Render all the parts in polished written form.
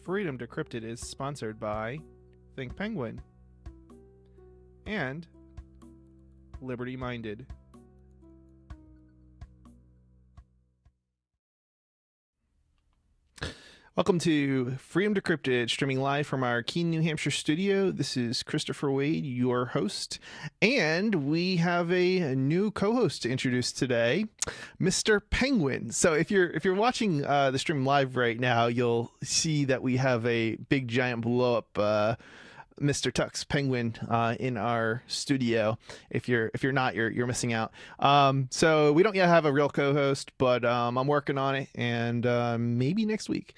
Freedom Decrypted is sponsored by Think Penguin and Liberty Minded. Welcome to Freedom Decrypted, streaming live from our Keene, New Hampshire studio. This is Christopher Wade, your host, and we have a new co-host to introduce today, Mr. Penguin. So if you're watching the stream live right now, you'll see that we have a big giant blow up Mr. Tux Penguin in our studio. If you're not, you're missing out. So we don't yet have a real co-host, but I'm working on it, and maybe next week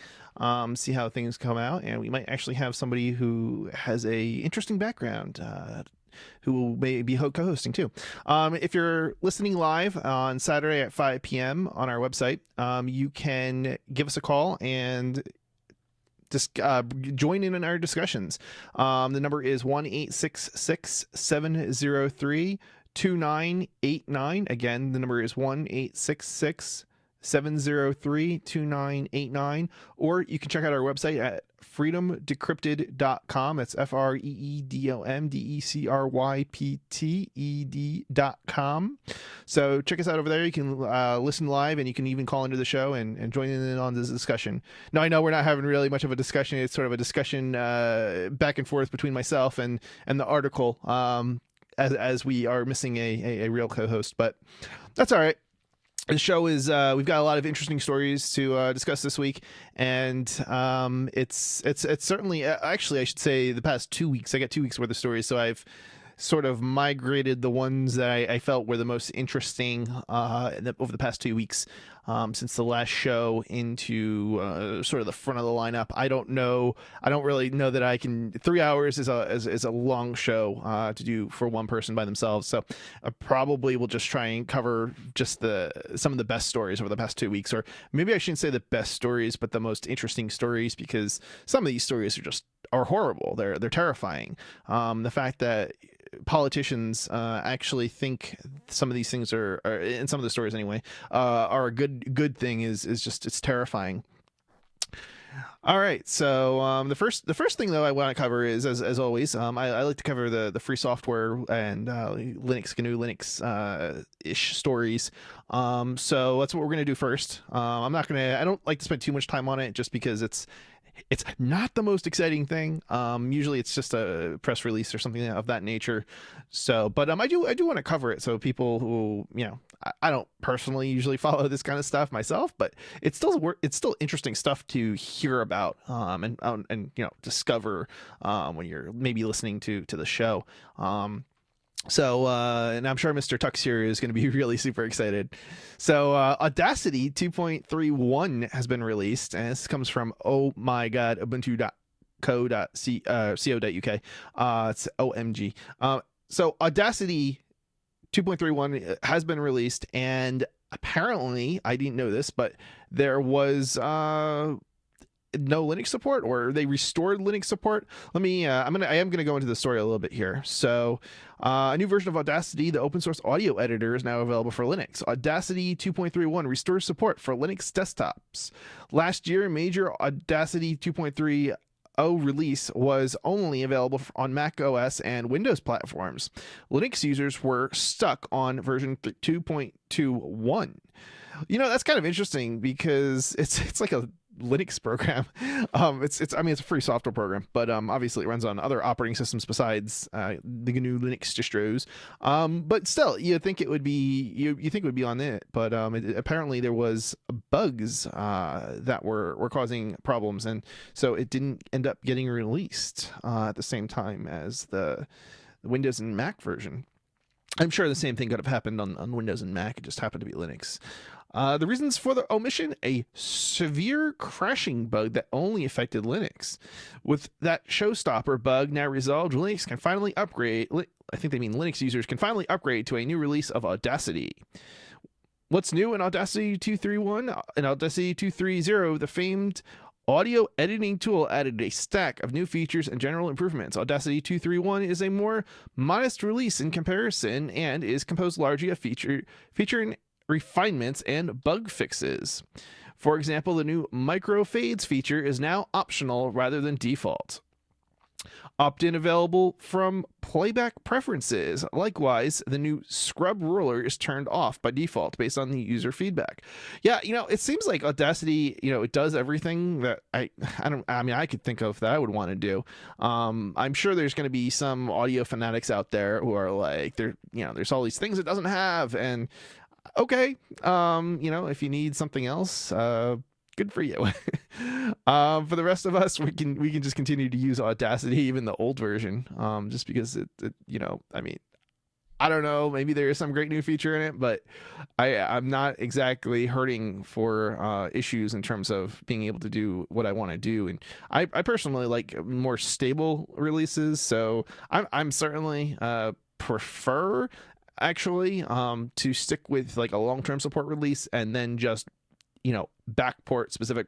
see how things come out, and we might actually have somebody who has a interesting background who will maybe co-hosting too. If you're listening live on Saturday at 5 p.m. on our website, you can give us a call and just join in our discussions. The number is 1-866-703-2989. Again, the number is 1-866-703-2989. Or you can check out our website at freedomdecrypted.com. That's freedomdecrypted.com. So check us out over there. You can listen live, and you can even call into the show and join in on this discussion. Now, I know we're not having really much of a discussion. It's sort of a discussion back and forth between myself and the article, as we are missing a real co-host, but that's all right. The show is we've got a lot of interesting stories to discuss this week, and it's certainly, actually I should say, the past 2 weeks. I got 2 weeks worth of stories, so I've sort of migrated the ones that I felt were the most interesting over the past 2 weeks since the last show into sort of the front of the lineup. I don't really know that I can. 3 hours is a long show to do for one person by themselves, so I probably will just try and cover just some of the best stories over the past 2 weeks, or maybe I shouldn't say the best stories, but the most interesting stories, because some of these stories are horrible. They're terrifying. The fact that politicians actually think some of these things are in some of the stories anyway, are a good thing is just, it's terrifying. All right, so the first thing though I want to cover is, as always, I like to cover the free software and Linux, GNU Linux ish stories. So that's what we're gonna do first. I don't like to spend too much time on it, just because it's not the most exciting thing. Usually it's just a press release or something of that nature. So, but I do want to cover it, so people who, I don't personally usually follow this kind of stuff myself, but it's still interesting stuff to hear about and discover when you're maybe listening to the show. So, and I'm sure Mr. Tux here is going to be really super excited. So, Audacity 2.31 has been released, and this comes from ubuntu.co.uk. It's OMG. So, Audacity 2.31 has been released, and apparently, I didn't know this, but there was no Linux support, or they restored Linux support. I am gonna go into the story a little bit here. So a new version of Audacity, the open source audio editor, is now available for Linux. Audacity 2.31 restores support for Linux desktops. Last year, a major Audacity 2.30 release was only available on Mac OS and Windows platforms. Linux users were stuck on version 2.21. That's kind of interesting, because it's like a Linux program. It's a free software program, but obviously it runs on other operating systems besides the GNU Linux distros. But still, you think it would be on it, but apparently there was bugs that were causing problems, and so it didn't end up getting released at the same time as the Windows and Mac version. I'm sure the same thing could have happened on Windows and Mac. It just happened to be Linux. The reasons for the omission: a severe crashing bug that only affected Linux. With that showstopper bug now resolved, Linux can finally upgrade. I think they mean Linux users can finally upgrade to a new release of Audacity. What's new in Audacity 2.31? In Audacity 2.30, the famed audio editing tool added a stack of new features and general improvements. Audacity 2.31 is a more modest release in comparison, and is composed largely of featuring refinements and bug fixes. For example, the new micro fades feature is now optional rather than default. Opt-in available from playback preferences. Likewise, the new scrub ruler is turned off by default based on the user feedback. Yeah, it seems like Audacity, it does everything that I could think of that I would want to do. I'm sure there's going to be some audio fanatics out there who are like, there's all these things it doesn't have, and okay, if you need something else, good for you. For the rest of us, we can just continue to use Audacity, even the old version, just because I don't know, maybe there is some great new feature in it, but I'm not exactly hurting for issues in terms of being able to do what I want to do. And I personally like more stable releases, so I'm certainly prefer actually to stick with like a long-term support release and then just backport specific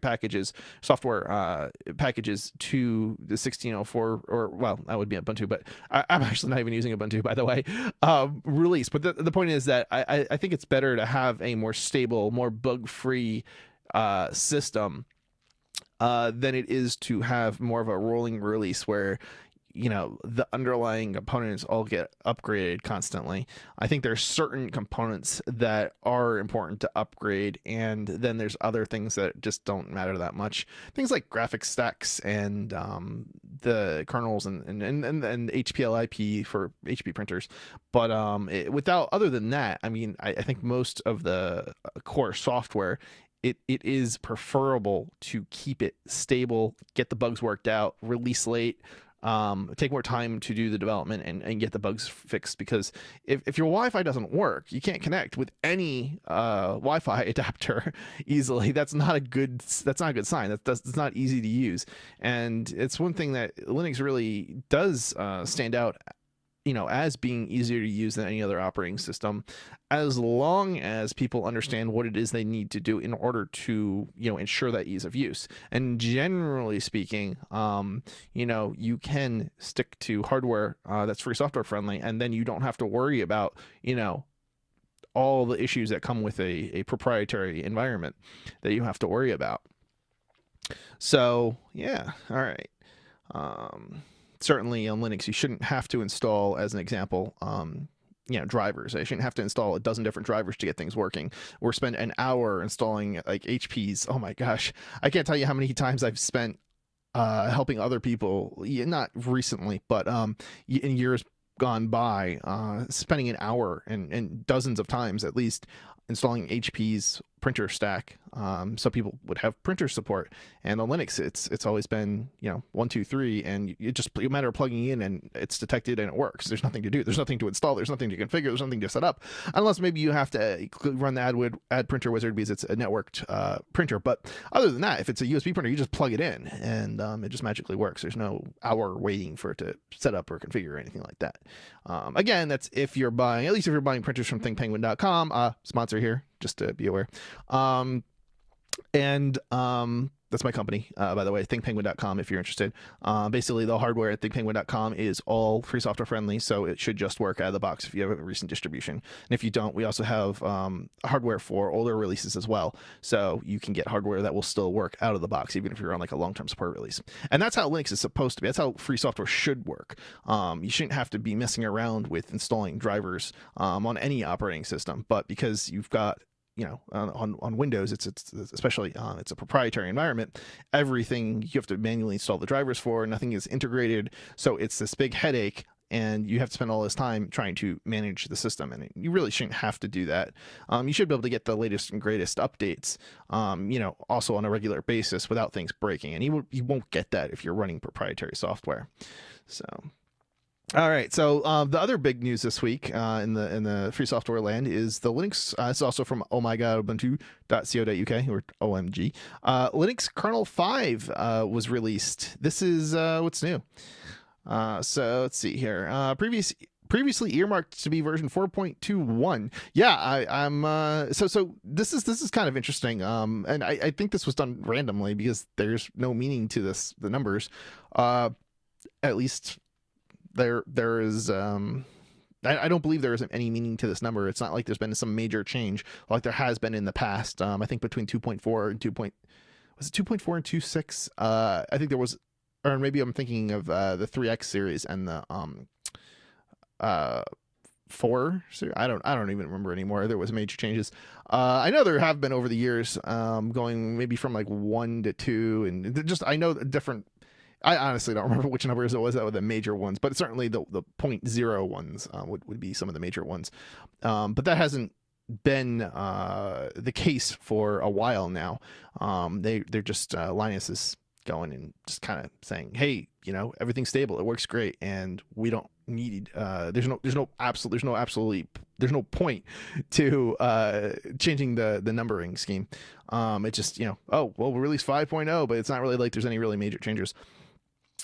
software packages to the 1604, or well, that would be Ubuntu, but I'm actually not even using Ubuntu, by the way, release. But the point is that I think it's better to have a more stable, more bug-free system than it is to have more of a rolling release where the underlying components all get upgraded constantly. I think there's certain components that are important to upgrade, and then there's other things that just don't matter that much. Things like graphics stacks and the kernels and HPLIP for HP printers. But other than that, I think most of the core software, it is preferable to keep it stable, get the bugs worked out, release late, take more time to do the development and get the bugs fixed, because if your Wi-Fi doesn't work, you can't connect with any Wi-Fi adapter easily. That's not a good sign. That's not easy to use, and it's one thing that Linux really does stand out as being easier to use than any other operating system, as long as people understand what it is they need to do in order to, ensure that ease of use. And generally speaking, you can stick to hardware that's free software friendly, and then you don't have to worry about, all the issues that come with a proprietary environment that you have to worry about. So, yeah, all right. Certainly on Linux, you shouldn't have to install, as an example, drivers. I shouldn't have to install a dozen different drivers to get things working, or spend an hour installing like HPs. Oh my gosh, I can't tell you how many times I've spent helping other people, not recently, but in years gone by, spending an hour and dozens of times at least installing HP's printer stack, so people would have printer support. And on Linux, it's always been 1, 2, 3, and it just a matter of plugging in and it's detected and it works. There's nothing to do. There's nothing to install. There's nothing to configure. There's nothing to set up, unless maybe you have to run the add printer wizard because it's a networked printer. But other than that, if it's a USB printer, you just plug it in and it just magically works. There's no hour waiting for it to set up or configure or anything like that. Again, that's if you're buying printers from thinkpenguin.com, sponsor here, just to be aware. That's my company, by the way, thinkpenguin.com, if you're interested. Basically, the hardware at thinkpenguin.com is all free software friendly, so it should just work out of the box if you have a recent distribution. And if you don't, we also have hardware for older releases as well, so you can get hardware that will still work out of the box, even if you're on like a long-term support release. And that's how Linux is supposed to be. That's how free software should work. You shouldn't have to be messing around with installing drivers on any operating system, but because you've got on Windows, it's especially it's a proprietary environment. Everything you have to manually install the drivers for. Nothing is integrated, so it's this big headache, and you have to spend all this time trying to manage the system. And you really shouldn't have to do that. You should be able to get the latest and greatest updates, also on a regular basis without things breaking. And you won't get that if you're running proprietary software. So. All right, so the other big news this week in the free software land is the Linux. It's also from ohmygodubuntu.co.uk, or OMG. Linux kernel 5 was released. This is what's new. So let's see here. Previously earmarked to be version 4.21. Yeah, I'm. So this is kind of interesting. And I think this was done randomly because there's no meaning to this. The numbers, at least. There is I don't believe there isn't any meaning to this number. It's not like there's been some major change like there has been in the past. I think between 2.4 and 2. Was it 2.4 and 2.6? I think there was, or maybe I'm thinking of the 3X series and the 4 series. I don't even remember anymore. There was major changes. I know there have been over the years, going maybe from like 1 to 2, and just I know different. I honestly don't remember which numbers it was that were the major ones, but certainly the 0.0 ones would be some of the major ones. But that hasn't been the case for a while now. They're just Linus is going and just kind of saying, hey, everything's stable, it works great, and we don't need there's no point to changing the numbering scheme. It's just oh well, we released 5.0, but it's not really like there's any really major changes.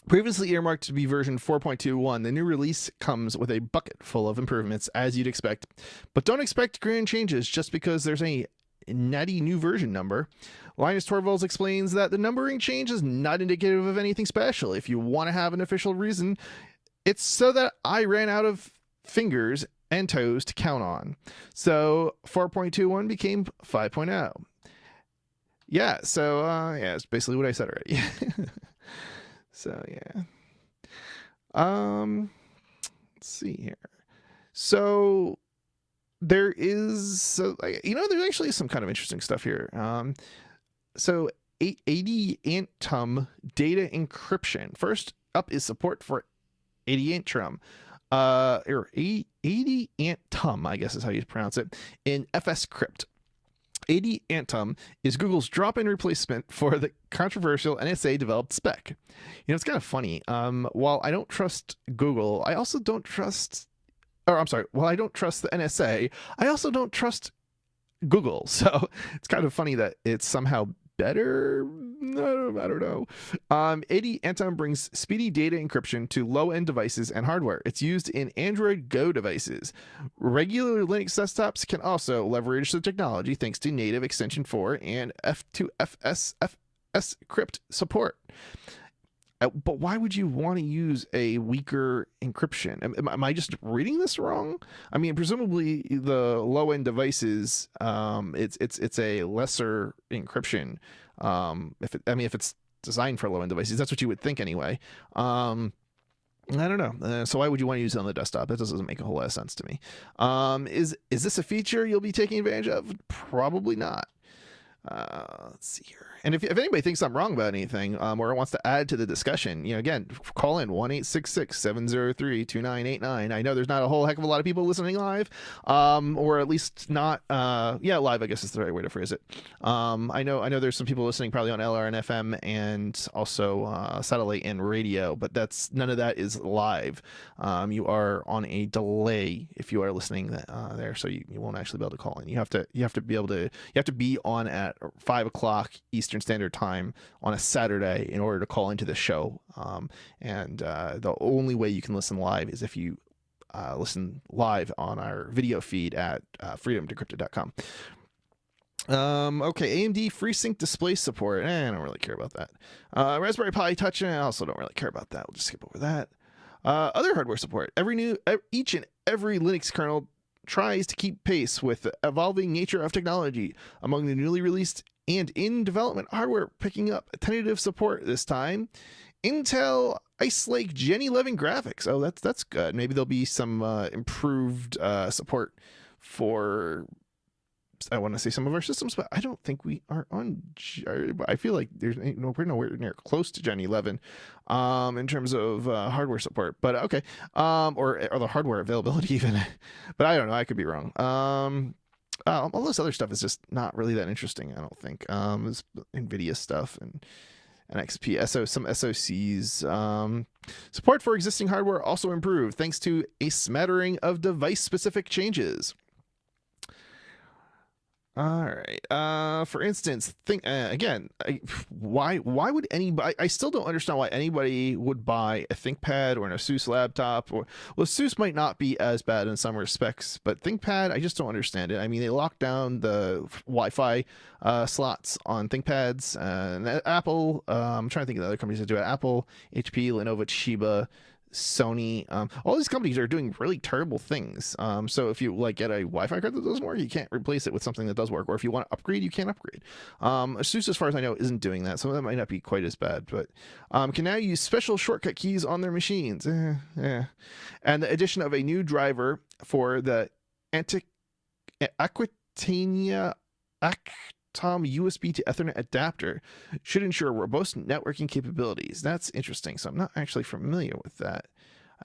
Previously earmarked to be version 4.21, the new release comes with a bucket full of improvements, as you'd expect. But don't expect grand changes just because there's a natty new version number. Linus Torvalds explains that the numbering change is not indicative of anything special. If you want to have an official reason, it's so that I ran out of fingers and toes to count on. So 4.21 became 5.0. Yeah, so yeah, it's basically what I said already. So yeah. Let's see here. So there is, there's actually some kind of interesting stuff here. So 80 Anttum data encryption. First up is support for 80 Anttum, or 80 Anttum, I guess is how you pronounce it, in FSCrypt. 80 Anttum is Google's drop-in replacement for the controversial NSA developed spec. It's kind of funny. While I don't trust Google, I also don't trust, while I don't trust the NSA, I also don't trust Google. So it's kind of funny that it's somehow better. I don't know. 80 Anttum brings speedy data encryption to low-end devices and hardware. It's used in Android Go devices. Regular Linux desktops can also leverage the technology thanks to native extension 4 and F2FS crypt support. But why would you want to use a weaker encryption? Am I just reading this wrong? I mean, presumably the low-end devices, it's a lesser encryption. If it's designed for low-end devices, that's what you would think anyway. I don't know. So why would you want to use it on the desktop? That doesn't make a whole lot of sense to me. Is this a feature you'll be taking advantage of? Probably not. Let's see here. And if anybody thinks I'm wrong about anything, or wants to add to the discussion, again, call in 1-866-703-2989. I know there's not a whole heck of a lot of people listening live, or at least not, live, I guess is the right way to phrase it. I know there's some people listening probably on LR and FM and also satellite and radio, but none of that is live. You are on a delay if you are listening there, so you won't actually be able to call in. You have to be on at 5 o'clock Eastern Standard Time on a Saturday in order to call into the show. And the only way you can listen live is if you listen live on our video feed at freedomdecrypted.com. Okay, AMD FreeSync display support. I don't really care about that. Raspberry Pi Touch. I also don't really care about that. We'll just skip over that. Other hardware support. Each and every Linux kernel tries to keep pace with the evolving nature of technology. Among the newly released and in development hardware picking up tentative support this time, Intel Ice Lake Gen 11 graphics. Oh, that's good. Maybe there'll be some improved support for, I want to say, some of our systems, but I don't think we are on. I feel like we're nowhere near close to Gen 11 in terms of hardware support. But okay, or the hardware availability even. But I don't know. I could be wrong. All this other stuff is just not really that interesting, I don't think. It's NVIDIA stuff and NXP, some SoCs. Support for existing hardware also improved thanks to a smattering of device-specific changes. All right. For instance, why would anybody? I still don't understand why anybody would buy a ThinkPad or an Asus laptop. Asus might not be as bad in some respects, but ThinkPad, I just don't understand it. I mean, they locked down the Wi-Fi slots on ThinkPads. And Apple, I'm trying to think of the other companies that do it. Apple, HP, Lenovo, Toshiba Sony. All these companies are doing really terrible things. So if you like get a Wi-Fi card that doesn't work, you can't replace it with something that does work. Or if you want to upgrade, you can't upgrade. ASUS, as far as I know, isn't doing that. Some of them might not be quite as bad, but can now use special shortcut keys on their machines. And the addition of a new driver for the Aquitania USB to Ethernet adapter should ensure robust networking capabilities. That's interesting. So I'm not actually familiar with that.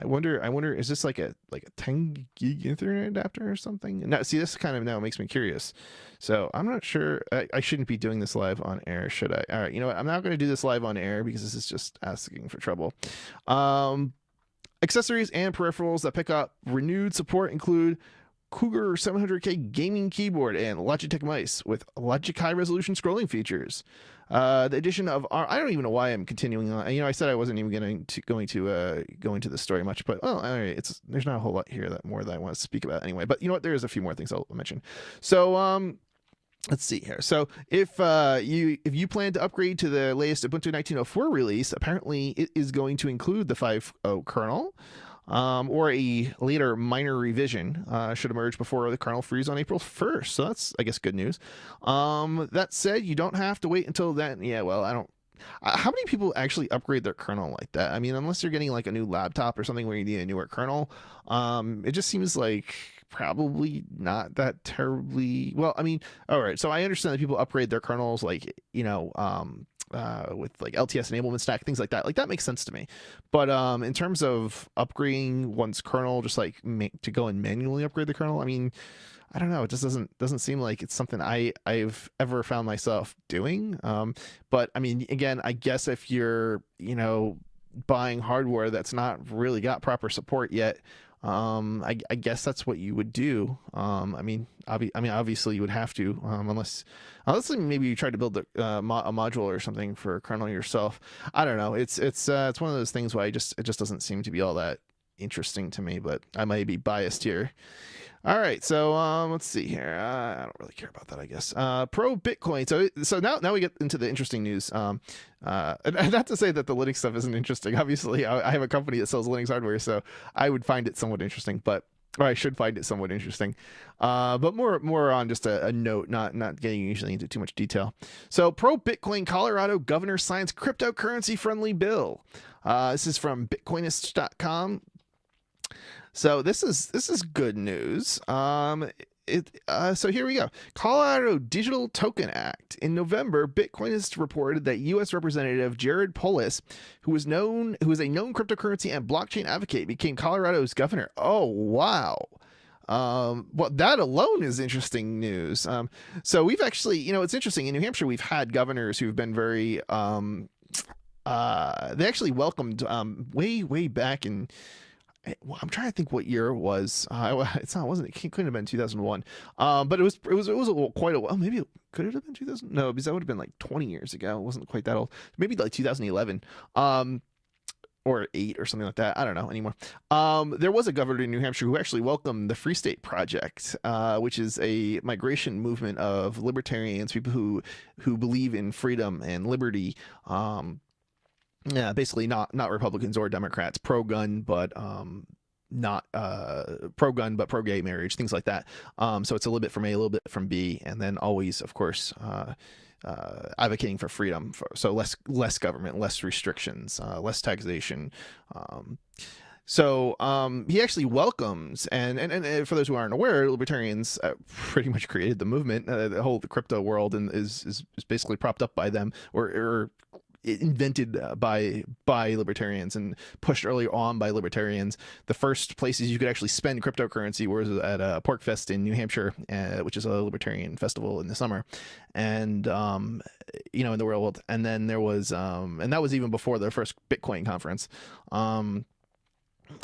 I wonder, is this like a 10 gig Ethernet adapter or something? Now, see, this kind of now makes me curious. So I'm not sure. I shouldn't be doing this live on air, should I? All right, you know what? I'm not going to do this live on air because this is just asking for trouble. Accessories and peripherals that pick up renewed support include Cougar 700K gaming keyboard and Logitech mice with Logic high resolution scrolling features. The addition of I don't even know why I'm continuing on. You know, I said I wasn't even going to go into the story much, but well, all right, there's not a whole lot here that I want to speak about anyway. But you know what? There is a few more things I'll mention. So let's see here. So if you plan to upgrade to the latest Ubuntu 19.04 release, apparently it is going to include the 5.0 kernel. Or a later minor revision should emerge before the kernel frees on April 1st. So that's, I guess, good news. That said, you don't have to wait until then. Yeah, well, I don't. How many people actually upgrade their kernel like that? I mean, unless you're getting like a new laptop or something where you need a newer kernel, it just seems like probably not that terribly well. I mean, all right. So I understand that people upgrade their kernels, like, you know, with like LTS enablement stack, things like that. Like that makes sense to me. But in terms of upgrading one's kernel, just like to go and manually upgrade the kernel, I mean, I don't know. It just doesn't seem like it's something I've ever found myself doing. But I mean, again, I guess if you're, you know, buying hardware that's not really got proper support yet, I guess that's what you would do. I mean, obviously you would have to, unless maybe you tried to build a module or something for kernel yourself. I don't know. It's one of those things where it just doesn't seem to be all that interesting to me, but I might be biased here. All right, so let's see here. I don't really care about that, I guess. Pro Bitcoin. So now we get into the interesting news. Not to say that the Linux stuff isn't interesting. Obviously, I have a company that sells Linux hardware, so I would find it somewhat interesting. Or I should find it somewhat interesting. But more on just a note, not getting usually into too much detail. So Pro Bitcoin Colorado governor signs cryptocurrency friendly bill. This is from Bitcoinist.com. So this is good news. So here we go. Colorado Digital Token Act. In November, Bitcoinist reported that U.S. Representative Jared Polis, who is a known cryptocurrency and blockchain advocate, became Colorado's governor. Oh, wow. Well, that alone is interesting news. So we've actually, you know, it's interesting. In New Hampshire, we've had governors who've been very, they actually welcomed way back in, I'm trying to think what year it was. It couldn't have been 2001. But it was quite a while. Maybe could it have been 2000? No, because that would have been like 20 years ago. It wasn't quite that old. Maybe like 2011. Or 8 or something like that. I don't know anymore. There was a governor in New Hampshire who actually welcomed the Free State Project, which is a migration movement of libertarians, people who believe in freedom and liberty. Yeah, basically not Republicans or Democrats, pro-gun, but not pro-gun, but pro-gay marriage, things like that. So it's a little bit from A, a little bit from B, and then always, of course, advocating for freedom. So less government, less restrictions, less taxation. So he actually welcomes, and for those who aren't aware, libertarians pretty much created the movement. The crypto world and is basically propped up by them, or invented by libertarians and pushed early on by libertarians. The first places you could actually spend cryptocurrency was at a Pork Fest in New Hampshire, which is a libertarian festival in the summer, and you know, in the world. And then there was and that was even before the first Bitcoin conference.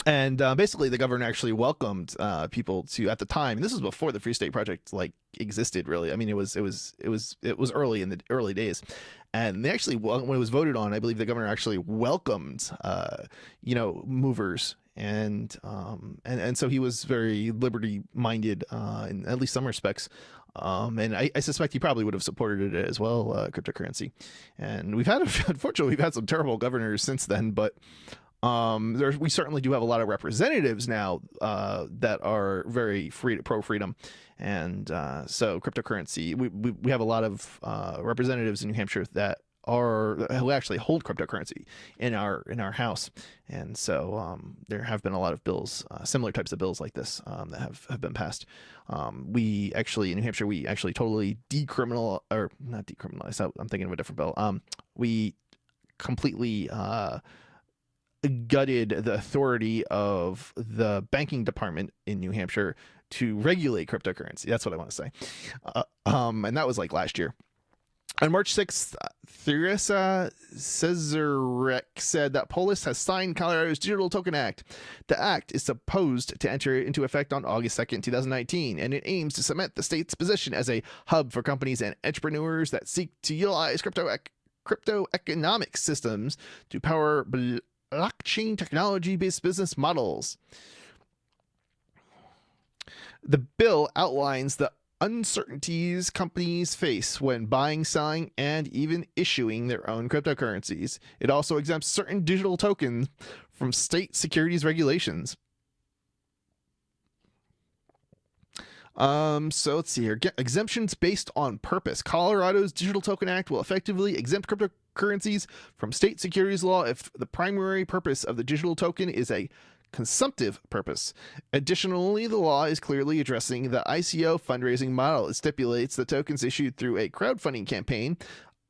And basically, the governor actually welcomed people to, at the time, and this was before the Free State Project like existed. Really, I mean, it was early in the early days, and they actually, when it was voted on, I believe the governor actually welcomed, you know, movers, and so he was very liberty minded in at least some respects. And I suspect he probably would have supported it as well, cryptocurrency. And unfortunately, we've had some terrible governors since then, but We certainly do have a lot of representatives now that are very pro freedom, and so cryptocurrency. We have a lot of representatives in New Hampshire that who actually hold cryptocurrency in our house, and so there have been a lot of bills, similar types of bills like this, that have been passed. We actually in New Hampshire we actually totally not decriminalize. I'm thinking of a different bill. We completely gutted the authority of the banking department in New Hampshire to regulate cryptocurrency. That's what I want to say. And that was like last year. On March 6th, Theresa Cesarek said that Polis has signed Colorado's Digital Token Act. The act is supposed to enter into effect on August 2nd, 2019, and it aims to cement the state's position as a hub for companies and entrepreneurs that seek to utilize crypto economic systems to power blockchain technology-based business models. The bill outlines the uncertainties companies face when buying, selling, and even issuing their own cryptocurrencies. It also exempts certain digital tokens from state securities regulations. So let's see here. Exemptions based on purpose. Colorado's Digital Token Act will effectively exempt cryptocurrencies from state securities law if the primary purpose of the digital token is a consumptive purpose. Additionally, the law is clearly addressing the ICO fundraising model. It stipulates that tokens issued through a crowdfunding campaign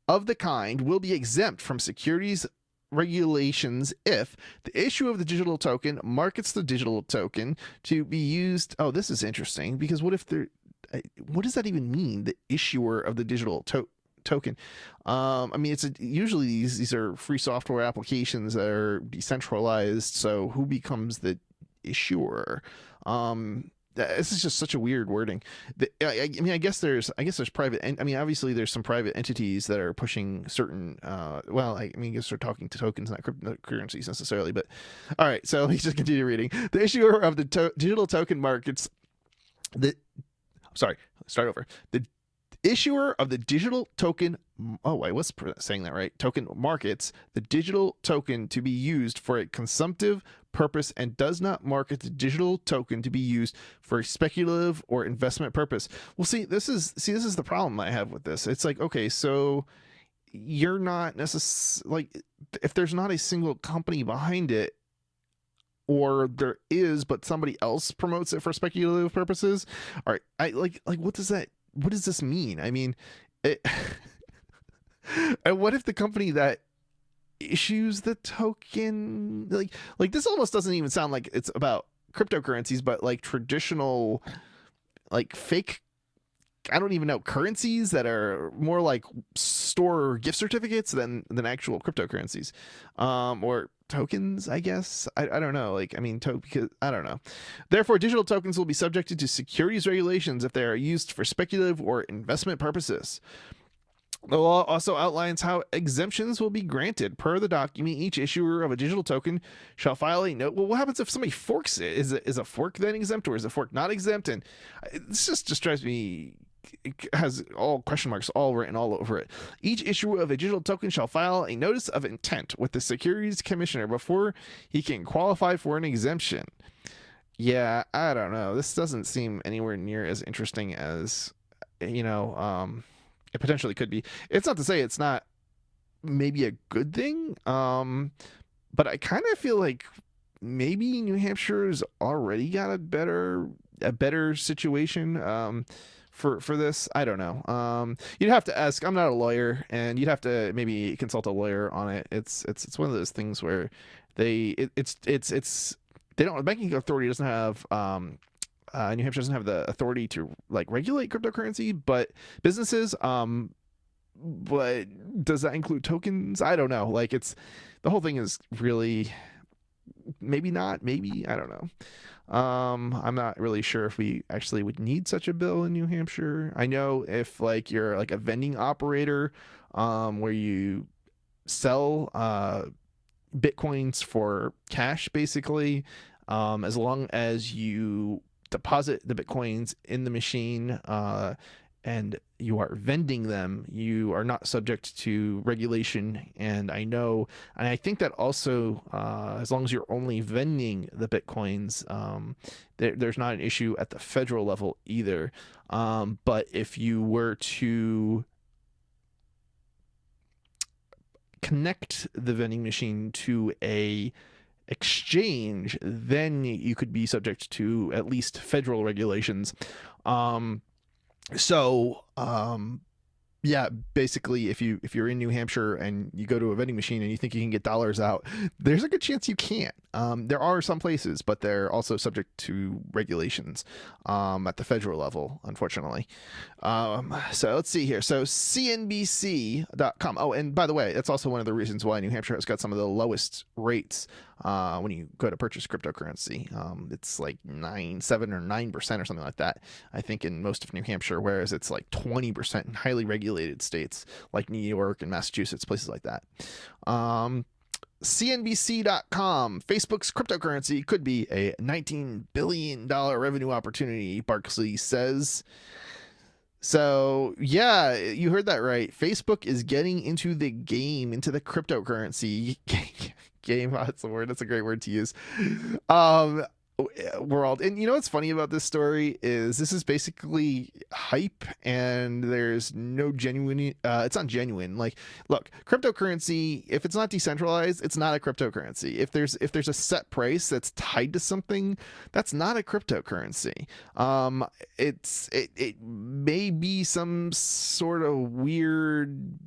of the kind will be exempt from securities regulations if the issuer of the digital token markets the digital token to be used. Oh, this is interesting, because what does that even mean? The issuer of the digital token. I mean, usually these are free software applications that are decentralized. So who becomes the issuer? This is just such a weird wording. I mean, I guess there's private. I mean, obviously there's some private entities that are pushing certain. I guess they're talking to tokens, not cryptocurrencies necessarily. But all right, so let me just continue reading. The issuer of the digital token markets. The issuer of the digital token. Oh, I was saying that right. Token markets the digital token to be used for a consumptive purpose and does not market the digital token to be used for a speculative or investment purpose. Well, this is the problem I have with this. It's like, okay, so you're not necessarily like, if there's not a single company behind it, or there is, but somebody else promotes it for speculative purposes. All right, what does this mean? I mean, and what if the company that issues the token, like this almost doesn't even sound like it's about cryptocurrencies, but like traditional, like fake, I don't even know, currencies that are more like store gift certificates than actual cryptocurrencies, or tokens, I guess. I don't know. Like, I mean, because I don't know. Therefore, digital tokens will be subjected to securities regulations if they are used for speculative or investment purposes. The law also outlines how exemptions will be granted. Per the document, each issuer of a digital token shall file a note. Well, what happens if somebody forks it? Is a fork then exempt, or is a fork not exempt? And this just drives me. It has all question marks all written all over it. Each issuer of a digital token shall file a notice of intent with the Securities Commissioner before he can qualify for an exemption. Yeah, I don't know. This doesn't seem anywhere near as interesting as, it potentially could be. It's not to say it's not maybe a good thing, but I kind of feel like maybe New Hampshire's already got a better situation for this. I don't know. You'd have to ask. I'm not a lawyer, and you'd have to maybe consult a lawyer on it. It's one of those things where they don't. The banking authority doesn't have. New Hampshire doesn't have the authority to like regulate cryptocurrency, but businesses. But does that include tokens? I don't know. Like, the whole thing is really maybe not. Maybe, I don't know. I'm not really sure if we actually would need such a bill in New Hampshire. I know if like you're like a vending operator, where you sell bitcoins for cash, basically, as long as you deposit the bitcoins in the machine, and you are vending them, you are not subject to regulation. And I think that also, as long as you're only vending the Bitcoins, there's not an issue at the federal level either. But if you were to connect the vending machine to a exchange, then you could be subject to at least federal regulations. So yeah, basically, if you're in New Hampshire and you go to a vending machine and you think you can get dollars out, there's a good chance you can't. There are some places, but they're also subject to regulations at the federal level, unfortunately. So let's see here. So CNBC.com. Oh, and by the way, that's also one of the reasons why New Hampshire has got some of the lowest rates when you go to purchase cryptocurrency. It's like 7 or 9% or something like that, I think, in most of New Hampshire, whereas it's like 20% in highly regulated states like New York and Massachusetts, places like that. CNBC.com. Facebook's cryptocurrency could be a $19 billion revenue opportunity, Barkley says. So, yeah, you heard that right. Facebook is getting into the game, into the cryptocurrency game. That's a word. That's a great word to use. World. And you know what's funny about this story is this is basically hype, and there's no genuine it's not genuine. Like, look, cryptocurrency, if it's not decentralized, it's not a cryptocurrency. If there's a set price that's tied to something, that's not a cryptocurrency. It may be some sort of weird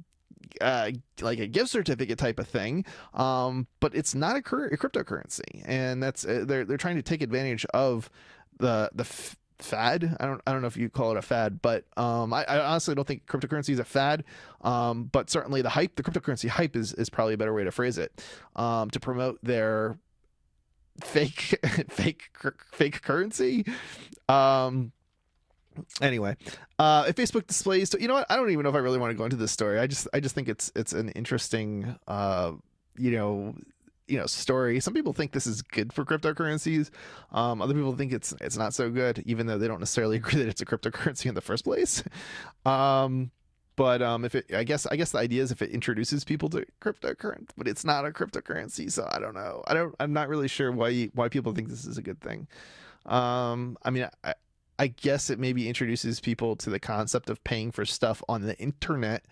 like a gift certificate type of thing, but it's not a cryptocurrency, and that's they're trying to take advantage of the fad. I don't know if you call it a fad, but I honestly don't think cryptocurrency is a fad, but certainly the cryptocurrency hype is probably a better way to phrase it, to promote their fake currency. Anyway, if Facebook displays, so you know what? I don't even know if I really want to go into this story. I just think it's an interesting, story. Some people think this is good for cryptocurrencies. Other people think it's not so good, even though they don't necessarily agree that it's a cryptocurrency in the first place. But I guess the idea is if it introduces people to cryptocurrency, but it's not a cryptocurrency, so I don't know. I'm not really sure why people think this is a good thing. I guess it maybe introduces people to the concept of paying for stuff on the internet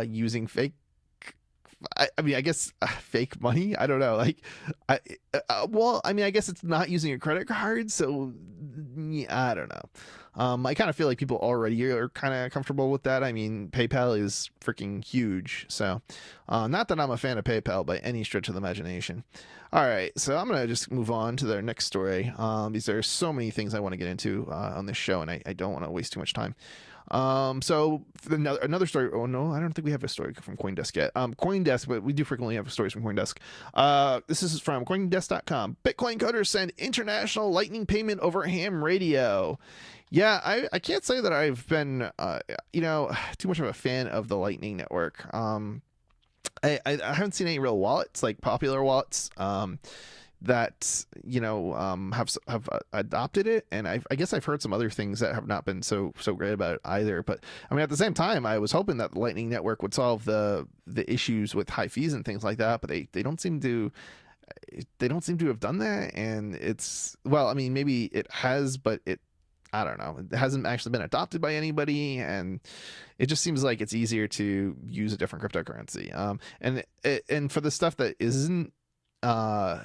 using fake. I guess fake money. I don't know. I guess it's not using a credit card, so I don't know. I kind of feel like people already are kind of comfortable with that. I mean, PayPal is freaking huge, so not that I'm a fan of PayPal by any stretch of the imagination. All right, so I'm gonna just move on to their next story. Because there are so many things I want to get into on this show, and I don't want to waste too much time. So another story. Oh no, I don't think we have a story from CoinDesk yet. CoinDesk, but we do frequently have stories from CoinDesk. This is from CoinDesk.com. Bitcoin coders send international lightning payment over ham radio. Yeah, I can't say that I've been, too much of a fan of the Lightning Network. I haven't seen any real wallets, like popular wallets, that have adopted it, and I guess I've heard some other things that have not been so great about it either. But I mean, at the same time, I was hoping that the Lightning Network would solve the issues with high fees and things like that, but they don't seem to. They don't seem to have done that, and maybe it has, but I don't know. It hasn't actually been adopted by anybody, and it just seems like it's easier to use a different cryptocurrency. And for the stuff that isn't, stuff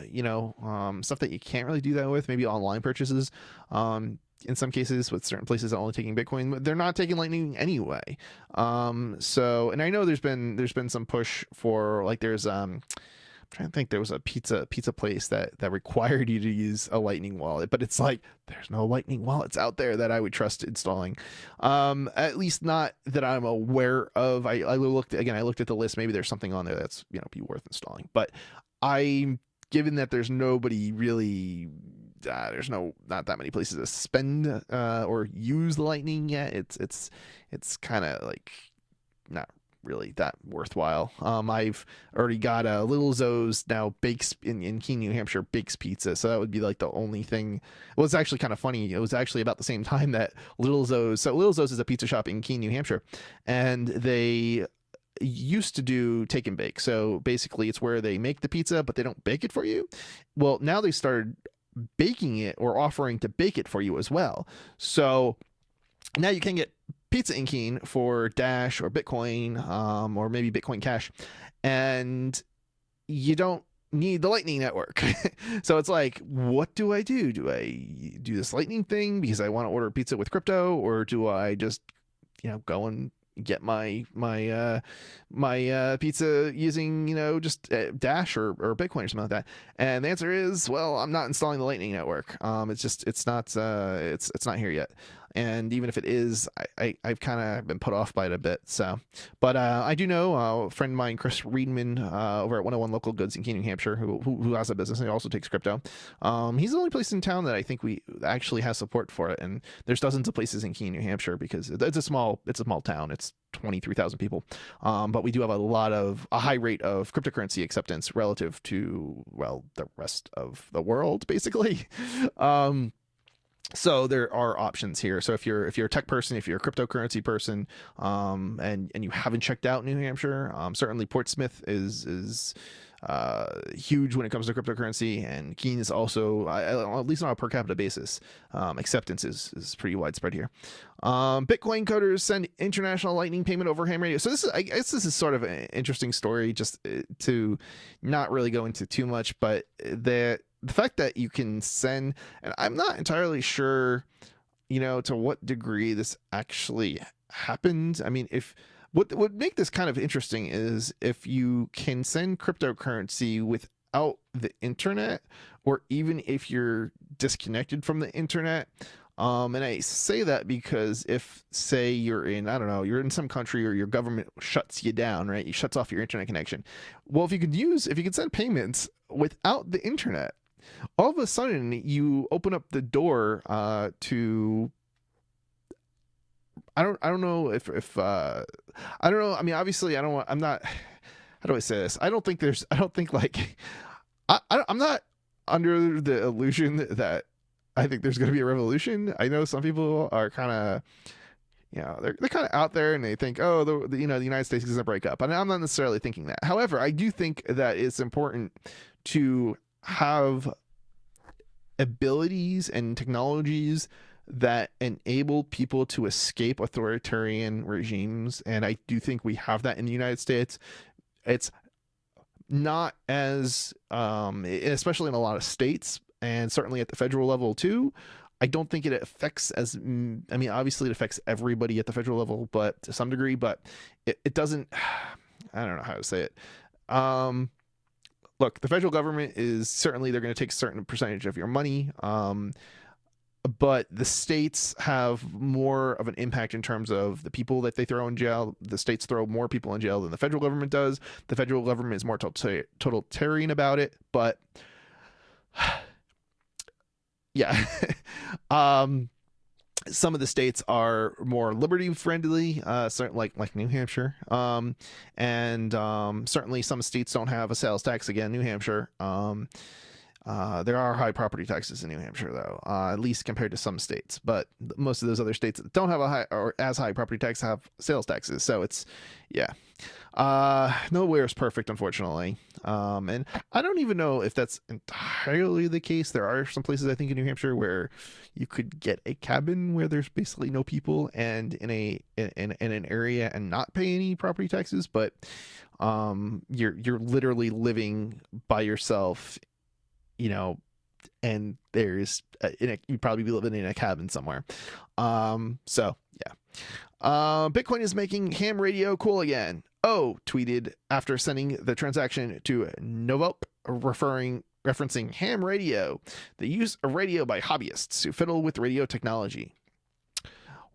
that you can't really do that with, maybe online purchases. In some cases, with certain places only taking Bitcoin, but they're not taking Lightning anyway. So, and I know there's been some push for, like, there's I'm trying to think, there was a pizza place that required you to use a Lightning wallet, but it's like there's no Lightning wallets out there that I would trust installing, at least not that I'm aware of. I looked at the list. Maybe there's something on there that's be worth installing, but given that there's nobody really, there's not that many places to spend or use Lightning yet. It's kind of like not really that worthwhile. I've already got a Little Zoe's now bakes in Keene, New Hampshire, bakes pizza, so that would be like the only thing. Well, it's actually kind of funny. It was actually about the same time that Little Zoe's. So Little Zoe's is a pizza shop in Keene, New Hampshire, and they used to do take and bake. So basically, it's where they make the pizza, but they don't bake it for you. Well, now they started baking it or offering to bake it for you as well. So now you can get pizza in Keene for Dash or Bitcoin, or maybe Bitcoin Cash, and you don't need the Lightning Network. So it's like, what do I do? Do I do this Lightning thing because I want to order pizza with crypto, or do I just, go and get my pizza using just Dash or Bitcoin or something like that? And the answer is, well, I'm not installing the Lightning Network. It's not here yet. And even if it is, I've kind of been put off by it a bit. So, but I do know a friend of mine, Chris Reedman, over at 101 Local Goods in Keene, New Hampshire, who has a business and he also takes crypto. He's the only place in town that I think we actually has support for it. And there's dozens of places in Keene, New Hampshire, because it's a small town. It's 23,000 people. But we do have a high rate of cryptocurrency acceptance relative to, well, the rest of the world, basically. So there are options here. So if you're a tech person, if you're a cryptocurrency person, and you haven't checked out New Hampshire, certainly Portsmouth is huge when it comes to cryptocurrency, and Keene is also, at least on a per capita basis, acceptance is pretty widespread here. Bitcoin coders send international Lightning payment over ham radio. So I guess this is sort of an interesting story, just to not really go into too much, but the fact that you can send, and I'm not entirely sure, to what degree this actually happened. I mean, what would make this kind of interesting is if you can send cryptocurrency without the internet, or even if you're disconnected from the internet. And I say that because if, say, you're in some country or your government shuts you down, right? It shuts off your internet connection. Well, if you could send payments without the internet, all of a sudden you open up the door to, I don't know if I don't know. I mean, obviously I'm not, how do I say this? I'm not under the illusion that I think there's going to be a revolution. I know some people are kind of, they're kind of out there and they think, oh, the United States is going to break up. And I'm not necessarily thinking that. However, I do think that it's important to have abilities and technologies that enable people to escape authoritarian regimes. And I do think we have that in the United States. It's not as, especially in a lot of states, and certainly at the federal level too. I don't think it affects obviously it affects everybody at the federal level, but to some degree, but it doesn't, I don't know how to say it. Look, the federal government is certainly, they're going to take a certain percentage of your money. But the states have more of an impact in terms of the people that they throw in jail. The states throw more people in jail than the federal government does. The federal government is more totalitarian about it, but yeah. Some of the states are more liberty friendly, certainly like New Hampshire. And certainly some states don't have a sales tax. Again, New Hampshire. There are high property taxes in New Hampshire, though, at least compared to some states. But most of those other states that don't have a high or as high property tax have sales taxes. So it's, yeah. Nowhere is perfect, unfortunately. And I don't even know if that's entirely the case. There are some places, I think, in New Hampshire where you could get a cabin where there's basically no people and in an area and not pay any property taxes. But you're literally living by yourself, and there's you'd probably be living in a cabin somewhere. So yeah. Bitcoin is making ham radio cool again. Oh, tweeted after sending the transaction to Novop, referencing ham radio, the use of radio by hobbyists who fiddle with radio technology.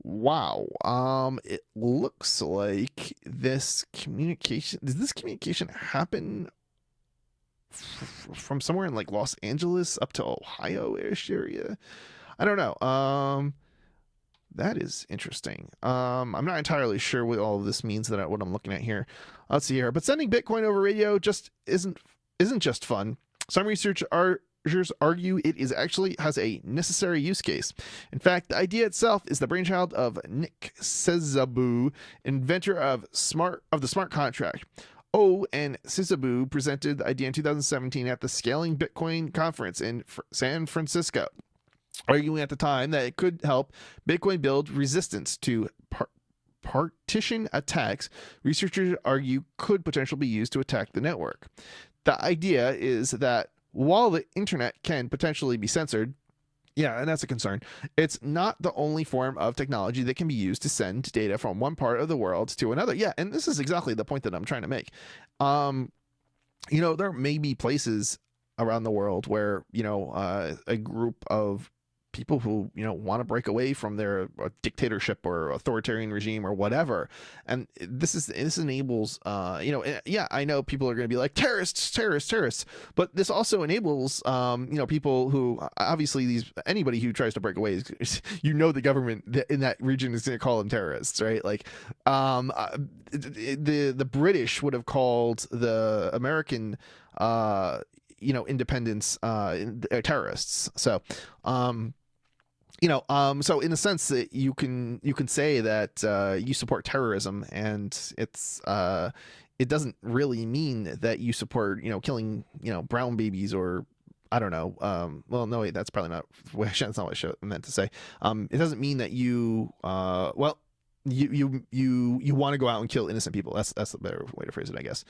Wow. It looks like did this communication happen from somewhere in like Los Angeles up to Ohio-ish area? I don't know. That is interesting. I'm not entirely sure what all of this means what I'm looking at here. Let's see here. But sending Bitcoin over radio just isn't just fun. Some researchers argue it is actually has a necessary use case. In fact, the idea itself is the brainchild of Nick Szabo, inventor of the smart contract. O and Szabo presented the idea in 2017 at the Scaling Bitcoin conference in San Francisco, arguing at the time that it could help Bitcoin build resistance to partition attacks researchers argue could potentially be used to attack the network. The idea is that while the internet can potentially be censored, yeah, and that's a concern, it's not the only form of technology that can be used to send data from one part of the world to another. Yeah, and this is exactly the point that I'm trying to make. There may be places around the world where, a group of people who want to break away from their dictatorship or authoritarian regime or whatever, and this enables I know people are going to be like terrorists, but this also enables people who obviously anybody who tries to break away is, the government in that region is going to call them terrorists, right? Like the British would have called the American independence terrorists. So so in a sense that you can say that you support terrorism, and it doesn't really mean that you support killing brown babies, or I don't know. Well, no, wait, that's probably not. That's not what I meant to say. It doesn't mean that you you want to go out and kill innocent people. That's a better way to phrase it, I guess.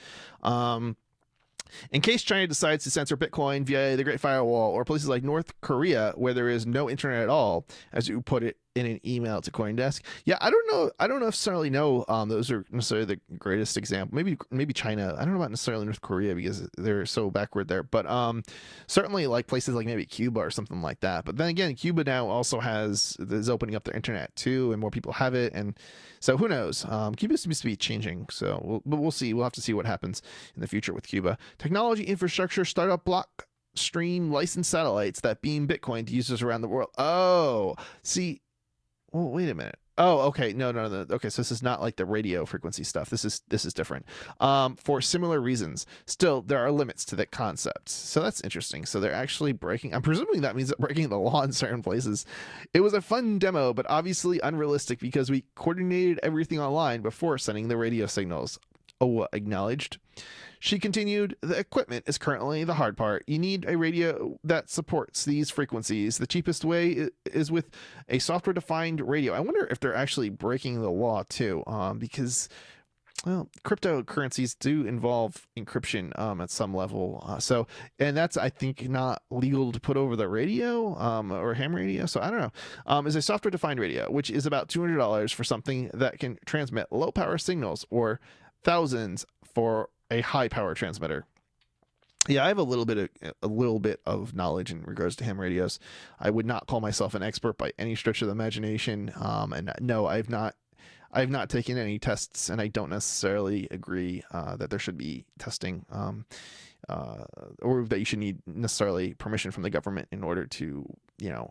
In case China decides to censor Bitcoin via the Great Firewall, or places like North Korea where there is no internet at all, as you put it in an email to CoinDesk. Yeah, I don't necessarily know those are necessarily the greatest example. Maybe China. I don't know about necessarily North Korea because they're so backward there. But certainly like places like maybe Cuba or something like that. But then again, Cuba now also is opening up their internet too, and more people have it, and so who knows? Cuba seems to be changing. So we'll see. We'll have to see what happens in the future with Cuba. Technology infrastructure startup Blockstream licensed satellites that beam Bitcoin to users around the world. Oh, see. Well, wait a minute. Oh, okay. No. Okay, so this is not like the radio frequency stuff. This is different. For similar reasons. Still, there are limits to that concept. So that's interesting. So they're actually breaking. I'm presuming that means they're breaking the law in certain places. It was a fun demo, but obviously unrealistic because we coordinated everything online before sending the radio signals. Oh, acknowledged. She continued, the equipment is currently the hard part. You need a radio that supports these frequencies. The cheapest way is with a software-defined radio. I wonder if they're actually breaking the law too, because, well, cryptocurrencies do involve encryption at some level. And that's, I think, not legal to put over the radio or ham radio. So I don't know. Is a software-defined radio, which is about $200 for something that can transmit low-power signals, or thousands for a high power transmitter. Yeah, I have a little bit of knowledge in regards to ham radios. I would not call myself an expert by any stretch of the imagination. And no, I've not taken any tests, and I don't necessarily agree that there should be testing, or that you should need necessarily permission from the government in order to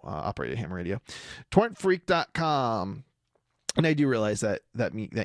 operate a ham radio. Torrentfreak.com. And I do realize that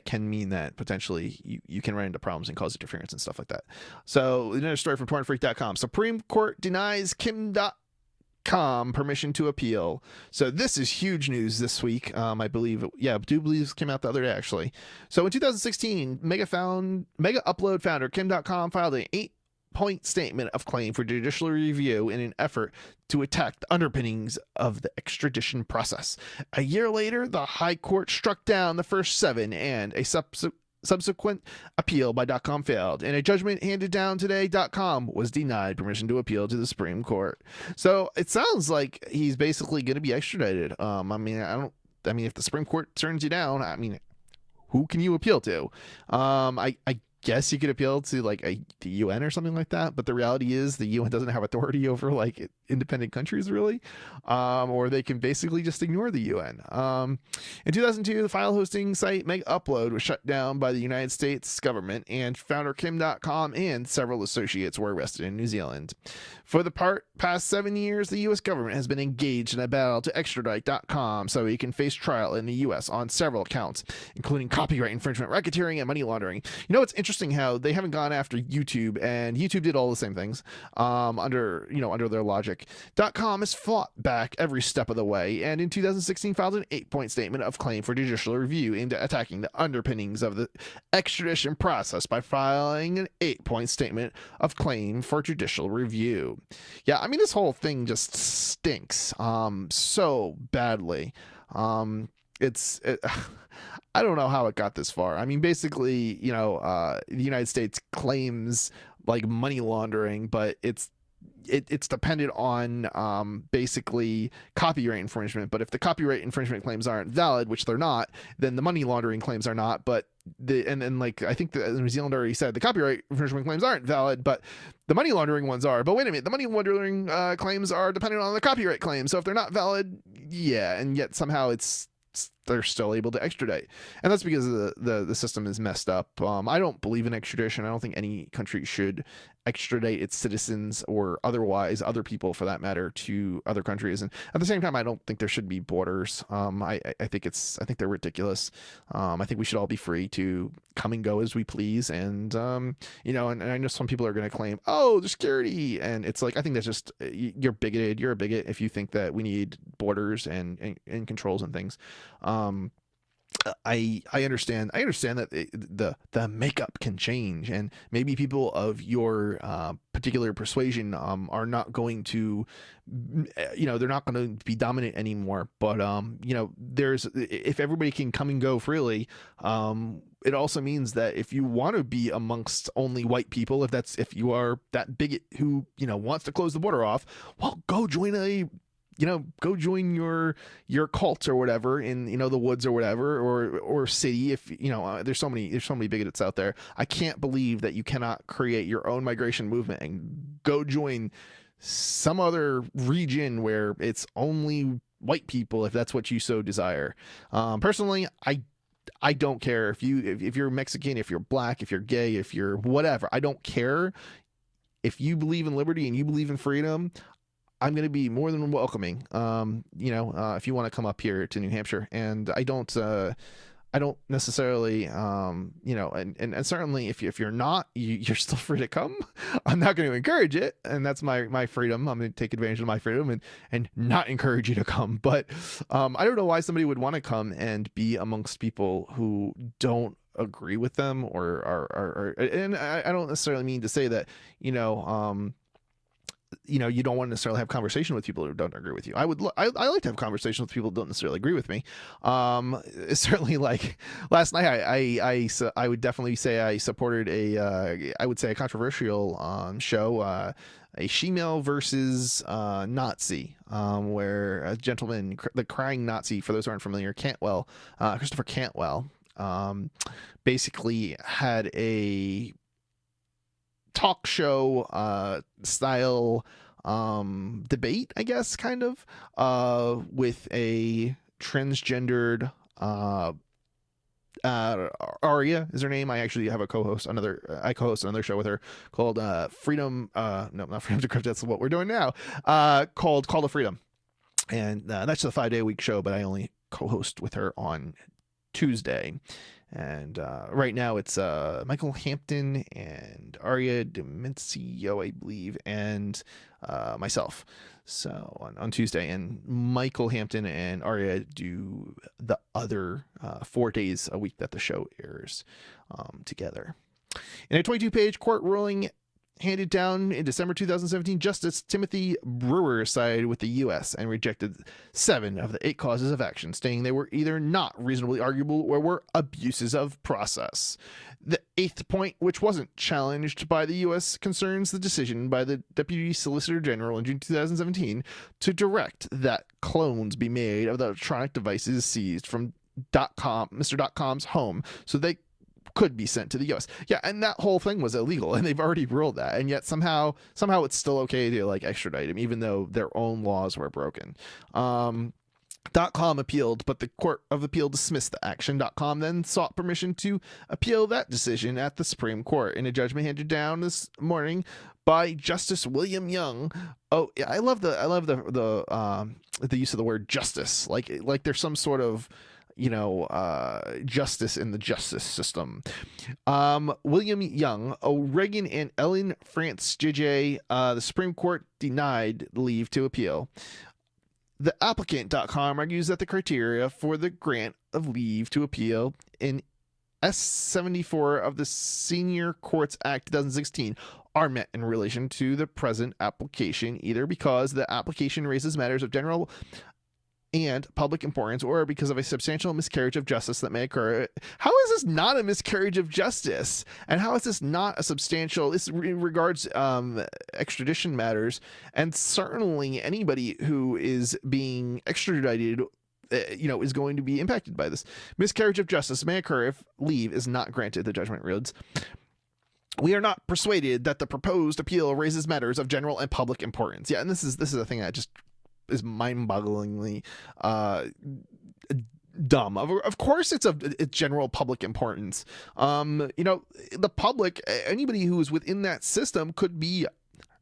can mean that potentially you can run into problems and cause interference and stuff like that. So another story from torrentfreak.com. Supreme Court denies Kim.com permission to appeal. So this is huge news this week. I believe this came out the other day actually. So in 2016, Mega Upload founder Kim.com filed an 8-point statement of claim for judicial review in an effort to attack the underpinnings of the extradition process. A year later, the High Court struck down the first 7, and a subsequent appeal by .com failed. In a judgment handed down today, .com was denied permission to appeal to the Supreme Court. So it sounds like he's basically going to be extradited. If the Supreme Court turns you down, who can you appeal to? I guess you could appeal to like the UN or something like that, but the reality is the UN doesn't have authority over like independent countries really, or they can basically just ignore the UN. In 2002, the file hosting site Mega Upload was shut down by the United States government, and founder Kim.com and several associates were arrested in New Zealand. For the past 7 years, the U.S. government has been engaged in a battle to extradite .com so he can face trial in the U.S. on several counts, including copyright infringement, racketeering, and money laundering. You know, it's interesting how they haven't gone after YouTube, and YouTube did all the same things under their logic. .com has fought back every step of the way, and in 2016 filed an 8-point statement of claim for judicial review aimed at attacking the underpinnings of the extradition process by filing an 8-point statement of claim for judicial review. Yeah, I mean, this whole thing just stinks so badly. I don't know how it got this far. I mean, basically, the United States claims like money laundering, but it's dependent on basically copyright infringement. But if the copyright infringement claims aren't valid, which they're not, then the money laundering claims are not. But like I think the New Zealand already said the copyright infringement claims aren't valid, but the money laundering ones are. But wait a minute, the money laundering claims are dependent on the copyright claims. So if they're not valid, yeah, and yet somehow they're still able to extradite, and that's because the system is messed up. I don't believe in extradition. I don't think any country should extradite its citizens or otherwise other people for that matter to other countries. And at the same time, I don't think there should be borders. I think they're ridiculous. I think we should all be free to come and go as we please. And and I know some people are going to claim, oh, the security, and it's like I think that's just you're bigoted. You're a bigot if you think that we need borders and controls and things. I understand that the makeup can change, and maybe people of your particular persuasion are not going to they're not going to be dominant anymore, but if everybody can come and go freely, it also means that if you want to be amongst only white people, if you are that bigot who wants to close the border off, well, go join your cult or whatever in the woods or whatever or city. If there's so many bigots out there. I can't believe that you cannot create your own migration movement and go join some other region where it's only white people if that's what you so desire. Personally, I don't care if you're Mexican, if you're black, if you're gay, if you're whatever. I don't care. If you believe in liberty and you believe in freedom, I'm going to be more than welcoming, if you want to come up here to New Hampshire. And I don't necessarily, and certainly if you're not, you're still free to come. I'm not going to encourage it. And that's my freedom. I'm going to take advantage of my freedom and not encourage you to come. But I don't know why somebody would want to come and be amongst people who don't agree with them or and I don't necessarily mean to say that, you don't want to necessarily have conversation with people who don't agree with you. I like to have conversations with people who don't necessarily agree with me. Certainly, like last night, I would definitely say I supported a controversial show, a Shemale versus Nazi, where a gentleman, the crying Nazi, for those who aren't familiar, Christopher Cantwell, basically had a talk show style debate, I guess, kind of with a transgendered Aria is her name. I actually have I co-host another show with her called Freedom no, not Freedom Decrypted, that's what we're doing now, called Call to Freedom, and that's a 5-day-a-week show, but I only co-host with her on Tuesday. And right now it's Michael Hampton and Aria Demencio, I believe, and myself. So on Tuesday, and Michael Hampton and Aria do the other 4 days a week that the show airs together. In a 22-page court ruling handed down in December 2017, Justice Timothy Brewer sided with the U.S. and rejected 7 of the 8 causes of action, stating they were either not reasonably arguable or were abuses of process. The 8th point, which wasn't challenged by the U.S., concerns the decision by the Deputy Solicitor General in June 2017 to direct that clones be made of the electronic devices seized from Mr. .com's home so they could be sent to the US. Yeah, and that whole thing was illegal, and they've already ruled that, and yet somehow it's still okay to like extradite him, even though their own laws were broken. .com appealed, but the Court of Appeal dismissed the action. .com then sought permission to appeal that decision at the Supreme Court in a judgment handed down this morning by Justice William Young. Oh, yeah, I love the use of the word justice, like there's some sort of justice in the justice system. William Young, Reagan and Ellen France JJ, the Supreme Court denied leave to appeal. The applicant.com argues that the criteria for the grant of leave to appeal in S74 of the Senior Courts Act 2016 are met in relation to the present application, either because the application raises matters of general and public importance, or because of a substantial miscarriage of justice that may occur. How is this not a miscarriage of justice? And how is this not a substantial? This regards extradition matters, and certainly anybody who is being extradited, is going to be impacted by this. Miscarriage of justice may occur if leave is not granted, the judgment reads. We are not persuaded that the proposed appeal raises matters of general and public importance. Yeah, and this is a thing that just is mind-bogglingly dumb. Of course it's of general public importance. The public, anybody who is within that system could be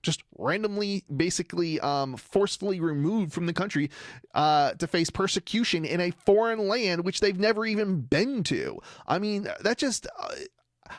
just randomly, basically forcefully removed from the country to face persecution in a foreign land which they've never even been to. I mean, that just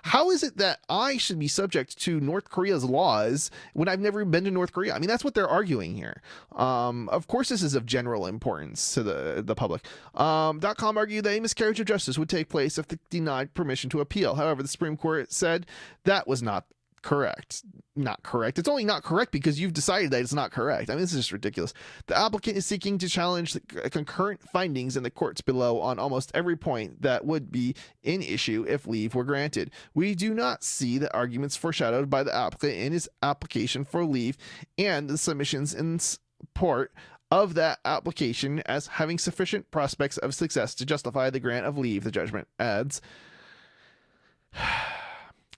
how is it that I should be subject to North Korea's laws when I've never been to North Korea? I mean, that's what they're arguing here. Of course, this is of general importance to the public. .com argued that a miscarriage of justice would take place if they denied permission to appeal. However, the Supreme Court said that was not correct. Not correct. It's only not correct because you've decided that it's not correct. I mean, this is just ridiculous. The applicant is seeking to challenge the concurrent findings in the courts below on almost every point that would be in issue if leave were granted. We do not see the arguments foreshadowed by the applicant in his application for leave and the submissions in support of that application as having sufficient prospects of success to justify the grant of leave, the judgment adds.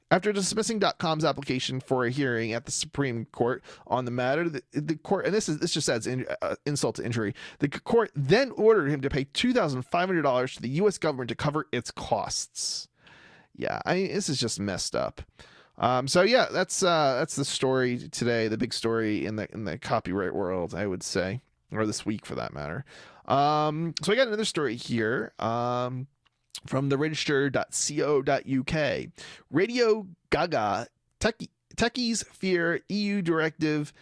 After dismissing .com's application for a hearing at the Supreme Court on the matter, the court, and this just adds insult to injury, the court then ordered him to pay $2,500 to the U.S. government to cover its costs. Yeah, this is just messed up. So yeah, that's the story today, the big story in the copyright world, I would say, or this week for that matter. So I got another story here. From the register.co.uk. Radio Gaga, techies fear EU directive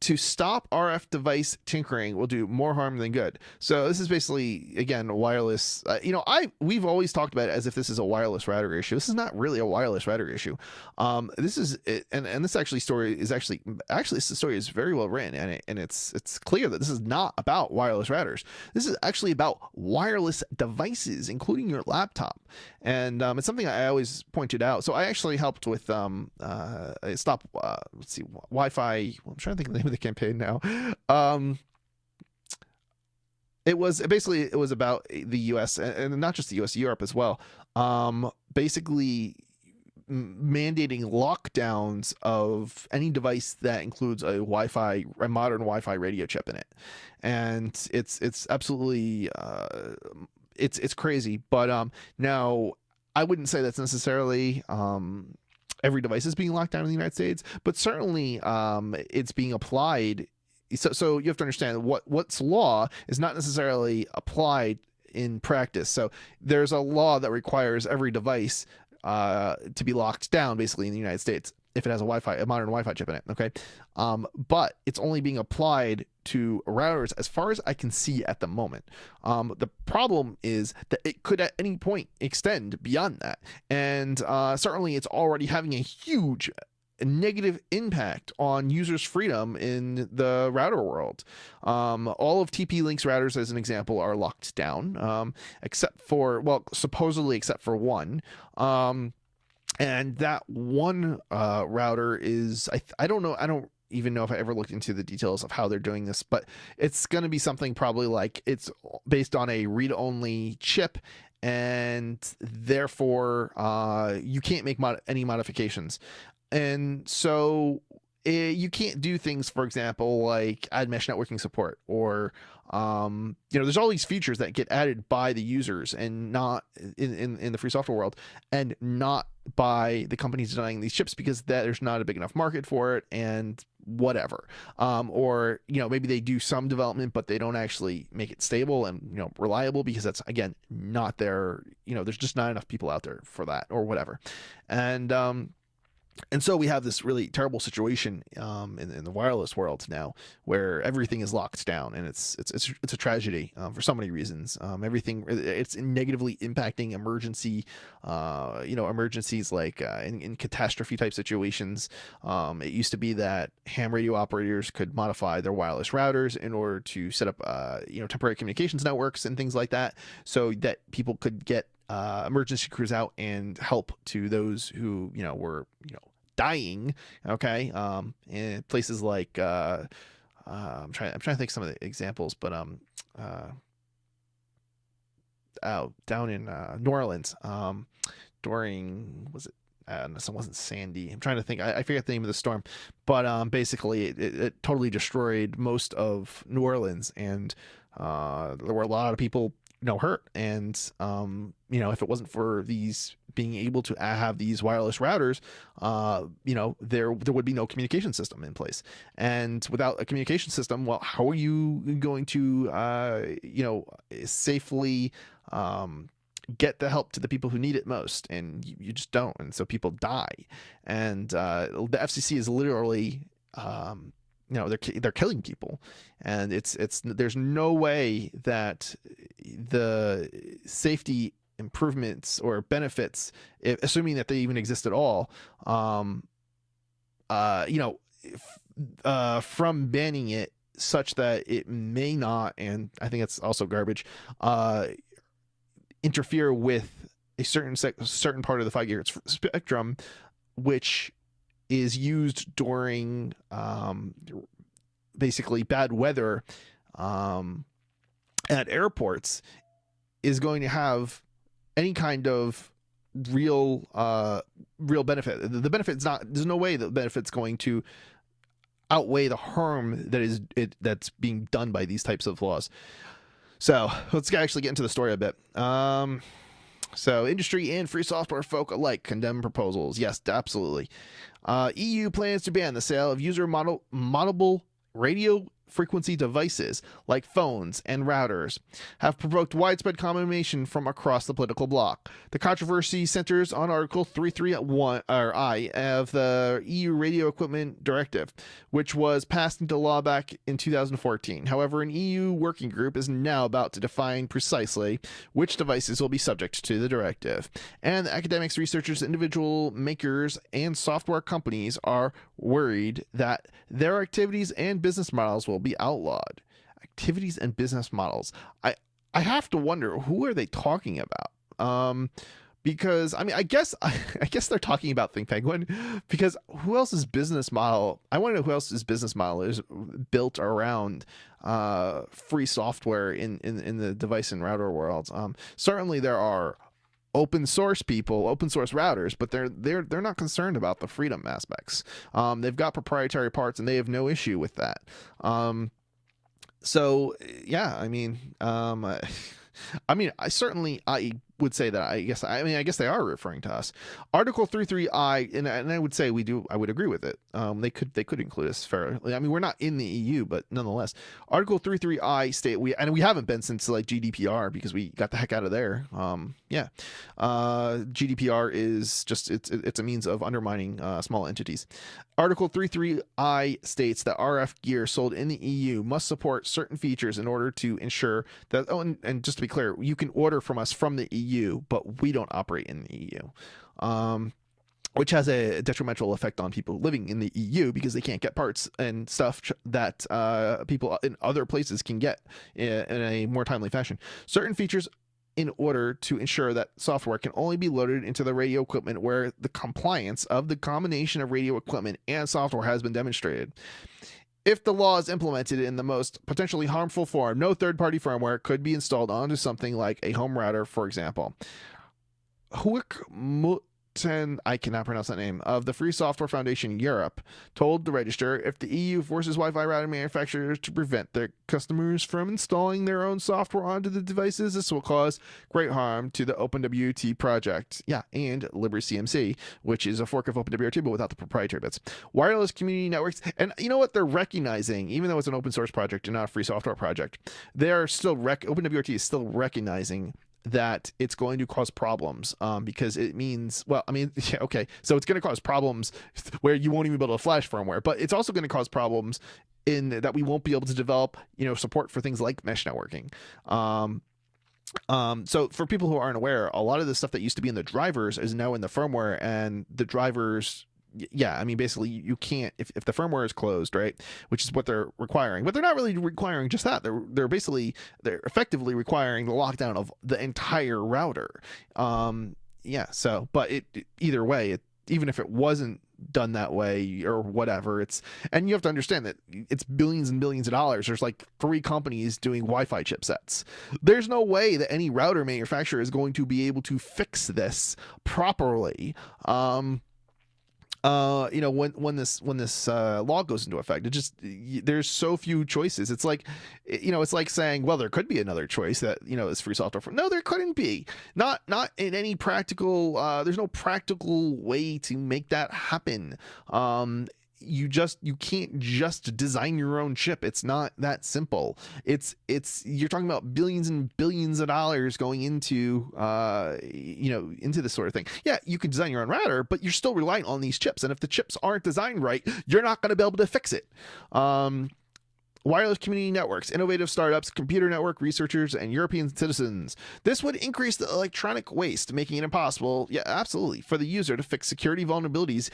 to stop RF device tinkering will do more harm than good. So this is basically, again, wireless. We've always talked about it as if this is a wireless router issue. This is not really a wireless router issue. This is, and this story is very well written, and it's clear that this is not about wireless routers. This is actually about wireless devices, including your laptop. And it's something I always pointed out. So I actually helped with stop Wi-Fi. I'm trying to think of the name of the campaign now. It was about the US and not just the US, Europe as well. Basically mandating lockdowns of any device that includes a modern Wi-Fi radio chip in it. And it's absolutely it's crazy. But now I wouldn't say that's necessarily every device is being locked down in the United States, but certainly it's being applied. So you have to understand what's law is not necessarily applied in practice. So there's a law that requires every device to be locked down basically in the United States if it has a modern Wi-Fi chip in it. Okay. But it's only being applied to routers as far as I can see at the moment. The problem is that it could at any point extend beyond that. And certainly it's already having a huge negative impact on users' freedom in the router world. All of TP-Link's routers, as an example, are locked down, supposedly except for one. And that one router is, I don't know, I don't even know if I ever looked into the details of how they're doing this, but it's going to be something probably like it's based on a read-only chip, and therefore you can't make any modifications. And so you can't do things, for example, like add mesh networking support, or there's all these features that get added by the users and not in the free software world, and not by the companies designing these chips, because there's not a big enough market for it, and whatever. Or maybe they do some development, but they don't actually make it stable and reliable, because that's, again, not their, there's just not enough people out there for that, or whatever. And so we have this really terrible situation in the wireless world now, where everything is locked down, and it's a tragedy for so many reasons. Everything, it's negatively impacting emergencies, like in catastrophe type situations. It used to be that ham radio operators could modify their wireless routers in order to set up temporary communications networks and things like that, so that people could get emergency crews out and help to those who were dying. Okay. In places like I'm trying to think some of the examples, but down in New Orleans, during, was it, no, it wasn't Sandy. I'm trying to think. I forget the name of the storm, but basically it totally destroyed most of New Orleans, and there were a lot of people hurt. And if it wasn't for these being able to have these wireless routers, there would be no communication system in place. And without a communication system, well, how are you going to safely get the help to the people who need it most? And you just don't. And so people die. And the FCC is literally they're killing people, and there's no way that the safety improvements or benefits, assuming that they even exist at all, from banning it, such that it may not, and I think it's also garbage, interfere with a certain part of the 5 GHz spectrum, which is used during basically bad weather at airports, is going to have any kind of real benefit. The benefit's not, there's no way the benefit's going to outweigh the harm that's being done by these types of laws. So let's actually get into the story a bit. So industry and free software folk alike condemn proposals. Yes, absolutely. EU plans to ban the sale of user moddable radio frequency devices like phones and routers have provoked widespread condemnation from across the political bloc. The controversy centers on Article 331I of the EU Radio Equipment Directive, which was passed into law back in 2014. However, an EU working group is now about to define precisely which devices will be subject to the directive. And academics, researchers, individual makers, and software companies are worried that their activities and business models will be outlawed. Activities and business models. I have to wonder, who are they talking about? Because I guess they're talking about Think Penguin, because who else's business model? I want to know who else's business model is built around free software in the device and router worlds. Certainly there are open source people, open source routers, but they're not concerned about the freedom aspects. They've got proprietary parts, and they have no issue with that. So yeah, I would say that I guess they are referring to us. Article 33I, and I would say I would agree with it. They could include us fairly. I mean, we're not in the EU, but nonetheless, Article 33I state we haven't been since like GDPR, because we got the heck out of there. GDPR is just it's a means of undermining small entities. Article 33I states that RF gear sold in the EU must support certain features in order to ensure that, and just to be clear, you can order from us from the EU, but we don't operate in the EU, which has a detrimental effect on people living in the EU, because they can't get parts and stuff that people in other places can get in a more timely fashion. Certain features in order to ensure that software can only be loaded into the radio equipment where the compliance of the combination of radio equipment and software has been demonstrated. If the law is implemented in the most potentially harmful form, no third-party firmware could be installed onto something like a home router, for example. I cannot pronounce that name, of the Free Software Foundation Europe told the Register, if the EU forces Wi-Fi router manufacturers to prevent their customers from installing their own software onto the devices, this will cause great harm to the OpenWRT project. Yeah, and LibreCMC, which is a fork of OpenWRT, but without the proprietary bits. Wireless community networks, and you know what? They're recognizing, even though it's an open source project and not a free software project, they're still OpenWRT is still recognizing that it's going to cause problems, because it means, well, I mean, yeah, okay, so it's going to cause problems where you won't even be able to flash firmware, but it's also going to cause problems in that we won't be able to develop, support for things like mesh networking. So for people who aren't aware, a lot of the stuff that used to be in the drivers is now in the firmware, and the drivers, yeah, I mean, basically you can't, if the firmware is closed, right, which is what they're requiring, but they're not really requiring just that. They're effectively requiring the lockdown of the entire router. Yeah, so, but either way, even if it wasn't done that way or whatever, and you have to understand that it's billions and billions of dollars. There's like 3 companies doing Wi-Fi chipsets. There's no way that any router manufacturer is going to be able to fix this properly. When this law goes into effect, there's so few choices. It's like, it's like saying, well, there could be another choice that, is free software. No, there couldn't be. Not in any practical, there's no practical way to make that happen. You can't just design your own chip. It's not that simple. You're talking about billions and billions of dollars going into into this sort of thing. Yeah, you can design your own router, but you're still relying on these chips, and if the chips aren't designed right, you're not going to be able to fix it. Wireless community networks, innovative startups, computer network researchers, and European citizens. This would increase the electronic waste, making it impossible, yeah, absolutely, for the user to fix security vulnerabilities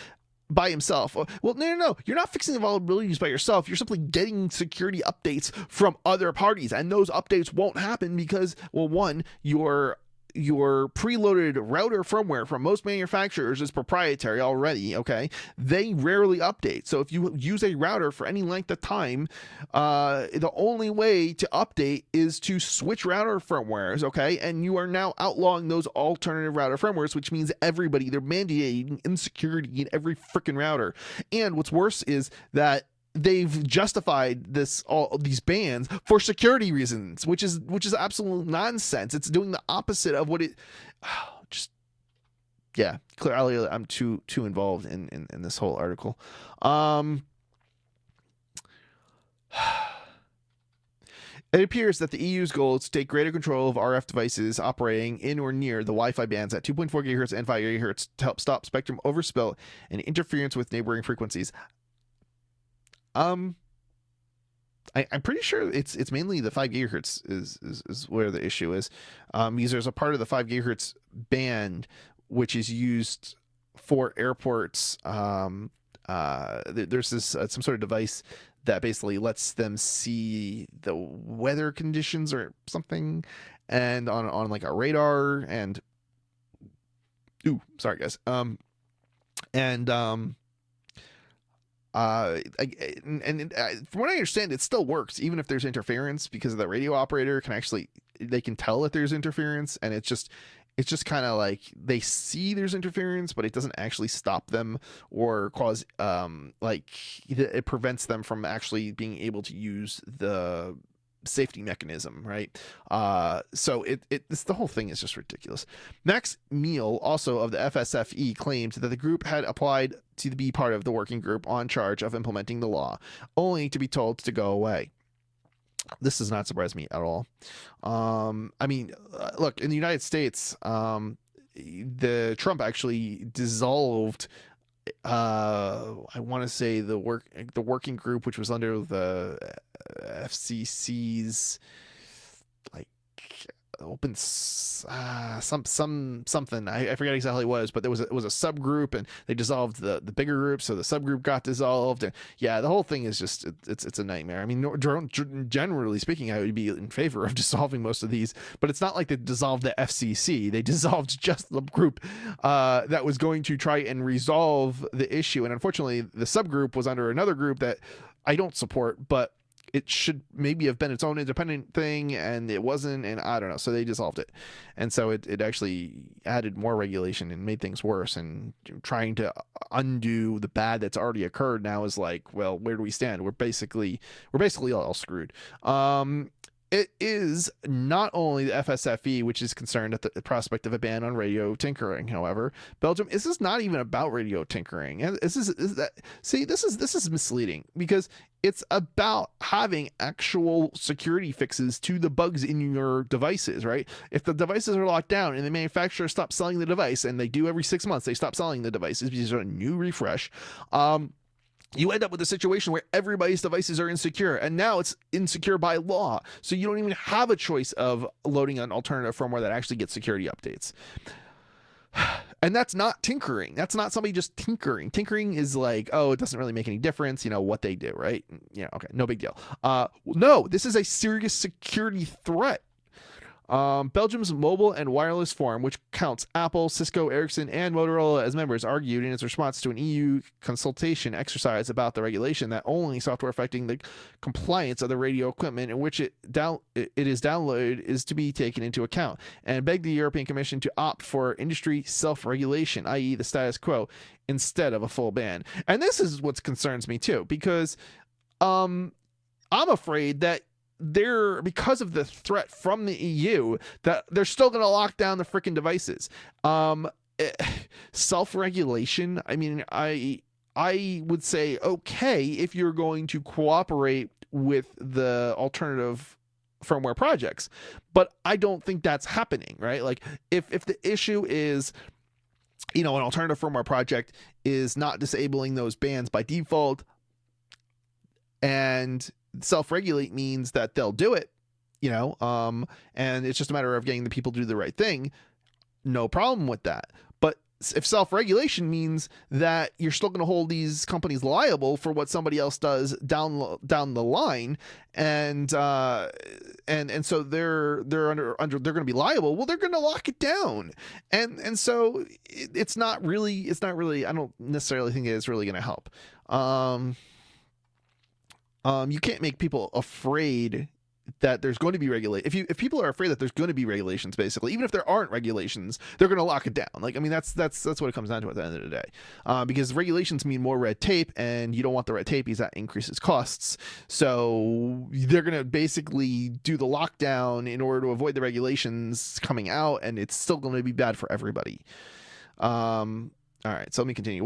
by himself. Well, no. You're not fixing the vulnerabilities by yourself. You're simply getting security updates from other parties, and those updates won't happen because, well, one, your preloaded router firmware from most manufacturers is proprietary already, okay? They rarely update. So if you use a router for any length of time, the only way to update is to switch router firmwares, okay? And you are now outlawing those alternative router firmwares, which means they're mandating insecurity in every freaking router. And what's worse is that they've justified all these bans for security reasons, which is absolute nonsense. It's doing the opposite of what it yeah, clearly I'm too involved in this whole article. It appears that the EU's goal is to take greater control of RF devices operating in or near the Wi-Fi bands at 2.4 GHz and 5 GHz to help stop spectrum overspill and interference with neighboring frequencies. I'm pretty sure it's mainly the 5 gigahertz is where the issue is, because there's a part of the 5 gigahertz band which is used for airports. There's this some sort of device that basically lets them see the weather conditions or something, and on like a radar, and sorry guys, from what I understand, it still works even if there's interference, because the radio operator they can tell that there's interference, and it's just kind of like they see there's interference, but it doesn't actually stop them or cause it prevents them from actually being able to use the safety mechanism, right? So the whole thing is just ridiculous. Max Meal, also of the FSFE, claimed that the group had applied to be part of the working group on charge of implementing the law, only to be told to go away. This does not surprise me at all. I mean, look, in the United States, the Trump actually dissolved I want to say the working group, which was under the FCC's like open something. I forget exactly what it was, but it was a subgroup, and they dissolved the bigger group, so the subgroup got dissolved, and yeah, the whole thing is just it's a nightmare. I mean, generally speaking, I would be in favor of dissolving most of these, but it's not like they dissolved the FCC. They dissolved just the group that was going to try and resolve the issue, and unfortunately, the subgroup was under another group that I don't support, but it should maybe have been its own independent thing, and it wasn't, and I don't know. So they dissolved it, and so it actually added more regulation and made things worse. And trying to undo the bad that's already occurred now is like, well, where do we stand? We're basically all screwed. It is not only the FSFE which is concerned at the prospect of a ban on radio tinkering. However, Belgium, this is not even about radio tinkering, and this is misleading, because it's about having actual security fixes to the bugs in your devices, right? If the devices are locked down and the manufacturer stops selling the device, and they do every 6 months, they stop selling the devices because there's a new refresh. You end up with a situation where everybody's devices are insecure, and now it's insecure by law. So you don't even have a choice of loading an alternative firmware that actually gets security updates. And that's not tinkering. That's not somebody just tinkering. Tinkering is like, oh, it doesn't really make any difference, what they do, right? Okay, no big deal. No, this is a serious security threat. Belgium's Mobile and Wireless Forum, which counts Apple, Cisco, Ericsson, and Motorola as members, argued in its response to an EU consultation exercise about the regulation that only software affecting the compliance of the radio equipment in which it is downloaded is to be taken into account, and begged the European Commission to opt for industry self-regulation, i.e. the status quo, instead of a full ban. And this is what concerns me too, because I'm afraid that because of the threat from the EU, that they're still going to lock down the freaking devices. Self-regulation, I mean, I would say, okay, if you're going to cooperate with the alternative firmware projects, but I don't think that's happening, right? Like, if the issue is, an alternative firmware project is not disabling those bans by default, and self-regulate means that they'll do it, and it's just a matter of getting the people to do the right thing, no problem with that. But if self-regulation means that you're still going to hold these companies liable for what somebody else does down the line, and so they're going to be liable, well, they're going to lock it down, and so it's not really I don't necessarily think it's really going to help. You can't make people afraid that there's going to be regulation. If people are afraid that there's going to be regulations, basically, even if there aren't regulations, they're going to lock it down. Like, I mean, that's what it comes down to at the end of the day. Because regulations mean more red tape, and you don't want the red tape because that increases costs. So they're going to basically do the lockdown in order to avoid the regulations coming out, and it's still going to be bad for everybody. All right, so let me continue.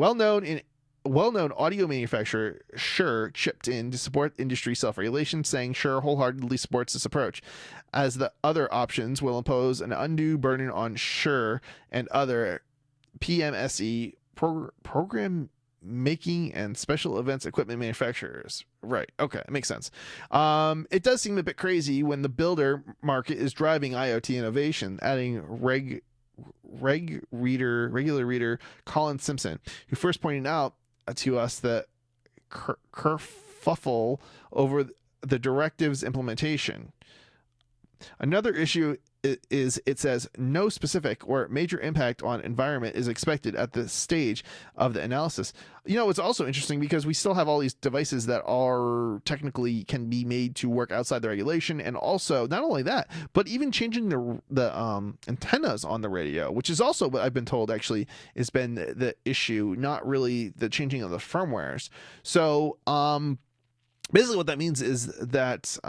Well-known audio manufacturer Shure chipped in to support industry self-regulation, saying Shure wholeheartedly supports this approach, as the other options will impose an undue burden on Shure and other PMSE program making and special events equipment manufacturers. Right. Okay. It makes sense. It does seem a bit crazy when the builder market is driving IoT innovation, adding regular reader Colin Simpson, who first pointed out to us the kerfuffle over the directive's implementation. Another issue is it says no specific or major impact on environment is expected at this stage of the analysis. It's also interesting because we still have all these devices that are technically can be made to work outside the regulation, and also not only that, but even changing the antennas on the radio, which is also what I've been told actually has been the issue, not really the changing of the firmwares. So basically what that means is that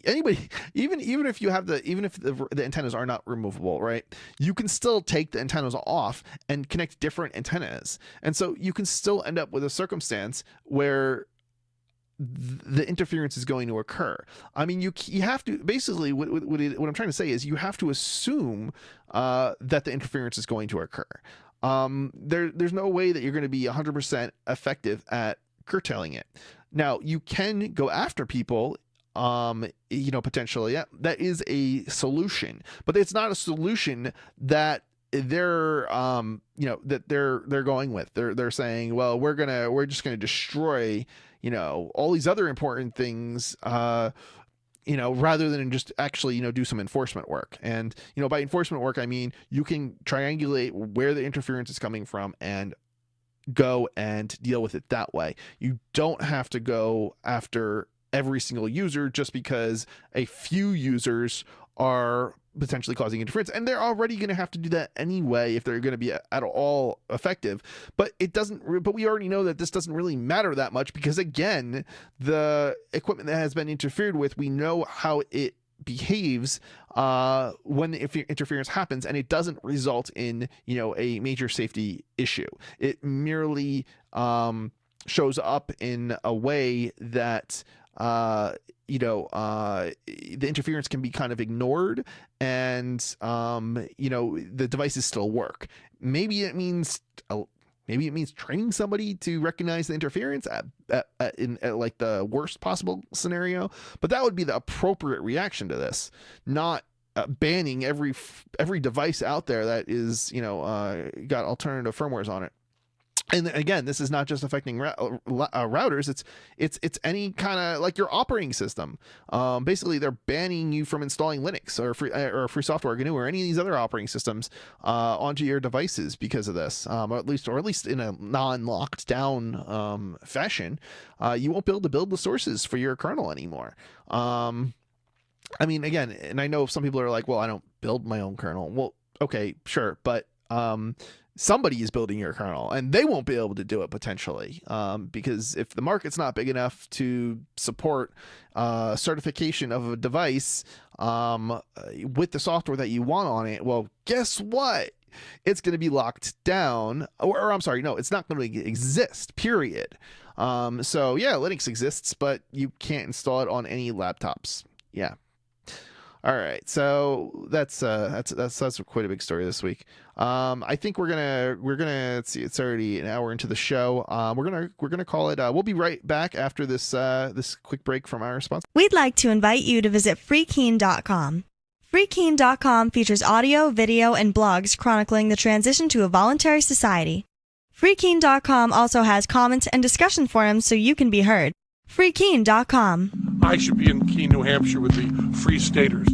anybody, even if the antennas are not removable, right, you can still take the antennas off and connect different antennas, and so you can still end up with a circumstance where the interference is going to occur. I mean, you have to basically what I'm trying to say is you have to assume that the interference is going to occur. There's no way that you're going to be 100% effective at curtailing it. Now, you can go after people, potentially. Yeah, that is a solution, but it's not a solution that they're going with. They're saying, well, we're just gonna destroy, all these other important things, rather than just actually, do some enforcement work. And, by enforcement work, I mean, you can triangulate where the interference is coming from and go and deal with it that way. You don't have to go after every single user just because a few users are potentially causing interference, and they're already going to have to do that anyway if they're going to be at all effective. But we already know that this doesn't really matter that much, because again, the equipment that has been interfered with, we know how it behaves when if interference happens, and it doesn't result in a major safety issue. It merely shows up in a way that the interference can be kind of ignored, and the devices still work. Maybe it means training somebody to recognize the interference in like the worst possible scenario, but that would be the appropriate reaction to this, not banning every device out there that is got alternative firmwares on it. And again, this is not just affecting routers. It's any kind of, like, your operating system. Basically, they're banning you from installing Linux or free software GNU or any of these other operating systems onto your devices because of this. Or at least in a non-locked down fashion, you won't be able to build the sources for your kernel anymore. I mean, again, and I know some people are like, well, I don't build my own kernel. Well, okay, sure, but somebody is building your kernel, and they won't be able to do it potentially, because if the market's not big enough to support certification of a device with the software that you want on it, well, guess what? It's going to be locked down, or I'm sorry, no, it's not going to exist, period. So yeah, Linux exists, but you can't install it on any laptops. Yeah. All right, so that's quite a big story this week. I think we're gonna let's see, it's already an hour into the show. We're gonna call it. We'll be right back after this quick break from our sponsor. We'd like to invite you to visit freekeen.com. Freekeen.com features audio, video, and blogs chronicling the transition to a voluntary society. Freekeen.com also has comments and discussion forums so you can be heard. Freekeen.com. I should be in Keene, New Hampshire with the Free Staters.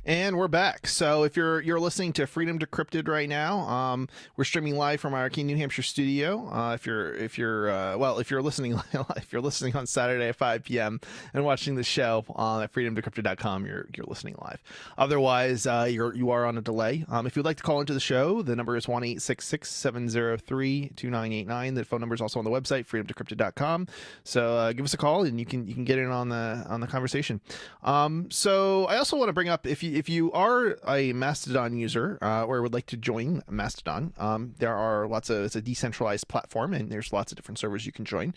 And we're back. So if you're listening to Freedom Decrypted right now, we're streaming live from our Keene, New Hampshire studio. If you're listening on Saturday at 5 p.m. and watching the show at freedomdecrypted.com, you're listening live. Otherwise, you are on a delay. If you'd like to call into the show, the number is 1-866-703-2989. The phone number is also on the website, freedomdecrypted.com. So give us a call and you can get in on the conversation. So I also want to bring up, if you are a Mastodon user or would like to join Mastodon, there are it's a decentralized platform and there's lots of different servers you can join.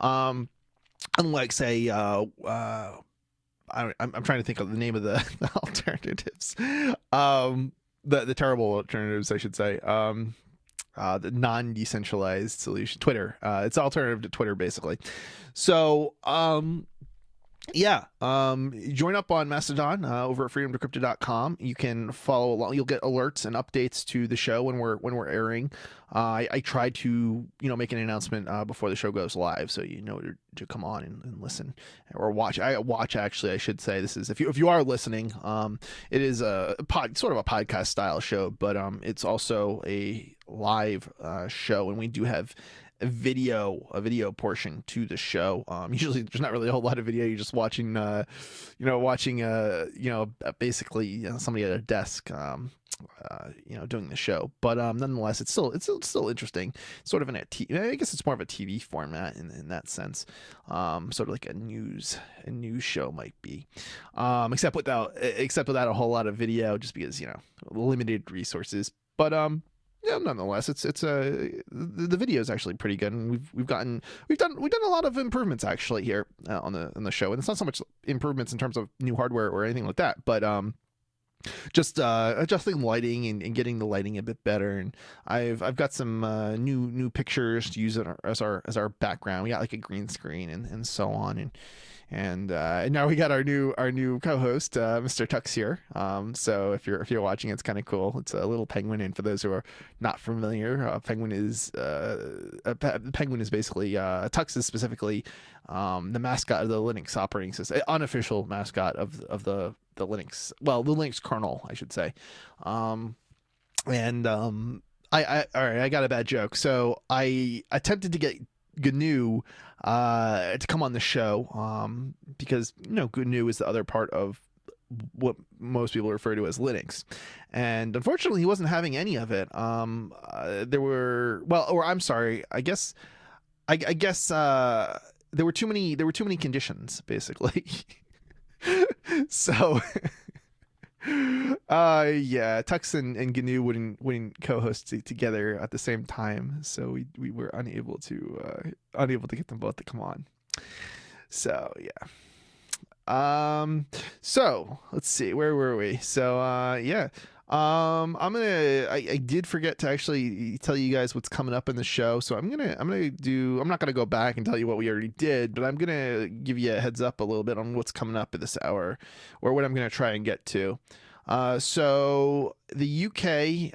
Unlike, say, I'm trying to think of the name of the alternatives, the terrible alternatives, I should say. The non-decentralized solution, Twitter. It's alternative to Twitter, basically. So Yeah. Join up on Mastodon over at freedomdecrypted.com. You can follow along. You'll get alerts and updates to the show when we're airing. I try to make an announcement before the show goes live, so you know to come on and listen or watch. I watch, actually, I should say. This is if you are listening. It is a sort of a podcast style show, but it's also a live show, and we do have a video portion to the show. Usually there's not really a whole lot of video. You're just watching basically somebody at a desk doing the show, but nonetheless it's still interesting. Sort of I guess it's more of a TV format in that sense, sort of like a news show might be, except without a whole lot of video, just because limited resources. But yeah, nonetheless, the video is actually pretty good, and we've done a lot of improvements actually here on the show, and it's not so much improvements in terms of new hardware or anything like that, but just adjusting lighting and getting the lighting a bit better. And I've got some new pictures to use as our background. We got like a green screen and so on, and now we got our new co-host, Mr. Tux here. So if you're watching, it's kind of cool. It's a little penguin, and for those who are not familiar, penguin is basically Tux is specifically the mascot of the Linux operating system, unofficial mascot of the Linux, the Linux kernel, I should say. All right, I got a bad joke. So I attempted to get GNU to come on the show, because GNU is the other part of what most people refer to as Linux, and unfortunately he wasn't having any of it. There were too many conditions, basically. So yeah, Tux and GNU wouldn't co-host together at the same time, so we were unable to get them both to come on. So yeah. So let's see, where were we? So yeah. I did forget to actually tell you guys what's coming up in the show. So I'm not gonna go back and tell you what we already did, but I'm gonna give you a heads up a little bit on what's coming up at this hour, or what I'm gonna try and get to. So the UK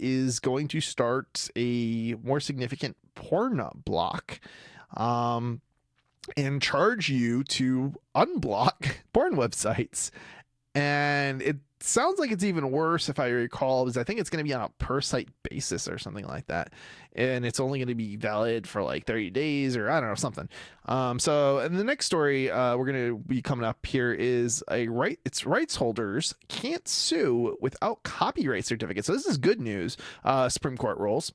is going to start a more significant porn block, and charge you to unblock porn websites. And it sounds like it's even worse, if I recall, because I think it's going to be on a per site basis or something like that, and it's only going to be valid for like 30 days or I don't know, something. So, and the next story we're going to be coming up here is it's rights holders can't sue without copyright certificates. So this is good news. Supreme Court rules.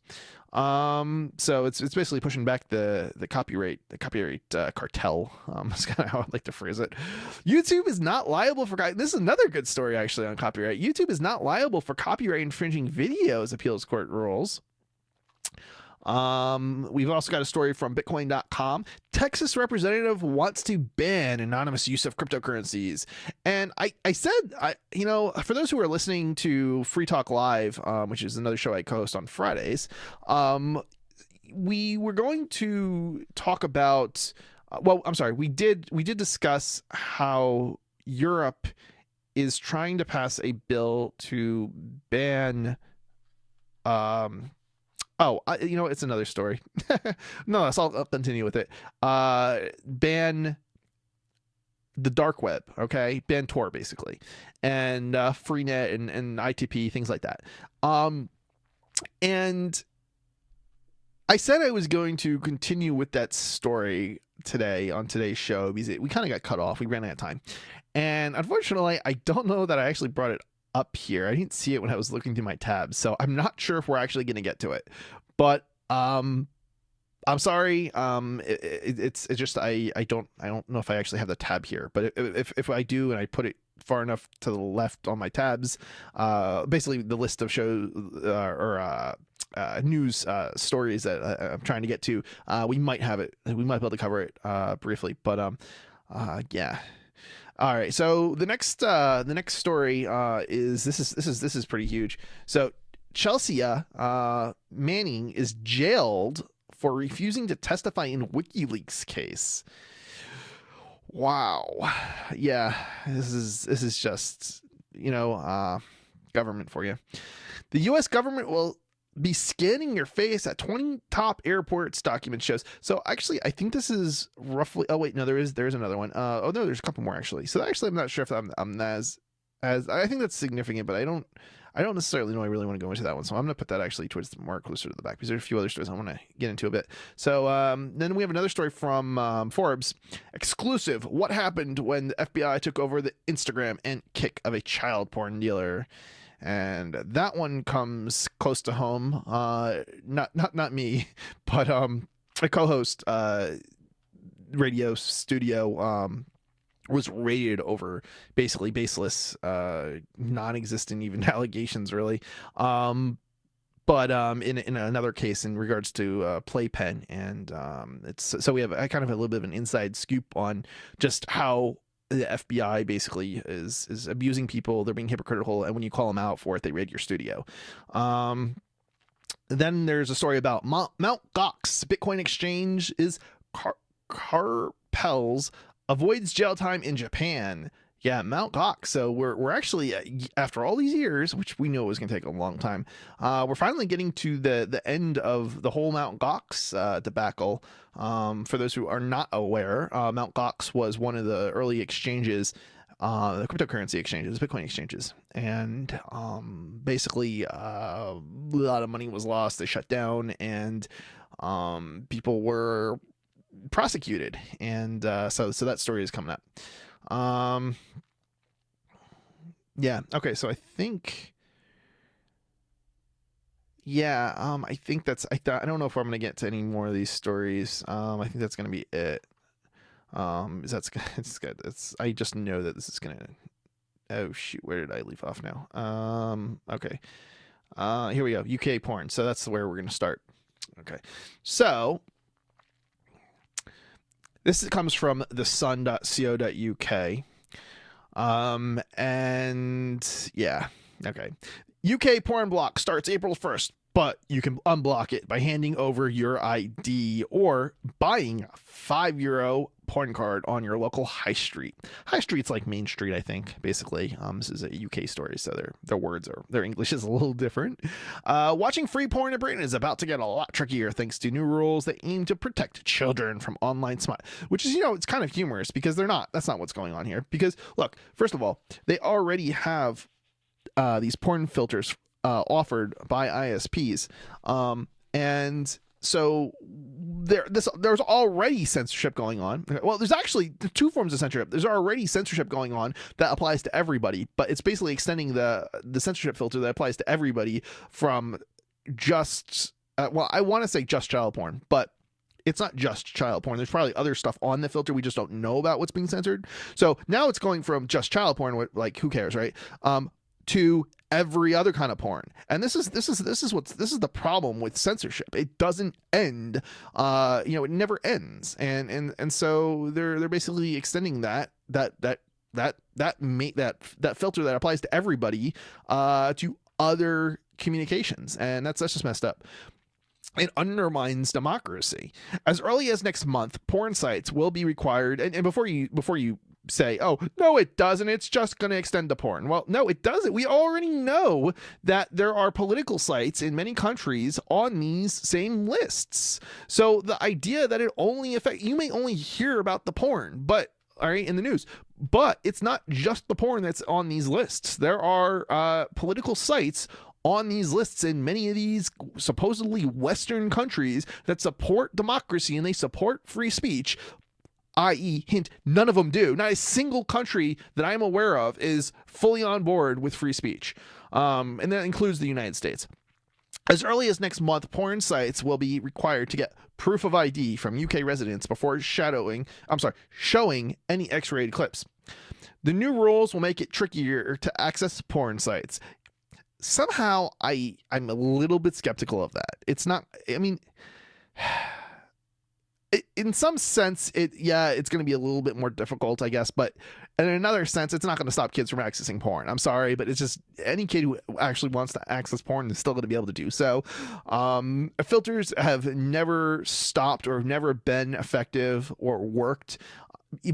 So it's basically pushing back the copyright cartel. That's kind of how I'd like to phrase it. YouTube is not liable for this is another good story actually on copyright. YouTube is not liable for copyright infringing videos, appeals court rules. We've also got a story from Bitcoin.com. Texas representative wants to ban anonymous use of cryptocurrencies. And I said, for those who are listening to Free Talk Live, which is another show I co-host on Fridays, we were going to talk about, we did discuss how Europe is trying to pass a bill to ban, it's another story. No, so I'll continue with it. Ban the dark web, okay? Ban Tor, basically. And Freenet and ITP, things like that. And I said I was going to continue with that story today on today's show, because we kind of got cut off. We ran out of time. And unfortunately, I don't know that I actually brought it up here. I didn't see it when I was looking through my tabs, so I'm not sure if we're actually going to get to it. But I'm sorry. It's just I don't know if I actually have the tab here. But if I do, and I put it far enough to the left on my tabs, basically the list of shows news stories that I'm trying to get to, we might have it. We might be able to cover it briefly. But yeah. All right, so the next story is this is pretty huge. So Chelsea Manning is jailed for refusing to testify in WikiLeaks case. Wow. Yeah, this is just, government for you. The U.S. government will be scanning your face at 20 top airports, document shows. So actually, I think this is roughly. Oh wait, no, there's another one. Oh no, there's a couple more actually. So actually, I'm not sure if I'm as I think that's significant, but I don't necessarily know I really want to go into that one. So I'm going to put that actually towards the more closer to the back because there's a few other stories I want to get into a bit. So then we have another story from Forbes. Exclusive. What happened when the FBI took over the Instagram and kick of a child porn dealer? And that one comes close to home. Not me, but a co-host radio studio was raided over basically baseless, non-existent even allegations, really. But in another case in regards to Playpen, and so we have I kind of a little bit of an inside scoop on just how the FBI basically is abusing people. They're being hypocritical, and when you call them out for it, they raid your studio. Then there's a story about Mount Gox Bitcoin exchange is Carpels avoids jail time in Japan. Yeah, Mount Gox. So we're actually, after all these years, which we know was going to take a long time, we're finally getting to the end of the whole Mount Gox debacle. For those who are not aware, Mount Gox was one of the early exchanges, the cryptocurrency exchanges, Bitcoin exchanges, and basically a lot of money was lost. They shut down, and people were prosecuted, and so that story is coming up. Yeah, okay, so I think that's I don't know if I'm gonna get to any more of these stories. I think that's gonna be it. It's good. I just know that this is gonna. Oh shoot, where did I leave off now? Okay, here we go. UK porn. So that's where we're gonna start. Okay, so this comes from thesun.co.uk. And yeah, okay. UK porn block starts April 1st, but you can unblock it by handing over your ID or buying a €5 porn card on your local high street. High street's like Main Street, I think, basically. This is a UK story, so their English is a little different. Watching free porn in Britain is about to get a lot trickier thanks to new rules that aim to protect children from online smut, which is, it's kind of humorous because that's not what's going on here. Because look, first of all, they already have these porn filters offered by ISPs, and so there's already censorship going on. Well, there's actually two forms of censorship. There's already censorship going on that applies to everybody, but it's basically extending the censorship filter that applies to everybody from just I want to say just child porn, but it's not just child porn. There's probably other stuff on the filter we just don't know about what's being censored. So now it's going from just child porn, like who cares, right? To every other kind of porn. And this is the problem with censorship. It doesn't end. It never ends. And so they're basically extending that filter that applies to everybody to other communications. And that's just messed up. It undermines democracy. As early as next month, porn sites will be required. And before you say, oh, no, it doesn't, it's just going to extend to porn. Well, no, it doesn't. We already know that there are political sites in many countries on these same lists. So the idea that it only affects, you may only hear about the porn, but all right, in the news, but it's not just the porn that's on these lists. There are political sites on these lists in many of these supposedly Western countries that support democracy and they support free speech, i.e., hint, none of them do. Not a single country that I'm aware of is fully on board with free speech. And that includes the United States. As early as next month, porn sites will be required to get proof of ID from UK residents before showing any X-rated clips. The new rules will make it trickier to access porn sites. Somehow, I'm a little bit skeptical of that. It's not, I mean... in some sense, it's going to be a little bit more difficult, I guess. But in another sense, it's not going to stop kids from accessing porn. I'm sorry, but it's just any kid who actually wants to access porn is still going to be able to do so. Filters have never stopped or never been effective or worked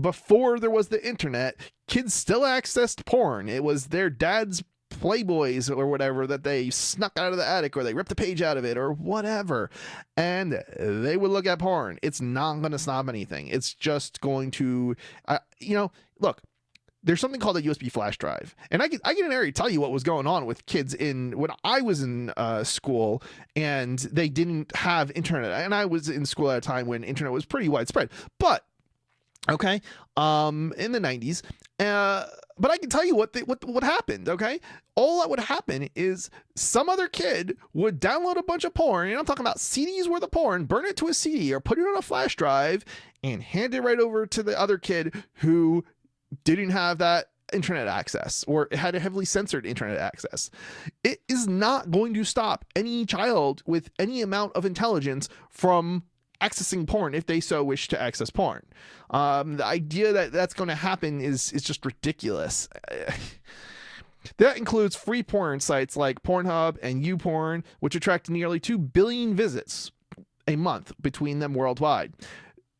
before there was the internet, kids still accessed porn. It was their dad's Playboys or whatever that they snuck out of the attic, or they ripped a page out of it, or whatever, and they would look at porn. It's not going to stop anything. It's just going to, look. There's something called a USB flash drive, and I can already tell you what was going on with kids when I was in school, and they didn't have internet, and I was in school at a time when internet was pretty widespread. But okay, in the 90s, but I can tell you what happened. Okay, all that would happen is some other kid would download a bunch of porn, and I'm talking about CDs worth of porn, burn it to a CD or put it on a flash drive, and hand it right over to the other kid who didn't have that internet access or had a heavily censored internet access. It is not going to stop any child with any amount of intelligence from accessing porn if they so wish to access porn. The idea that that's going to happen is just ridiculous. That includes free porn sites like Pornhub and YouPorn, which attract nearly 2 billion visits a month between them worldwide.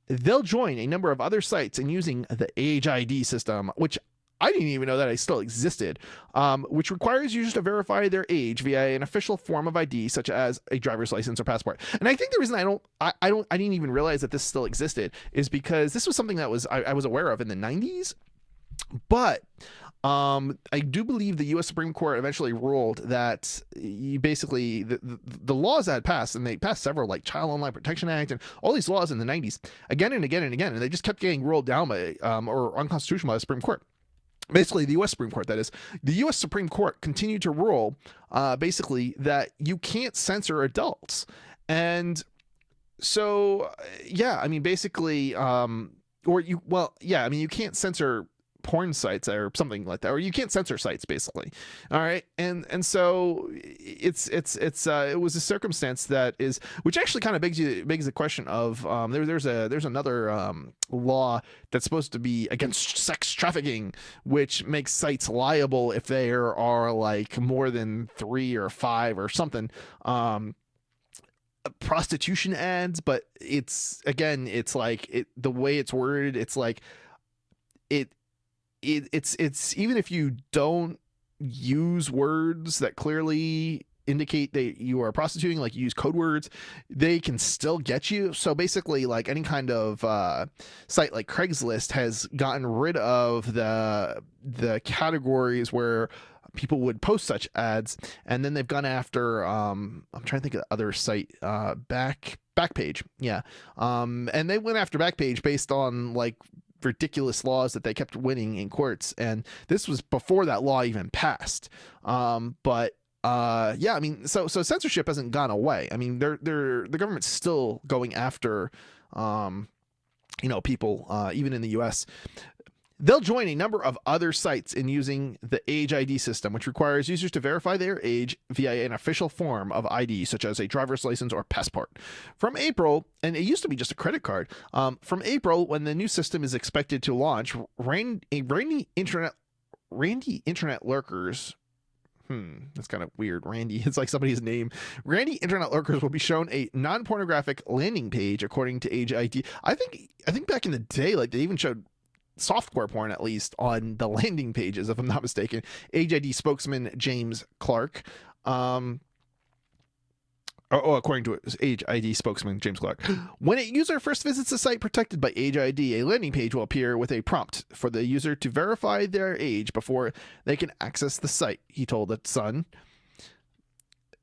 They'll join a number of other sites in using the Age ID system, which I didn't even know that it still existed, which requires users to verify their age via an official form of ID, such as a driver's license or passport. And I think the reason I didn't even realize that this still existed is because this was something that I was aware of in the 90s, but I do believe the U.S. Supreme Court eventually ruled that basically the laws that had passed, and they passed several, like Child Online Protection Act and all these laws in the 90s, again and again and again, and they just kept getting ruled down by or unconstitutional by the Supreme Court. Basically, the U.S. Supreme Court, that is. The U.S. Supreme Court continued to rule basically that you can't censor adults. And so, yeah, I mean, basically, you can't censor porn sites or something like that, or you can't censor sites, basically. All right, and so it was a circumstance that is, which actually kind of begs the question of there's another law that's supposed to be against sex trafficking, which makes sites liable if there are like more than 3 or 5 or something prostitution ads. But it's like the way it's worded, it's like it's even if you don't use words that clearly indicate that you are prostituting, like you use code words, they can still get you. So basically, like any kind of site like Craigslist has gotten rid of the categories where people would post such ads, and then they've gone after I'm trying to think of the other site, Backpage, and they went after Backpage based on like ridiculous laws that they kept winning in courts, and this was before that law even passed. I mean, so censorship hasn't gone away. I mean, the government's still going after people even in the US. They'll join a number of other sites in using the Age ID system, which requires users to verify their age via an official form of ID, such as a driver's license or passport. From April, and it used to be just a credit card, from April, when the new system is expected to launch, Randy Internet Lurkers. That's kind of weird. Randy, it's like somebody's name. Randy Internet Lurkers will be shown a non-pornographic landing page according to Age ID. I think back in the day, like they even showed softcore porn, at least, on the landing pages, if I'm not mistaken. Age ID spokesman James Clark, according to Age ID spokesman James Clark, when a user first visits a site protected by Age ID, a landing page will appear with a prompt for the user to verify their age before they can access the site, he told The Sun.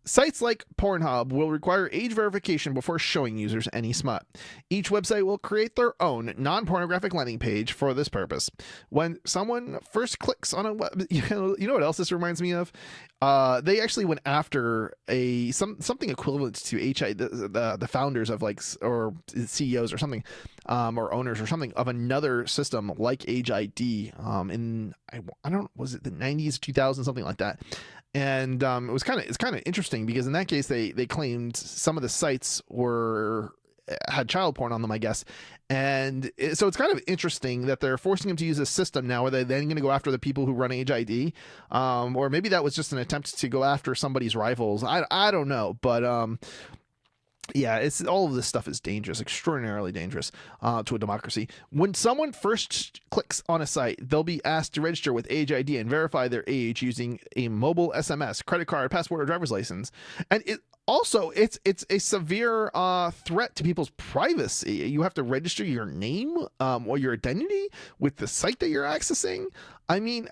Sites like Pornhub will require age verification before showing users any smut. Each website will create their own non-pornographic landing page for this purpose. When someone first clicks on a web, you know what else this reminds me of? They actually went after something equivalent to HI, the founders of or CEOs or something, or owners or something of another system like Age ID in was it the 90s, 2000, something like that. And it's kind of interesting because in that case they claimed some of the sites had child porn on them, I guess. And so it's kind of interesting that they're forcing them to use a system now where they're then going to go after the people who run Age ID. Or maybe that was just an attempt to go after somebody's rivals. I don't know. But Yeah, it's all of this stuff is dangerous, extraordinarily dangerous to a democracy. When someone first clicks on a site, they'll be asked to register with Age ID and verify their age using a mobile SMS, credit card, passport, or driver's license. And it's a severe threat to people's privacy. You have to register your name or your identity with the site that you're accessing. I mean,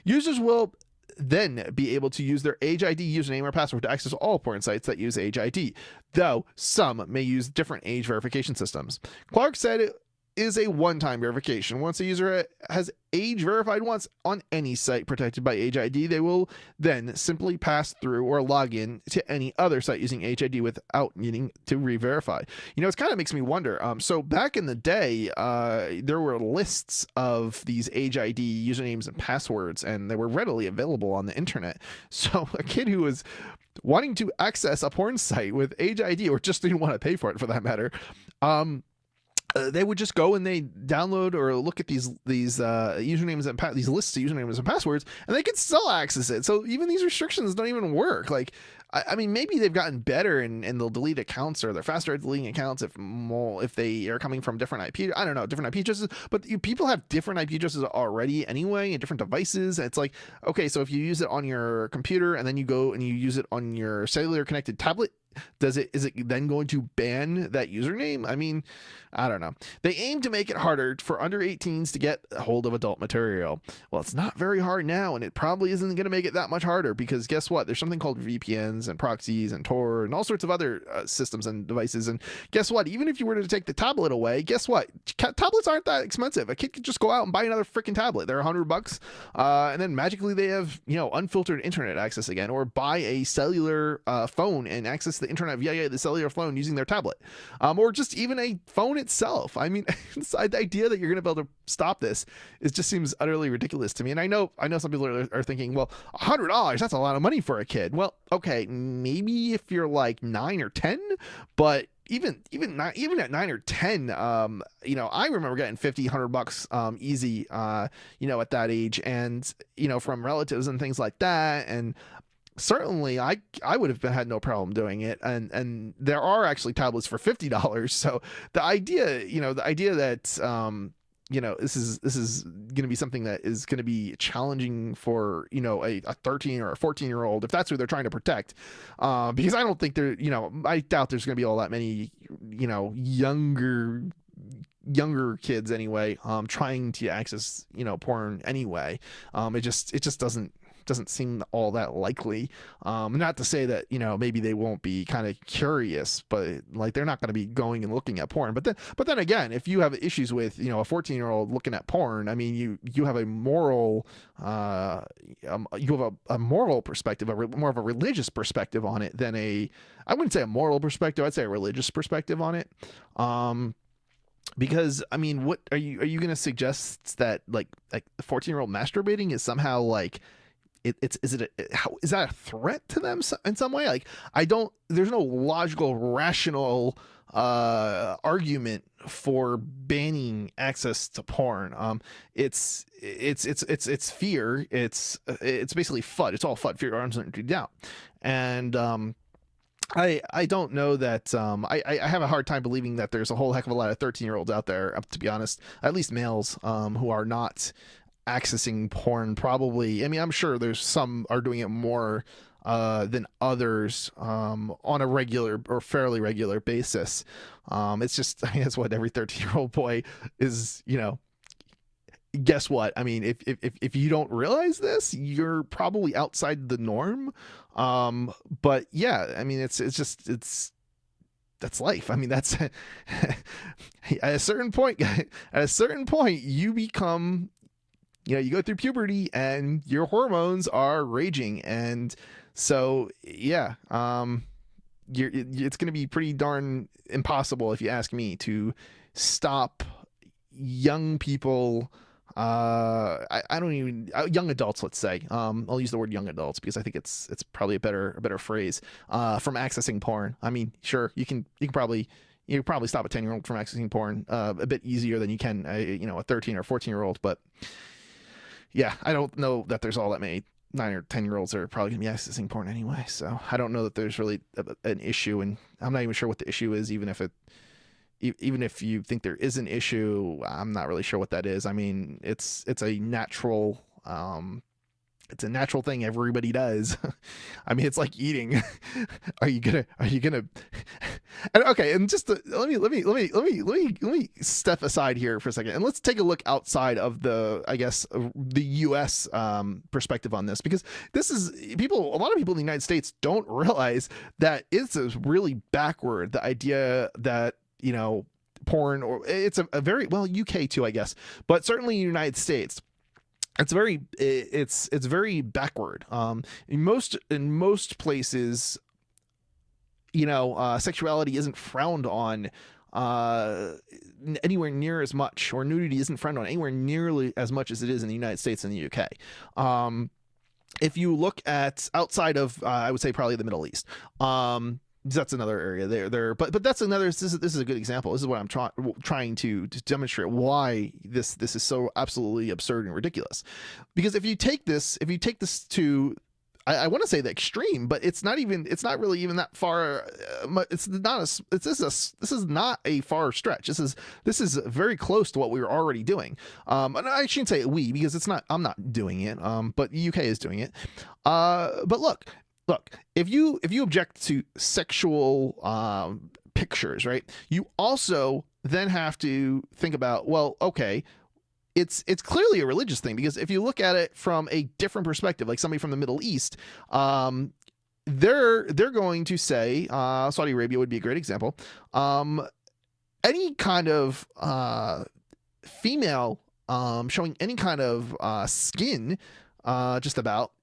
users will then be able to use their Age ID username or password to access all porn sites that use Age ID, though some may use different age verification systems. Clark said it is a one-time verification. Once a user has age verified once on any site protected by Age ID, they will then simply pass through or log in to any other site using Age ID without needing to re-verify. You know, it kind of makes me wonder. So back in the day, there were lists of these Age ID usernames and passwords, and they were readily available on the internet. So a kid who was wanting to access a porn site with Age ID, or just didn't want to pay for it for that matter, they would just go and they download or look at these usernames and these lists of usernames and passwords, and they could still access it. So even these restrictions don't even work. Like, I mean, maybe they've gotten better and they'll delete accounts, or they're faster at deleting accounts if they are coming from different IP. I don't know, different IP addresses. But people have different IP addresses already anyway, and different devices. It's like, okay, so if you use it on your computer and then you go and you use it on your cellular connected tablet, is it then going to ban that username? I mean, I don't know. They aim to make it harder for under 18s to get a hold of adult material. Well, it's not very hard now, and it probably isn't going to make it that much harder, because guess what? There's something called VPNs and proxies and Tor and all sorts of other systems and devices. And guess what? Even if you were to take the tablet away, guess what? Tablets aren't that expensive. A kid could just go out and buy another freaking tablet. They're $100, and then magically they have, you know, unfiltered internet access again, or buy a cellular phone and access the internet via the cellular phone using their tablet, or just even a phone itself. I mean, the idea that you're going to be able to stop this just seems utterly ridiculous to me. And I know some people are thinking, well, $100, that's a lot of money for a kid. Well, okay, maybe if you're like 9 or 10, but even at 9 or 10, you know, I remember getting $50-$100 easy, you know, at that age, and, you know, from relatives and things like that. And certainly I would have had no problem doing it, and there are actually tablets for $50. So the idea that you know, this is going to be something that is going to be challenging for, you know, a 13 or a 14-year-old, if that's who they're trying to protect, because I don't think I doubt there's going to be all that many, you know, younger kids anyway, trying to access, you know, porn anyway. It just doesn't seem all that likely. Not to say that, you know, maybe they won't be kind of curious, but like, they're not going to be going and looking at porn. But then again, if you have issues with, you know, a 14-year-old looking at porn, I mean, you have a moral, a moral perspective, more of a religious perspective on it than I wouldn't say a moral perspective, I'd say a religious perspective on it. Because I mean, what are you going to suggest that like the 14-year-old masturbating is somehow like, is that a threat to them in some way? Like, there's no logical, rational argument for banning access to porn. It's fear. It's basically FUD. It's all FUD, fear, uncertainty, doubt. And I don't know that I have a hard time believing that there's a whole heck of a lot of 13-year-olds out there, to be honest, at least males, who are not accessing porn. Probably, I mean, I'm sure there's some are doing it more than others on a regular or fairly regular basis. It's just, I mean, that's what every 13-year-old boy is, you know. Guess what? I mean, if you don't realize this, you're probably outside the norm. But yeah, I mean, it's that's life. I mean, that's at a certain point, you become, you know, you go through puberty and your hormones are raging. And so, yeah, it's going to be pretty darn impossible, if you ask me, to stop young people. I don't even young adults, let's say. I'll use the word young adults because I think it's probably a better phrase, from accessing porn. I mean, sure, you can probably stop a 10-year-old from accessing porn a bit easier than you can, you know, a 13 or 14-year-old. But yeah, I don't know that there's all that many 9 or 10-year-olds are probably going to be accessing porn anyway. So I don't know that there's really an issue, and I'm not even sure what the issue is. Even if you think there is an issue, I'm not really sure what that is. I mean, it's a natural thing everybody does. I mean, it's like eating. Are you gonna and okay, and just let me step aside here for a second, and let's take a look outside of the US perspective on this, because this is a lot of people in the United States don't realize that it's really backward, the idea that, porn, or it's a very, well, UK too, I guess, but certainly in the United States, it's very backward. In most places, sexuality isn't frowned on anywhere near as much, or nudity isn't frowned on anywhere nearly as much as it is in the United States and the UK. If you look at outside of, I would say probably the Middle East, that's another area there, but that's another, this is a good example. This is what I'm trying to demonstrate why this is so absolutely absurd and ridiculous. Because if you take this to, I want to say the extreme, but it's not really even that far. This is not a far stretch. This is very close to what we were already doing. And I shouldn't say we, because I'm not doing it. But the UK is doing it. But look, if you object to sexual pictures, right, you also then have to think about, well, okay, it's clearly a religious thing, because if you look at it from a different perspective, like somebody from the Middle East, they're going to say, Saudi Arabia would be a great example, any kind of female showing any kind of skin, just about,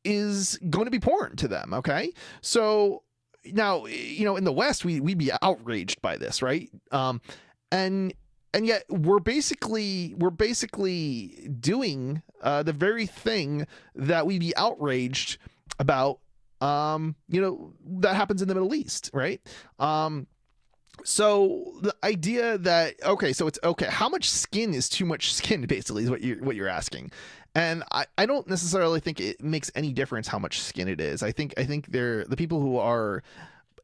is going to be porn to them. Okay, so now, in the West, we'd be outraged by this, right? And yet we're basically doing the very thing that we'd be outraged about, that happens in the Middle East, right? So the idea that, okay, so it's okay, how much skin is too much skin, basically, is what you're asking. And I don't necessarily think it makes any difference how much skin it is. I think the people who are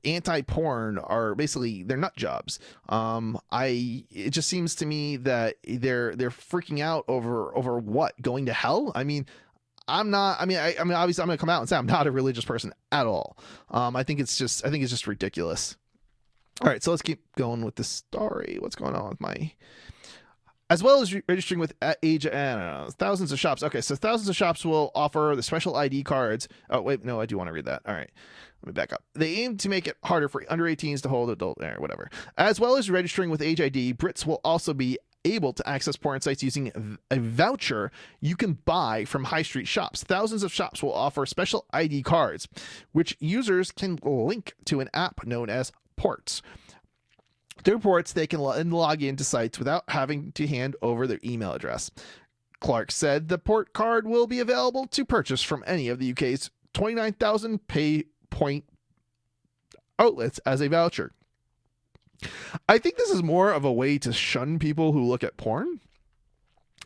anti-porn are basically, they're nut jobs. It just seems to me that they're freaking out over what, going to hell? I mean, obviously I'm going to come out and say I'm not a religious person at all. I think it's just ridiculous. All right, so let's keep going with this story. What's going on with my... As well as registering with age, thousands of shops. Okay, so thousands of shops will offer the special ID cards. Oh, wait, no, I do want to read that. All right, let me back up. They aim to make it harder for under 18s to hold adult, whatever. As well as registering with Age ID, Brits will also be able to access porn sites using a voucher you can buy from high street shops. Thousands of shops will offer special ID cards, which users can link to an app known as Ports. Through Ports, they can log into sites without having to hand over their email address. Clark said the Port card will be available to purchase from any of the UK's 29,000 pay point outlets as a voucher. I think this is more of a way to shun people who look at porn,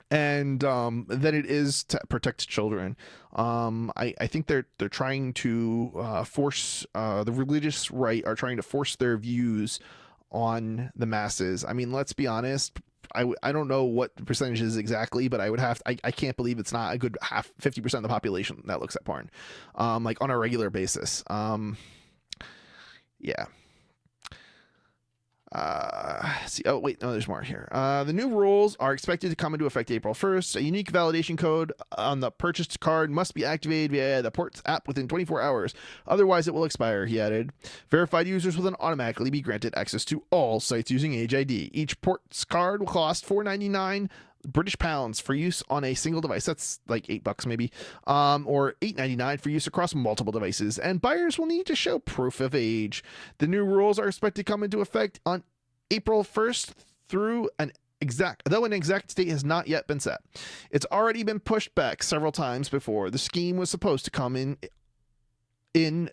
and than it is to protect children. I think they're trying to force the religious right are trying to force their views on the masses. I mean, let's be honest. I don't know what the percentage is exactly, but I can't believe it's not a good 50% of the population that looks at porn, like on a regular basis. Yeah. See. Oh, wait. No, there's more here. The new rules are expected to come into effect April 1st. A unique validation code on the purchased card must be activated via the Ports app within 24 hours. Otherwise, it will expire, he added. Verified users will then automatically be granted access to all sites using Age ID. Each Ports card will cost £4.99 British pounds for use on a single device. That's like $8 maybe, or $8.99 for use across multiple devices. And buyers will need to show proof of age. The new rules are expected to come into effect on April 1st though an exact date has not yet been set. It's already been pushed back several times before. The scheme was supposed to come in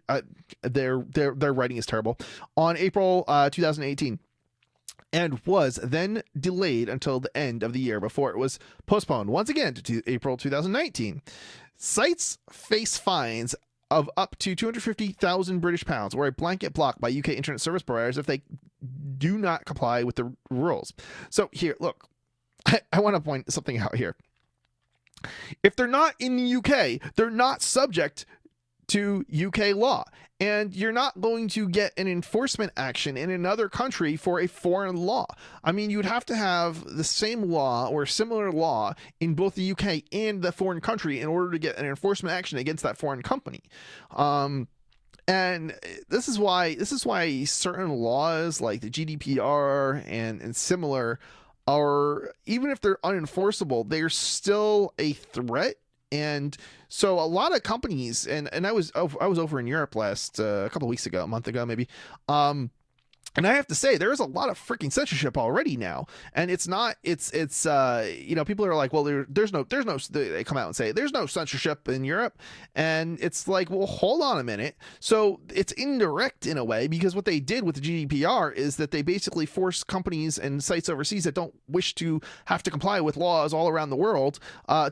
their writing is terrible, on April 2018. And was then delayed until the end of the year before it was postponed once again to April 2019. Sites face fines of up to 250,000 British pounds or a blanket block by UK internet service providers if they do not comply with the rules. So here, look, I want to point something out here. If they're not in the UK, they're not subject to UK law, and you're not going to get an enforcement action in another country for a foreign law. I mean, you'd have to have the same law or similar law in both the UK and the foreign country in order to get an enforcement action against that foreign company. And this is why certain laws like the GDPR and similar are, even if they're unenforceable, they're still a threat. And so a lot of companies, and I was over in Europe last a couple of weeks ago, a month ago maybe, and I have to say, there is a lot of freaking censorship already now, and it's people are like, well, there's no, they come out and say there's no censorship in Europe, and it's like, well, hold on a minute. So it's indirect in a way, because what they did with the GDPR is that they basically force companies and sites overseas that don't wish to have to comply with laws all around the world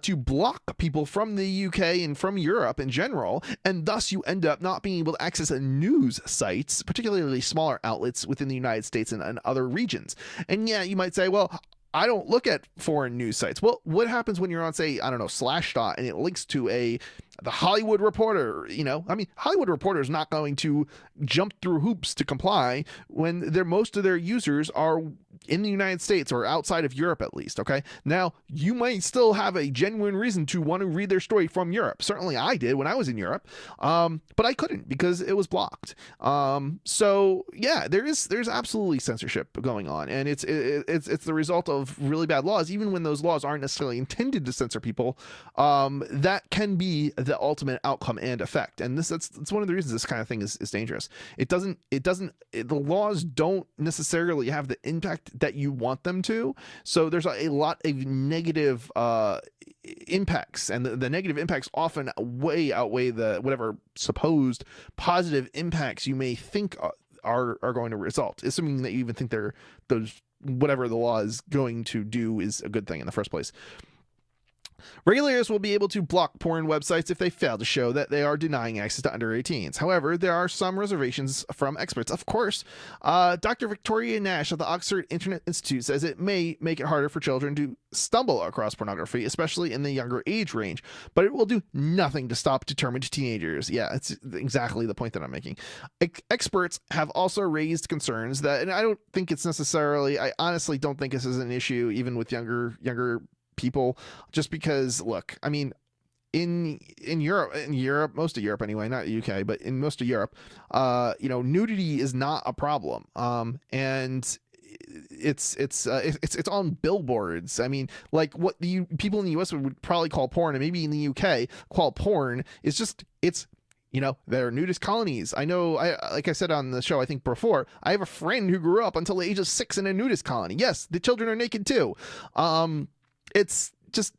to block people from the UK and from Europe in general, and thus you end up not being able to access news sites, particularly smaller outlets within the United States and other regions. And yeah, you might say, well, I don't look at foreign news sites. Well, what happens when you're on, say, I don't know, Slashdot, and it links to the Hollywood Reporter? I mean, Hollywood Reporter is not going to jump through hoops to comply when most of their users are in the United States or outside of Europe, at least. Okay, now you might still have a genuine reason to want to read their story from Europe. Certainly I did when I was in Europe, but I couldn't because it was blocked. So yeah, there's absolutely censorship going on, and it's the result of really bad laws. Even when those laws aren't necessarily intended to censor people, that can be the ultimate outcome and effect. And that's one of the reasons this kind of thing is dangerous. The laws don't necessarily have the impact that you want them to. So there's a lot of negative impacts, and the negative impacts often way outweigh the whatever supposed positive impacts you may think are going to result, assuming that you even think whatever the law is going to do is a good thing in the first place. Regulators will be able to block porn websites if they fail to show that they are denying access to under 18s. However, there are some reservations from experts. Of course, Dr. Victoria Nash of the Oxford Internet Institute says it may make it harder for children to stumble across pornography, especially in the younger age range, but it will do nothing to stop determined teenagers. Yeah, it's exactly the point that I'm making. Experts have also raised concerns that, and I don't think it's necessarily, I honestly don't think this is an issue even with younger people, just because, look, I mean, in Europe, most of Europe anyway, not the UK, but in most of Europe, nudity is not a problem, and it's on billboards. I mean, like what the people in the US would probably call porn, and maybe in the UK call porn, is just they're nudist colonies. I know, like I said on the show, I think before, I have a friend who grew up until the age of 6 in a nudist colony. Yes, the children are naked too. It's just,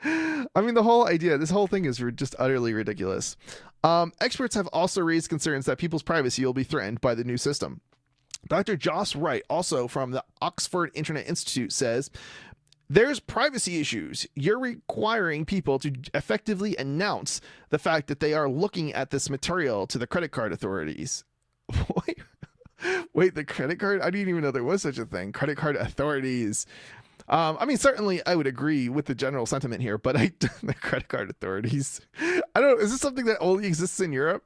I mean, this whole thing is just utterly ridiculous. Experts have also raised concerns that people's privacy will be threatened by the new system. Dr. Joss Wright, also from the Oxford Internet Institute, says, there's privacy issues. You're requiring people to effectively announce the fact that they are looking at this material to the credit card authorities. Wait, the credit card? I didn't even know there was such a thing. Credit card authorities. I mean, certainly I would agree with the general sentiment here, but the credit card authorities, I don't know, is this something that only exists in Europe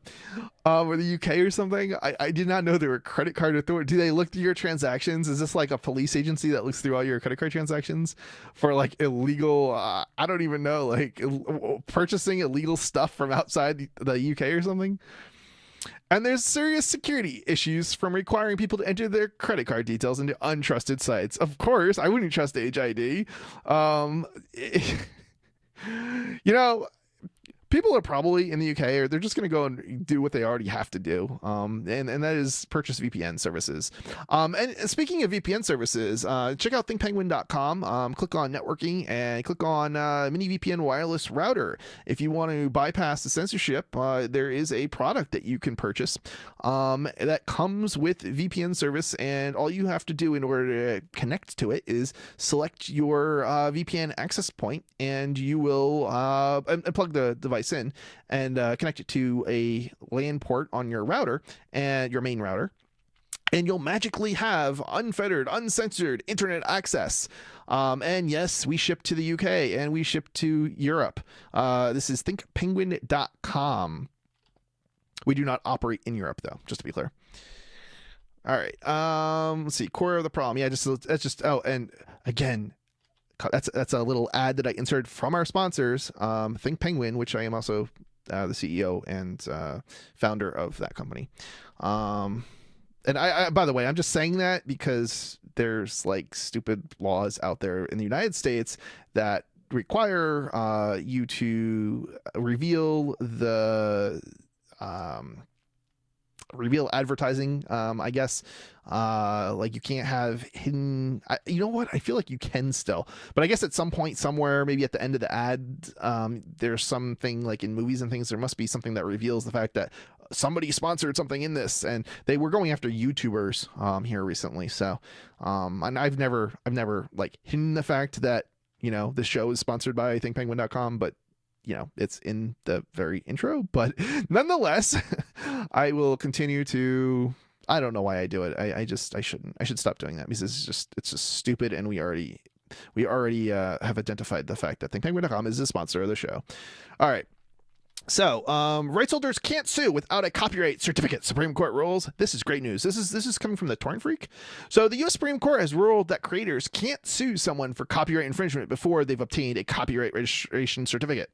or the UK or something? I did not know there were credit card authorities. Do they look through your transactions? Is this like a police agency that looks through all your credit card transactions for like illegal, I don't even know, like purchasing illegal stuff from outside the UK or something? And there's serious security issues from requiring people to enter their credit card details into untrusted sites. Of course, I wouldn't trust Age ID. people are probably in the UK, or they're just going to go and do what they already have to do. And that is purchase VPN services. And speaking of VPN services, check out thinkpenguin.com. Click on networking and click on mini VPN wireless router. If you want to bypass the censorship, there is a product that you can purchase that comes with VPN service, and all you have to do in order to connect to it is select your VPN access point, and you will and plug the device in and connect it to a LAN port on your router and your main router, and you'll magically have unfettered, uncensored internet access. And yes, we ship to the UK and we ship to Europe. This is thinkpenguin.com. We do not operate in Europe, though, just to be clear. All right. Let's see. Core of the problem. Yeah, that's just. Oh, and again, that's a little ad that I inserted from our sponsors, Think Penguin, which I am also the CEO and founder of that company. And I, by the way, I'm just saying that because there's like stupid laws out there in the United States that require you to reveal advertising. I guess like you can't have hidden. You know what? I feel like you can still, but I guess at some point somewhere, maybe at the end of the ad, there's something like in movies and things. There must be something that reveals the fact that somebody sponsored something in this, and they were going after YouTubers here recently. So, and I've never like hidden the fact that the show is sponsored by thinkpenguin.com, but it's in the very intro. But nonetheless, I will continue to. I don't know why I do it. I shouldn't. I should stop doing that because it's just stupid, and we already have identified the fact that thinkpenguin.com is a sponsor of the show. All right. So, rights holders can't sue without a copyright certificate. Supreme Court rules. This is great news. This is coming from the Torrent Freak. So, the U.S. Supreme Court has ruled that creators can't sue someone for copyright infringement before they've obtained a copyright registration certificate.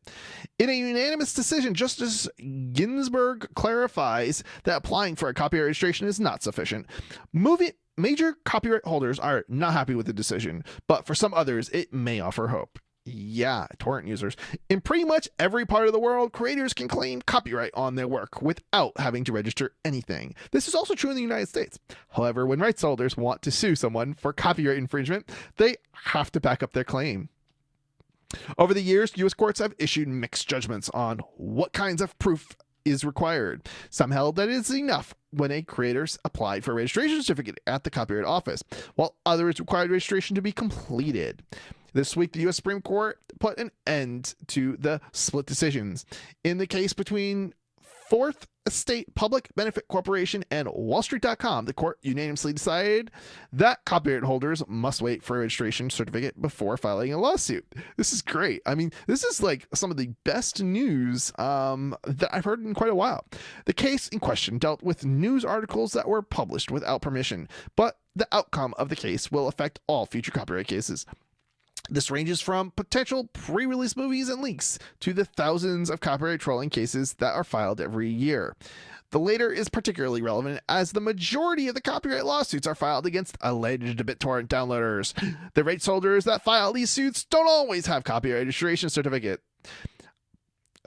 In a unanimous decision, Justice Ginsburg clarifies that applying for a copyright registration is not sufficient. Major copyright holders are not happy with the decision, but for some others, it may offer hope. Yeah, torrent users. In pretty much every part of the world, creators can claim copyright on their work without having to register anything. This is also true in the United States. However, when rights holders want to sue someone for copyright infringement, they have to back up their claim. Over the years, U.S. courts have issued mixed judgments on what kinds of proof is required. Some held that it is enough when a creator's applied for a registration certificate at the Copyright Office, while others required registration to be completed. This week, the U.S. Supreme Court put an end to the split decisions. In the case between Fourth Estate Public Benefit Corporation and WallStreet.com, the court unanimously decided that copyright holders must wait for a registration certificate before filing a lawsuit. This is great. I mean, this is like some of the best news that I've heard in quite a while. The case in question dealt with news articles that were published without permission, but the outcome of the case will affect all future copyright cases. This ranges from potential pre-release movies and leaks to the thousands of copyright trolling cases that are filed every year. The later is particularly relevant as the majority of the copyright lawsuits are filed against alleged BitTorrent downloaders. The rights holders that file these suits don't always have copyright registration certificate.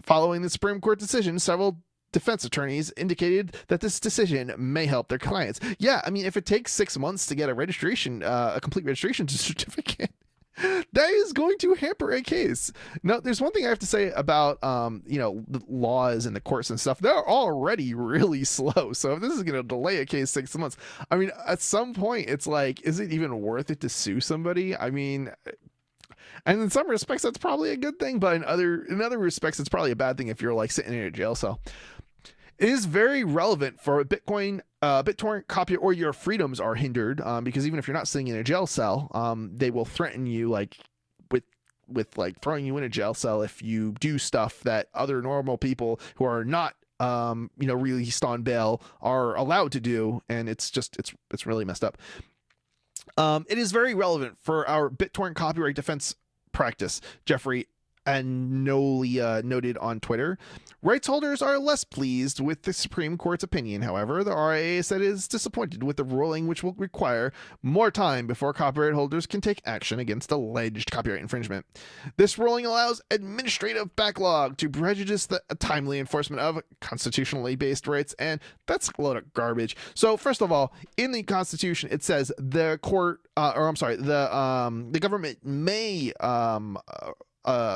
Following the Supreme Court decision, several defense attorneys indicated that this decision may help their clients. Yeah, I mean, if it takes 6 months to get a registration, a complete registration certificate, that is going to hamper a case. Now, there's one thing I have to say about, the laws and the courts and stuff. They're already really slow. So if this is going to delay a case 6 months, I mean, at some point, it's like, is it even worth it to sue somebody? I mean, and in some respects, that's probably a good thing. But in other respects, it's probably a bad thing if you're like sitting in a jail cell. It is very relevant for Bitcoin, BitTorrent copy, or your freedoms are hindered because even if you're not sitting in a jail cell, they will threaten you with like throwing you in a jail cell if you do stuff that other normal people who are not released on bail are allowed to do, and it's really messed up. It is very relevant for our BitTorrent copyright defense practice, Jeffrey Anolia noted on Twitter. Rights holders are less pleased with the Supreme Court's opinion. However, the RIA said it is disappointed with the ruling, which will require more time before copyright holders can take action against alleged copyright infringement. This ruling allows administrative backlog to prejudice the timely enforcement of constitutionally based rights, and that's a load of garbage. So, first of all, in the Constitution, it says the government may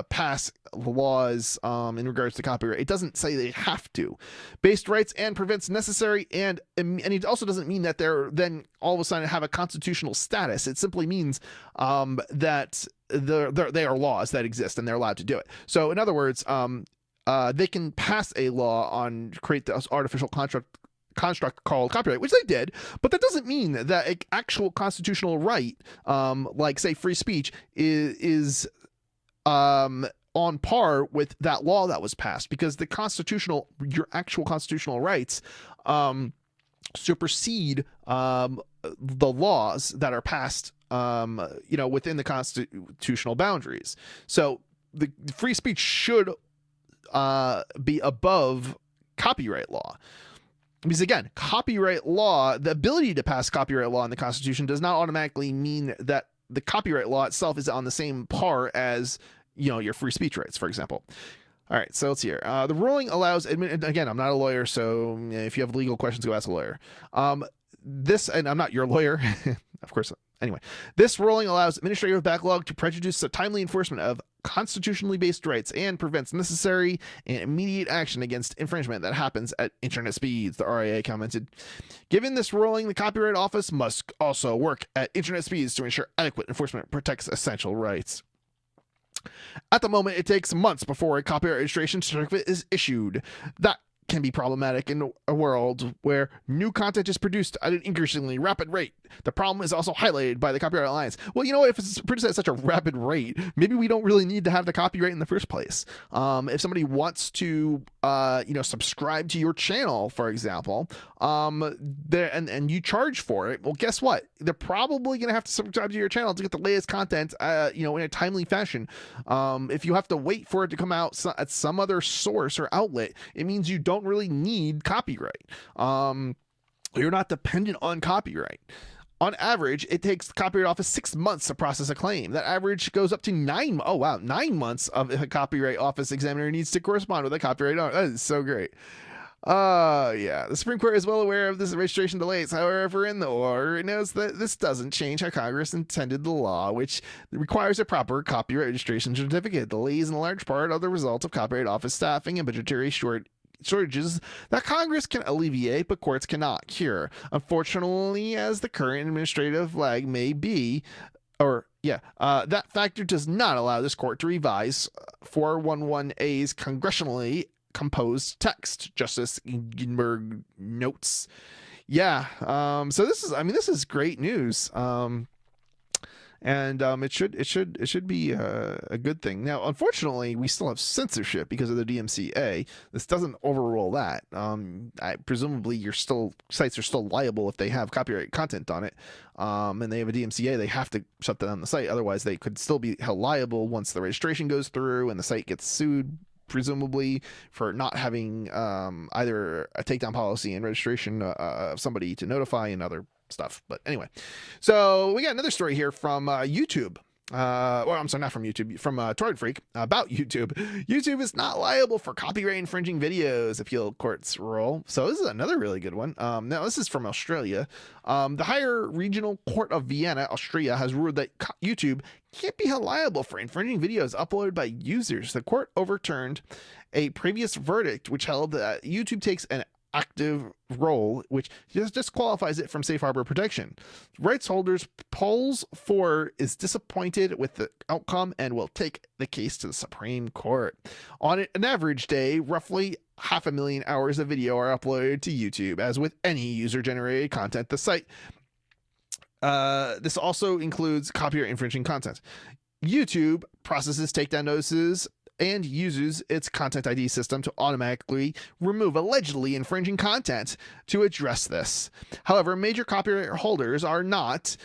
pass laws in regards to copyright. It doesn't say they have to. Based rights and prevents necessary, and it also doesn't mean that they're then all of a sudden have a constitutional status. It simply means that they are laws that exist and they're allowed to do it. So in other words, they can pass a law on create this artificial construct called copyright, which they did, but that doesn't mean that an actual constitutional right, like say free speech, is on par with that law that was passed, because your actual constitutional rights supersede the laws that are passed within the constitutional boundaries. So the free speech should be above copyright law. Because again, copyright law, the ability to pass copyright law in the Constitution does not automatically mean that the copyright law itself is on the same par as, your free speech rights, for example. All right, so let's see here. The ruling allows, again, I'm not a lawyer, so if you have legal questions, go ask a lawyer. And I'm not your lawyer, of course. Anyway, this ruling allows administrative backlog to prejudice the timely enforcement of constitutionally based rights and prevents necessary and immediate action against infringement that happens at internet speeds, the RIA commented. Given this ruling, the Copyright Office must also work at internet speeds to ensure adequate enforcement protects essential rights. At the moment, it takes months before a copyright registration certificate is issued. That can be problematic in a world where new content is produced at an increasingly rapid rate. The problem is also highlighted by the Copyright Alliance. Well, if it's produced at such a rapid rate, maybe we don't really need to have the copyright in the first place. If somebody wants to, subscribe to your channel, for example, and you charge for it, well, guess what? They're probably going to have to subscribe to your channel to get the latest content, in a timely fashion. If you have to wait for it to come out at some other source or outlet, it means you don't really need copyright. You're not dependent on copyright. On average, it takes the Copyright Office 6 months to process a claim. That average goes up to 9 months of a Copyright Office examiner needs to correspond with a copyright owner. That is so great. The Supreme Court is well aware of this registration delays. However, in the order, it notes that this doesn't change how Congress intended the law, which requires a proper copyright registration certificate. Delays in large part are the result of Copyright Office staffing and budgetary shortages that Congress can alleviate, but courts cannot cure. Unfortunately, as the current administrative lag may be, that factor does not allow this court to revise 411A's congressionally composed text, Justice Ginsburg notes. So this is great news. It should be a good thing. Now, unfortunately, we still have censorship because of the DMCA. This doesn't overrule that. Presumably, sites are still liable if they have copyright content on it, and they have a DMCA. They have to shut down the site. Otherwise, they could still be held liable once the registration goes through and the site gets sued, presumably for not having either a takedown policy and registration of somebody to notify and other stuff. But anyway, so we got another story here from YouTube. I'm sorry, not from YouTube, from Torrent Freak about YouTube. YouTube is not liable for copyright infringing videos, appeal courts rule. So this is another really good one. Now this is from Australia. The Higher Regional Court of Vienna, Austria, has ruled that YouTube can't be held liable for infringing videos uploaded by users. The court overturned a previous verdict which held that YouTube takes an active role, which just disqualifies it from safe harbor protection. Rights holders Polls 4 is disappointed with the outcome and will take the case to the Supreme Court. On an average day, roughly 500,000 hours of video are uploaded to YouTube. As with any user-generated content, the site this also includes copyright infringing content. YouTube processes takedown notices and uses its Content ID system to automatically remove allegedly infringing content to address this. However, major copyright holders are not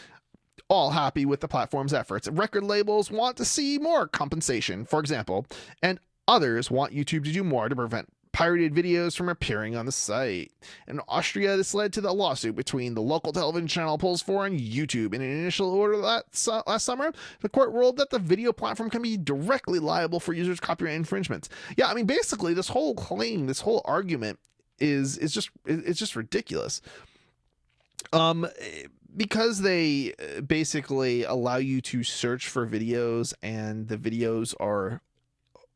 all happy with the platform's efforts. Record labels want to see more compensation, for example, and others want YouTube to do more to prevent pirated videos from appearing on the site. In Austria, this led to the lawsuit between the local television channel Puls 4 and YouTube. In an initial order last summer, the court ruled that the video platform can be directly liable for users' copyright infringements. Yeah, I mean, basically, this whole claim, this whole argument is just ridiculous. Because they basically allow you to search for videos, and the videos are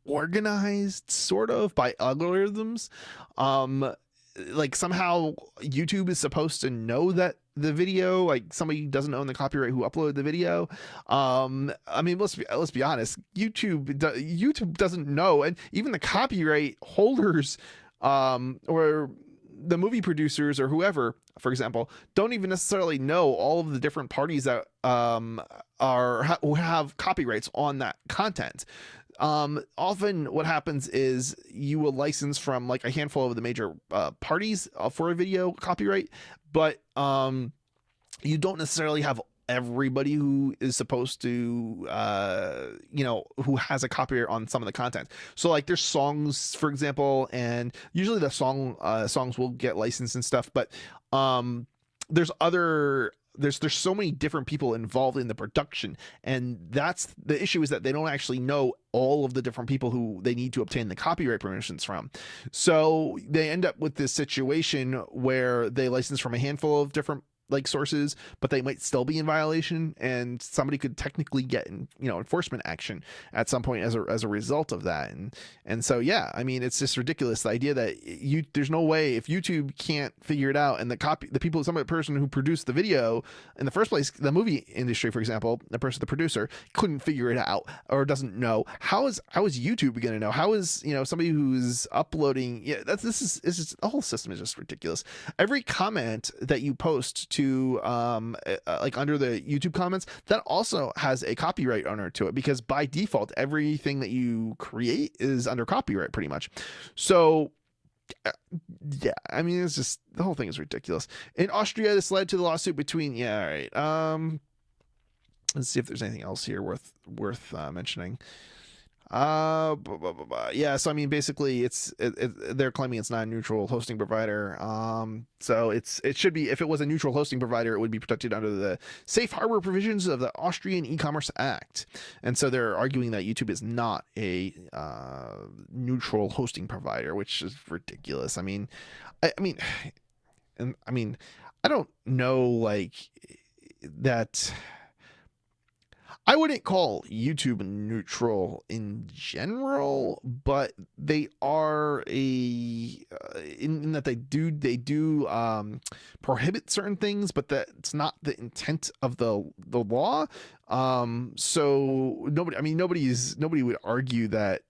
organized sort of by algorithms. Like somehow YouTube is supposed to know that the video, like somebody doesn't own the copyright who uploaded the video. I mean, let's be honest. YouTube doesn't know, and even the copyright holders, or the movie producers or whoever, for example, don't even necessarily know all of the different parties that who have copyrights on that content. Often what happens is you will license from like a handful of the major parties for a video copyright, but you don't necessarily have everybody who is supposed to who has a copyright on some of the content. So like there's songs, for example, and usually the songs will get licensed and stuff, but there's so many different people involved in the production, and that's the issue, is that they don't actually know all of the different people who they need to obtain the copyright permissions from. So they end up with this situation where they license from a handful of different like sources, but they might still be in violation, and somebody could technically get enforcement action at some point as a result of that. And so yeah, I mean, it's just ridiculous, the idea that there's no way, if YouTube can't figure it out, and the person who produced the video in the first place, the movie industry, for example, the producer couldn't figure it out or doesn't know, how is YouTube going to know? How is somebody who's uploading? Yeah, this is the whole system is just ridiculous. Every comment that you post to like under the YouTube comments, that also has a copyright owner to it, because by default everything that you create is under copyright pretty much. So yeah, I mean, it's just, the whole thing is ridiculous. In Austria, this led to the lawsuit between let's see if there's anything else here worth mentioning. Yeah, so I mean, basically they're claiming it's not a neutral hosting provider. So it should be, if it was a neutral hosting provider, it would be protected under the safe harbor provisions of the Austrian E-commerce Act. And so they're arguing that YouTube is not a neutral hosting provider, which is ridiculous. I mean, I don't know, like, that I wouldn't call YouTube neutral in general, but they are in that they do prohibit certain things, but that's not the intent of the law. So nobody would argue that,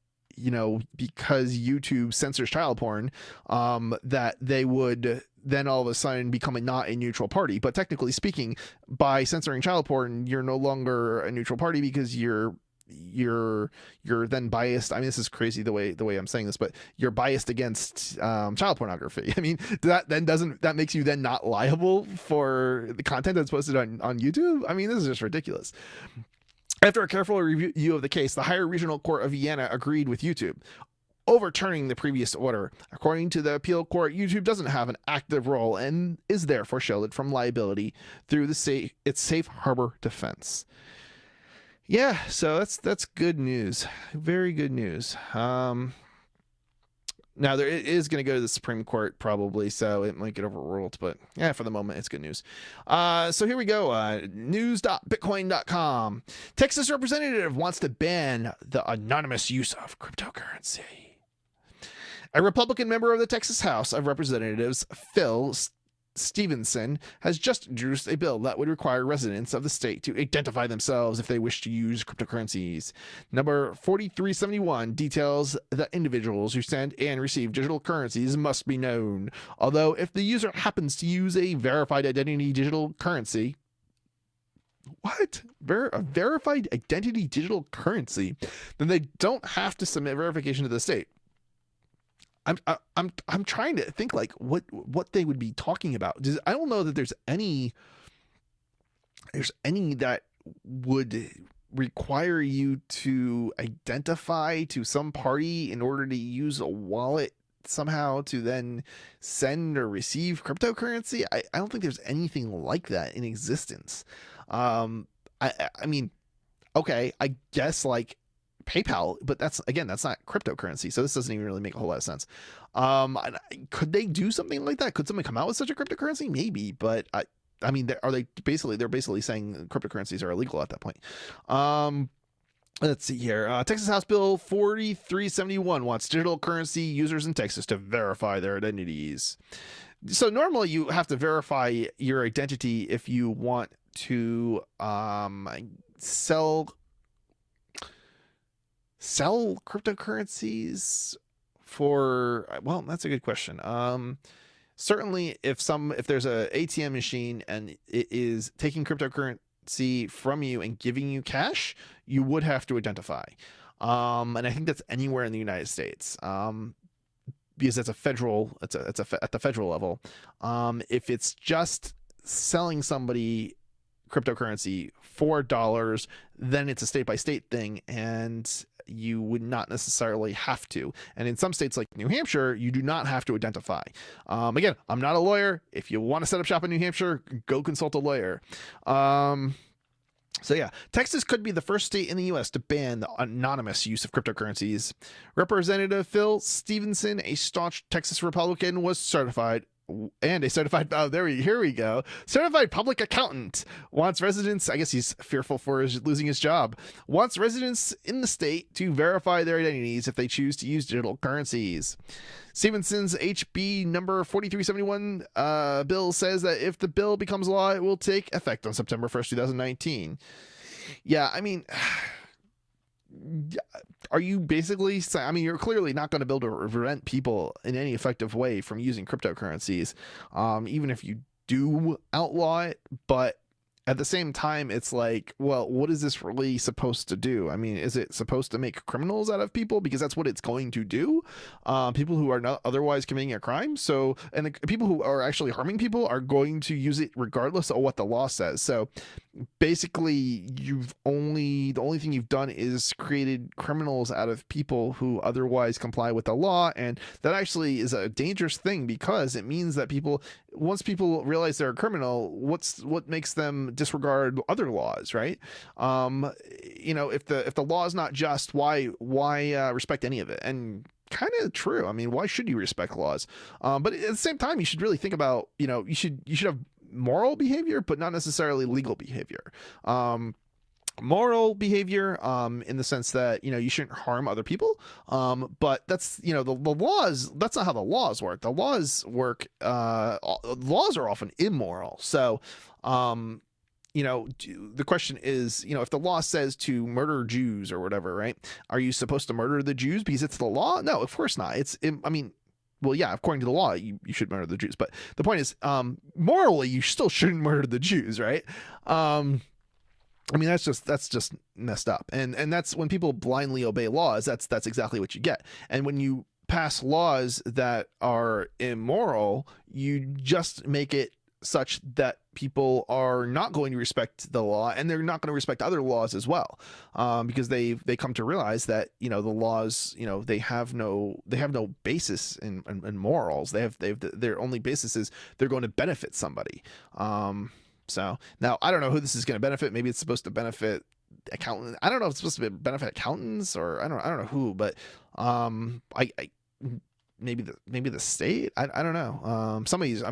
because YouTube censors child porn, that they would then all of a sudden become not a neutral party. But technically speaking, by censoring child porn, you're no longer a neutral party, because you're then biased. I mean, this is crazy the way I'm saying this, but you're biased against child pornography. I mean, that makes you then not liable for the content that's posted on YouTube? I mean, this is just ridiculous. After a careful review of the case, the higher regional court of Vienna agreed with YouTube, overturning the previous order. According to the appeal court, YouTube doesn't have an active role and is therefore shielded from liability through its safe harbor defense. Yeah, so that's good news. Very good news. Now, it is going to go to the Supreme Court probably, so it might get overruled, but yeah, for the moment, it's good news. So here we go. News.bitcoin.com. Texas representative wants to ban the anonymous use of cryptocurrency. A Republican member of the Texas House of Representatives, Phil Stevenson, has just introduced a bill that would require residents of the state to identify themselves if they wish to use cryptocurrencies. Number 4371 details that individuals who send and receive digital currencies must be known. Although if the user happens to use a verified identity digital currency, what? A verified identity digital currency, then they don't have to submit verification to the state. I'm trying to think like what they would be talking about. I don't know that there's any there's any that would require you to identify to some party in order to use a wallet somehow to then send or receive cryptocurrency. I don't think there's anything like that in existence. I mean, okay, I guess like PayPal, but that's not cryptocurrency, so this doesn't even really make a whole lot of sense. Could they do something like that? Could someone come out with such a cryptocurrency? Maybe, but I mean, they're basically saying cryptocurrencies are illegal at that point. Let's see here. Texas House Bill 4371 wants digital currency users in Texas to verify their identities. So normally you have to verify your identity if you want to sell cryptocurrencies for, well, that's a good question. Certainly if there's a ATM machine and it is taking cryptocurrency from you and giving you cash, you would have to identify. And I think that's anywhere in the United States. Because it's at the federal level. If it's just selling somebody cryptocurrency for dollars, then it's a state by state thing, and you would not necessarily have to. And in some states like New Hampshire, you do not have to identify. Again, I'm not a lawyer. If you want to set up shop in New Hampshire, go consult a lawyer. So yeah, Texas could be the first state in the U.S. to ban the anonymous use of cryptocurrencies. Representative Phil Stevenson, a staunch Texas Republican, was certified certified public accountant, wants residents, I guess he's fearful for losing his job, wants residents in the state to verify their identities if they choose to use digital currencies. Stevenson's HB number 4371 bill says that if the bill becomes law, it will take effect on September 1st, 2019. Yeah, I mean, are you basically, I mean, you're clearly not going to be able to prevent people in any effective way from using cryptocurrencies, even if you do outlaw it. But at the same time, it's like, well, what is this really supposed to do? I mean, is it supposed to make criminals out of people? Because that's what it's going to do. People who are not otherwise committing a crime. So, and the people who are actually harming people are going to use it regardless of what the law says. So basically, the only thing you've done is created criminals out of people who otherwise comply with the law. And that actually is a dangerous thing, because it means that once people realize they're a criminal, what makes them disregard other laws, right? If the law is not just, why respect any of it? And kind of true. I mean, why should you respect laws? But at the same time, you should really think about, you should have moral behavior, but not necessarily legal behavior. Moral behavior, in the sense that, you shouldn't harm other people. But that's, the laws, that's not how the laws work. The laws are often immoral. So, the question is, if the law says to murder Jews or whatever, right? Are you supposed to murder the Jews because it's the law? No, of course not. Well, yeah, according to the law, you should murder the Jews. But the point is, morally, you still shouldn't murder the Jews, right? I mean, that's just messed up. And that's when people blindly obey laws, that's exactly what you get. And when you pass laws that are immoral, you just make it such that people are not going to respect the law, and they're not going to respect other laws as well, because they come to realize that the laws, they have no basis in morals. Their only basis is they're going to benefit somebody. So now I don't know who this is going to benefit. Maybe it's supposed to benefit accountants. I don't know if it's supposed to benefit accountants, or I don't know who, but maybe the state. I don't know. I'm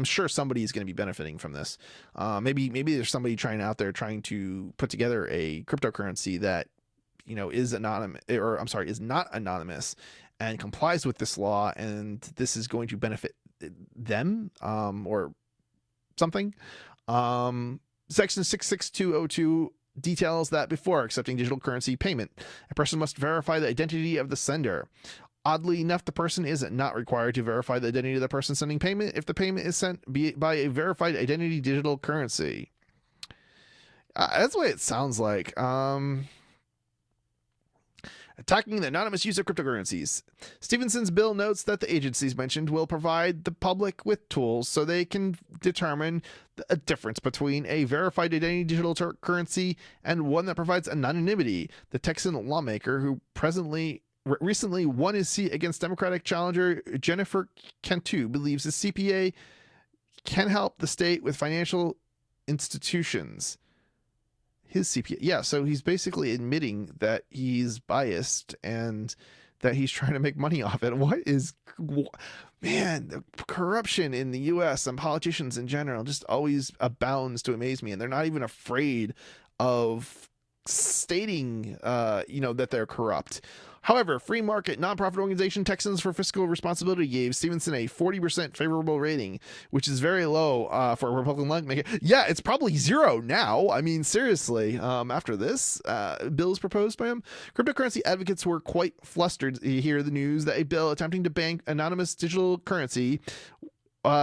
sure somebody's going to be benefiting from this. Maybe there's somebody out there trying to put together a cryptocurrency that is anonymous, or I'm sorry, is not anonymous, and complies with this law, and this is going to benefit them, or something. Section 66202 details that before accepting digital currency payment, a person must verify the identity of the sender. Oddly enough, the person is not required to verify the identity of the person sending payment if the payment is sent by a verified identity digital currency. That's what it sounds like. Attacking the anonymous use of cryptocurrencies. Stevenson's bill notes that the agencies mentioned will provide the public with tools so they can determine a difference between a verified identity digital currency and one that provides anonymity. The Texan lawmaker who recently won his seat against Democratic challenger Jennifer Cantu believes the CPA can help the state with financial institutions. His CPA. Yeah, so he's basically admitting that he's biased and that he's trying to make money off it. Man, the corruption in the US and politicians in general just always abounds to amaze me. And they're not even afraid of stating, that they're corrupt. However, free market nonprofit organization Texans for Fiscal Responsibility gave Stevenson a 40% favorable rating, which is very low for a Republican lawmaker. Yeah, it's probably zero now. I mean, seriously, after this bill is proposed by him, cryptocurrency advocates were quite flustered to hear the news that a bill attempting to ban anonymous digital currency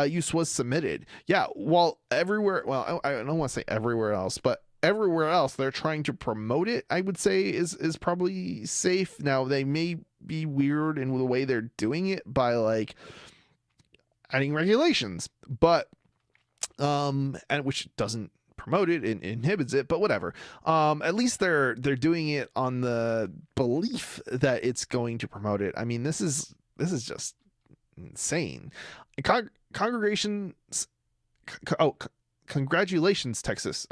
use was submitted. Yeah, while everywhere, well, I don't want to say everywhere else, but everywhere else they're trying to promote it, I would say is probably safe. Now they may be weird in the way they're doing it by like adding regulations, but and which doesn't promote it and inhibits it, but whatever. At least they're doing it on the belief that it's going to promote it. I mean, this is just insane. Congratulations, Texas.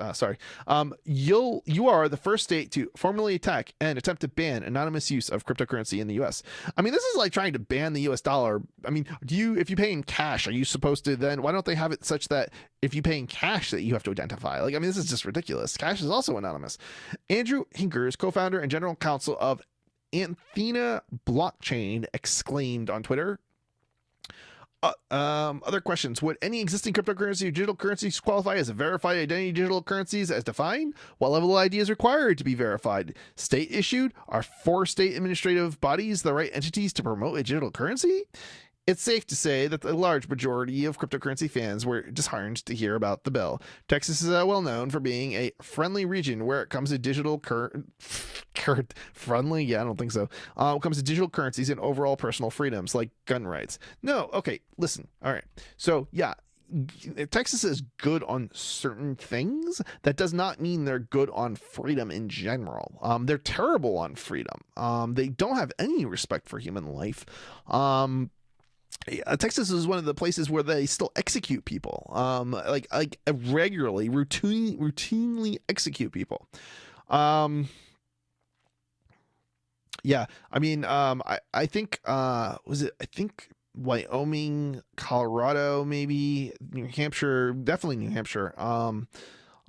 You are the first state to formally attack and attempt to ban anonymous use of cryptocurrency in the U.S. I mean, this is like trying to ban the U.S. dollar. I mean, if you pay in cash, are you supposed to then? Why don't they have it such that if you pay in cash that you have to identify? Like, I mean, this is just ridiculous. Cash is also anonymous. Andrew Hinkers, co-founder and general counsel of Athena Blockchain, exclaimed on Twitter. Other questions. Would any existing cryptocurrency or digital currencies qualify as a verified identity digital currencies as defined? What level of ID is required to be verified? State issued? Are 4 state administrative bodies the right entities to promote a digital currency? It's safe to say that the large majority of cryptocurrency fans were disheartened to hear about the bill. Texas is well known for being a friendly region where it comes to digital friendly? Yeah, I don't think so. When it comes to digital currencies and overall personal freedoms like gun rights. No, okay, listen. All right. So, yeah, Texas is good on certain things. That does not mean they're good on freedom in general. They're terrible on freedom. They don't have any respect for human life. Texas is one of the places where they still execute people, like regularly, routinely execute people. Yeah, I mean, I think I think Wyoming, Colorado, maybe New Hampshire, definitely New Hampshire. Some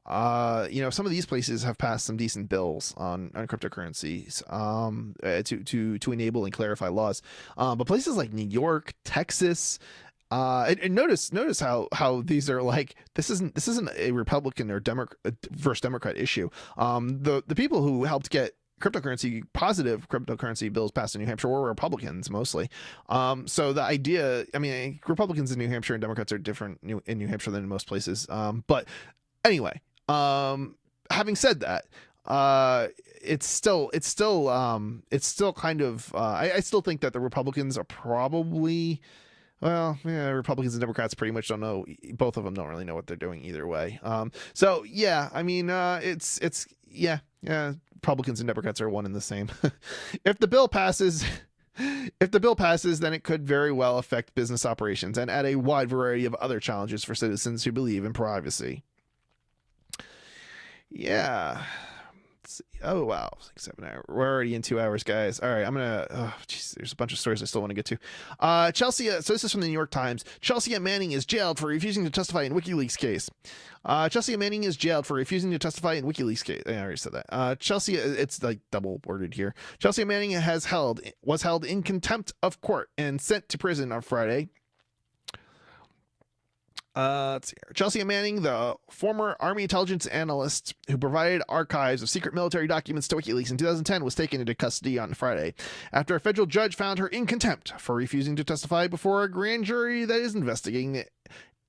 of these places have passed some decent bills on cryptocurrencies to enable and clarify laws. But places like New York, Texas, and notice how these are like this isn't a Republican or versus Democrat issue. The people who helped get positive cryptocurrency bills passed in New Hampshire were Republicans mostly. So the idea, I mean, Republicans in New Hampshire and Democrats are different in New Hampshire than in most places. But anyway, having said that, it's still kind of, I still think that the Republicans are probably, well, yeah, Republicans and Democrats pretty much don't know. Both of them don't really know what they're doing either way. So yeah, I mean, yeah, Republicans and Democrats are one and the same. If the bill passes, then it could very well affect business operations and add a wide variety of other challenges for citizens who believe in privacy. Yeah. Let's see. Oh, wow. 7 hours. We're already in 2 hours, guys. All right. I'm going to, there's a bunch of stories I still want to get to. Chelsea, so this is from the New York Times. Chelsea Manning is jailed for refusing to testify in WikiLeaks case. Chelsea Manning is jailed for refusing to testify in WikiLeaks case. I already said that. Chelsea, it's like double worded here. Chelsea Manning was held in contempt of court and sent to prison on Friday. Let's see here. Chelsea Manning, the former Army intelligence analyst who provided archives of secret military documents to WikiLeaks in 2010, was taken into custody on Friday after a federal judge found her in contempt for refusing to testify before a grand jury that is investigating the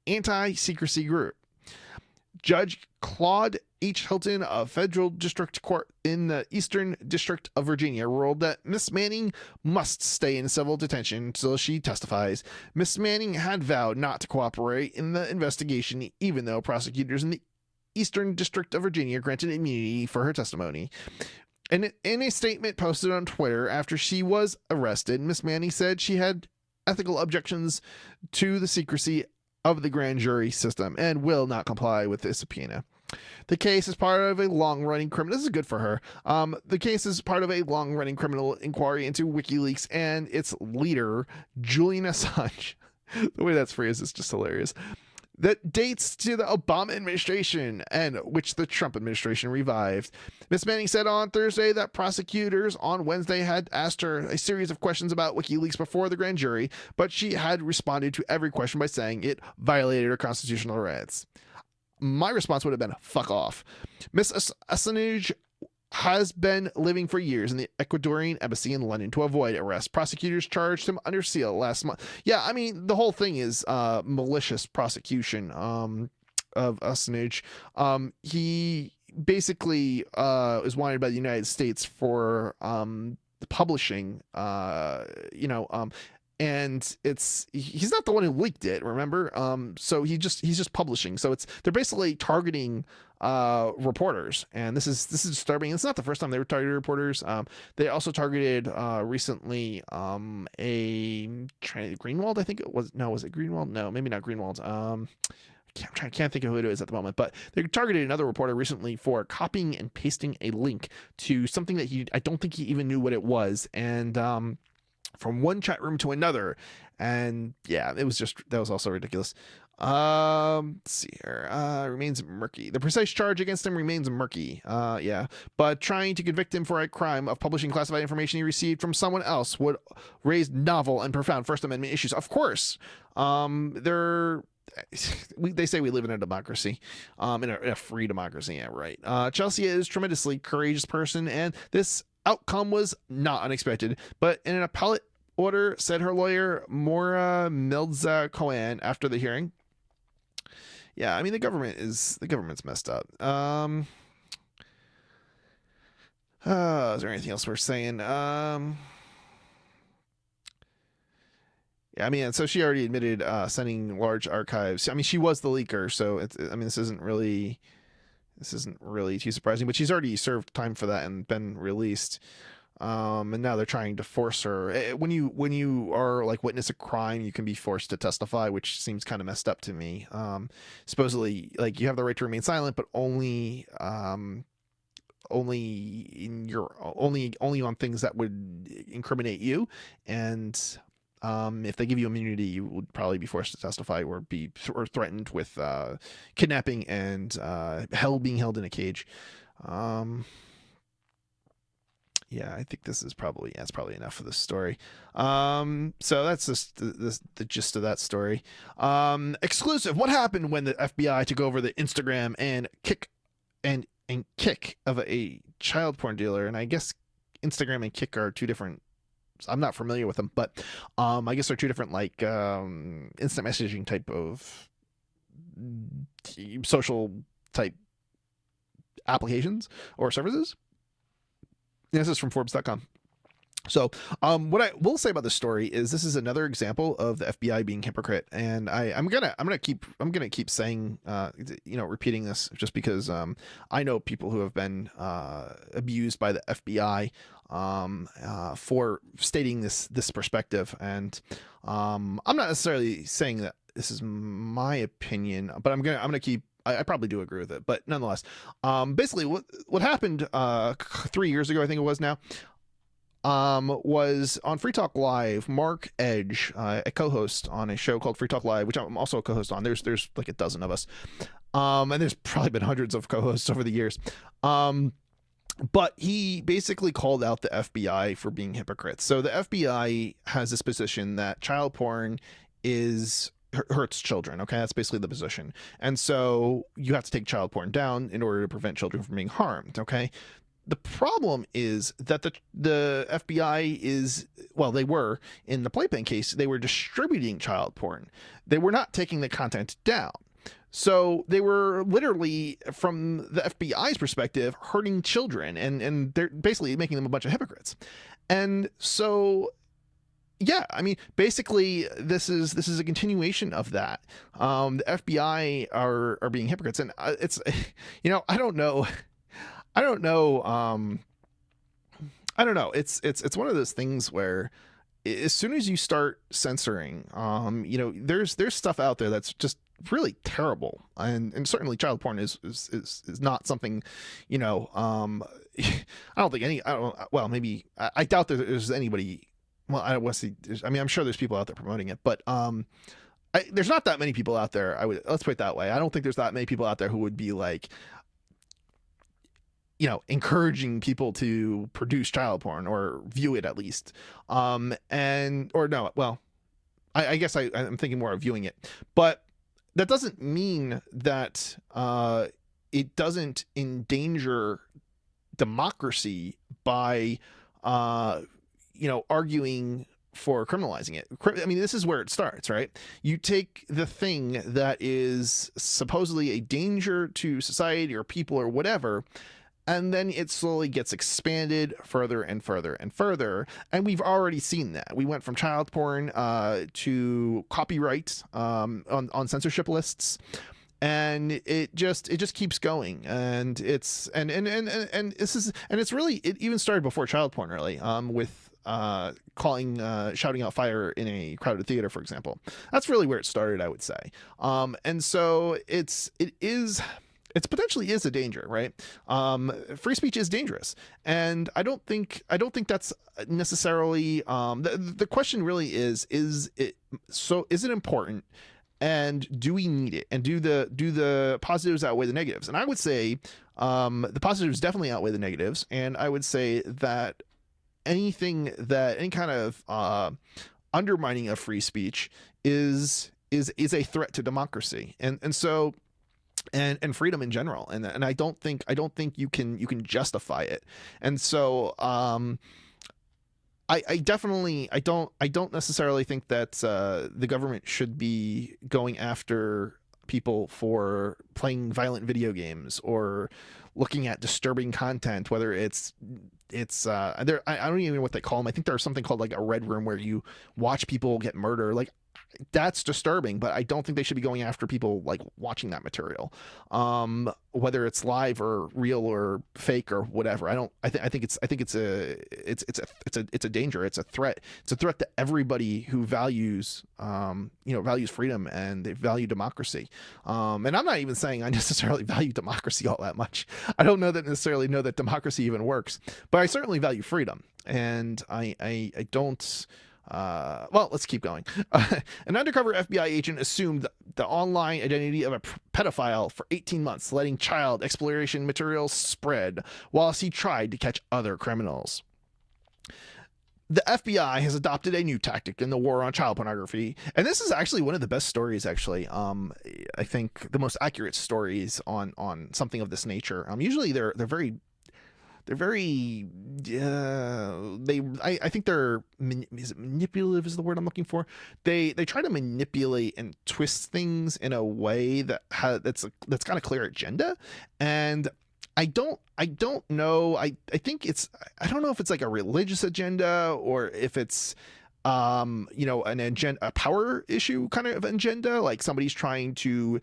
anti-secrecy group. Judge Claude H. Hilton of Federal District Court in the Eastern District of Virginia ruled that Miss Manning must stay in civil detention until she testifies. Miss Manning had vowed not to cooperate in the investigation, even though prosecutors in the Eastern District of Virginia granted immunity for her testimony. And in a statement posted on Twitter after she was arrested, Miss Manning said she had ethical objections to the secrecy of the grand jury system and will not comply with this subpoena. The case is part of a long-running criminal. This is good for her. The case is part of a long-running criminal inquiry into WikiLeaks and its leader, Julian Assange. The way that's phrased is just hilarious. That dates to the Obama administration and which the Trump administration revived. Ms. Manning said on Thursday that prosecutors on Wednesday had asked her a series of questions about WikiLeaks before the grand jury, but she had responded to every question by saying it violated her constitutional rights. My response would have been, fuck off. Ms. Assange has been living for years in the Ecuadorian embassy in London to avoid arrest. Prosecutors charged him under seal last month. Yeah, I mean, the whole thing is malicious prosecution of Assange. He basically is wanted by the United States for publishing, and he's not the one who leaked it, remember? So he's just publishing. So they're basically targeting reporters, and this is disturbing. It's not the first time they were targeting reporters. They also targeted recently Greenwald, I think it was. No, was it Greenwald? No, maybe not Greenwald. I can't think of who it is at the moment, but they targeted another reporter recently for copying and pasting a link to something that I don't think he even knew what it was, and from one chat room to another. And yeah, that was also ridiculous. Let's see here. Remains murky. The precise charge against him remains murky. But trying to convict him for a crime of publishing classified information he received from someone else would raise novel and profound First Amendment issues. Of course. They say we live in a democracy, in a free democracy. Yeah, right. Chelsea is a tremendously courageous person, and this outcome was not unexpected, but in an appellate order, said her lawyer Maura Milza Cohen after the hearing. Yeah, I mean the government's messed up. Is there anything else we're saying? Yeah, I mean, so she already admitted sending large archives. I mean, she was the leaker, so this isn't really too surprising. But she's already served time for that and been released. And now they're trying to force her. When you are like witness a crime, you can be forced to testify, which seems kind of messed up to me. Supposedly, like you have the right to remain silent, but only on things that would incriminate you. And if they give you immunity, you would probably be forced to testify or be threatened with kidnapping and being held in a cage. Yeah, I think this is probably enough for this story. So that's just the gist of that story. Exclusive. What happened when the FBI took over the Instagram and Kick of a child porn dealer? And I guess Instagram and Kick are two different. I'm not familiar with them, but I guess they're two different like instant messaging type of social type applications or services. This is from Forbes.com. So, what I will say about this story is this is another example of the FBI being hypocrite, and I'm gonna keep saying, repeating this just because I know people who have been abused by the FBI for stating this perspective, and I'm not necessarily saying that this is my opinion, but I'm gonna keep. I probably do agree with it, but nonetheless, basically what happened 3 years ago, I think it was now, was on Free Talk Live. Mark Edge, a co-host on a show called Free Talk Live, which I'm also a co-host on. There's like a dozen of us, and there's probably been hundreds of co-hosts over the years. But he basically called out the FBI for being hypocrites. So the FBI has this position that child porn hurts children. Okay, that's basically the position, and so you have to take child porn down in order to prevent children from being harmed. Okay, the problem is that the FBI they were in the Playpen case, they were distributing child porn. They were not taking the content down. So they were literally, from the FBI's perspective, hurting children, and they're basically making them a bunch of hypocrites. And so, yeah, I mean, basically, this is a continuation of that. The FBI are being hypocrites, and it's, I don't know. I don't know. I don't know. It's one of those things where, as soon as you start censoring, there's stuff out there that's just really terrible, and certainly child porn is not something, I don't think any, I don't, well, maybe, I doubt that there's anybody, well, I don't want to see, I mean, I'm sure there's people out there promoting it, but there's not that many people out there. Let's put it that way. I don't think there's that many people out there who would be like, encouraging people to produce child porn or view it, at least. I guess I'm thinking more of viewing it, but that doesn't mean that it doesn't endanger democracy by arguing for criminalizing it. I mean, this is where it starts, right? You take the thing that is supposedly a danger to society or people or whatever, and then it slowly gets expanded further and further and further. And we've already seen that. We went from child porn to copyright on censorship lists. And it just keeps going. And it's it's really, it even started before child porn, really, with shouting out fire in a crowded theater, for example. That's really where it started, I would say. And so it potentially is a danger, right? Free speech is dangerous, and I don't think that's necessarily the question. Really, is it important, and do we need it, and do the positives outweigh the negatives? And I would say the positives definitely outweigh the negatives, and I would say that any kind of undermining of free speech is a threat to democracy, and so. And freedom in general, and I don't think you can justify it, and so I don't necessarily think that the government should be going after people for playing violent video games or looking at disturbing content, whether it's I don't even know what they call them. I think there's something called like a red room where you watch people get murdered. Like, that's disturbing, but I don't think they should be going after people like watching that material, whether it's live or real or fake or whatever. I think it's a danger. It's a threat. It's a threat to everybody who values freedom, and they value democracy. And I'm not even saying I necessarily value democracy all that much. I don't necessarily know that democracy even works, but I certainly value freedom, and I don't. Well, let's keep going. An undercover FBI agent assumed the online identity of a pedophile for 18 months, letting child exploration materials spread whilst he tried to catch other criminals. The FBI has adopted a new tactic in the war on child pornography, and this is actually one of the best stories, actually. I think the most accurate stories on something of this nature. Usually they're very I think they're manipulative is the word I'm looking for. They try to manipulate and twist things in a way that's got a clear agenda, and I don't know. I think I don't know if it's like a religious agenda or if it's an agenda, a power issue kind of agenda, like somebody's trying to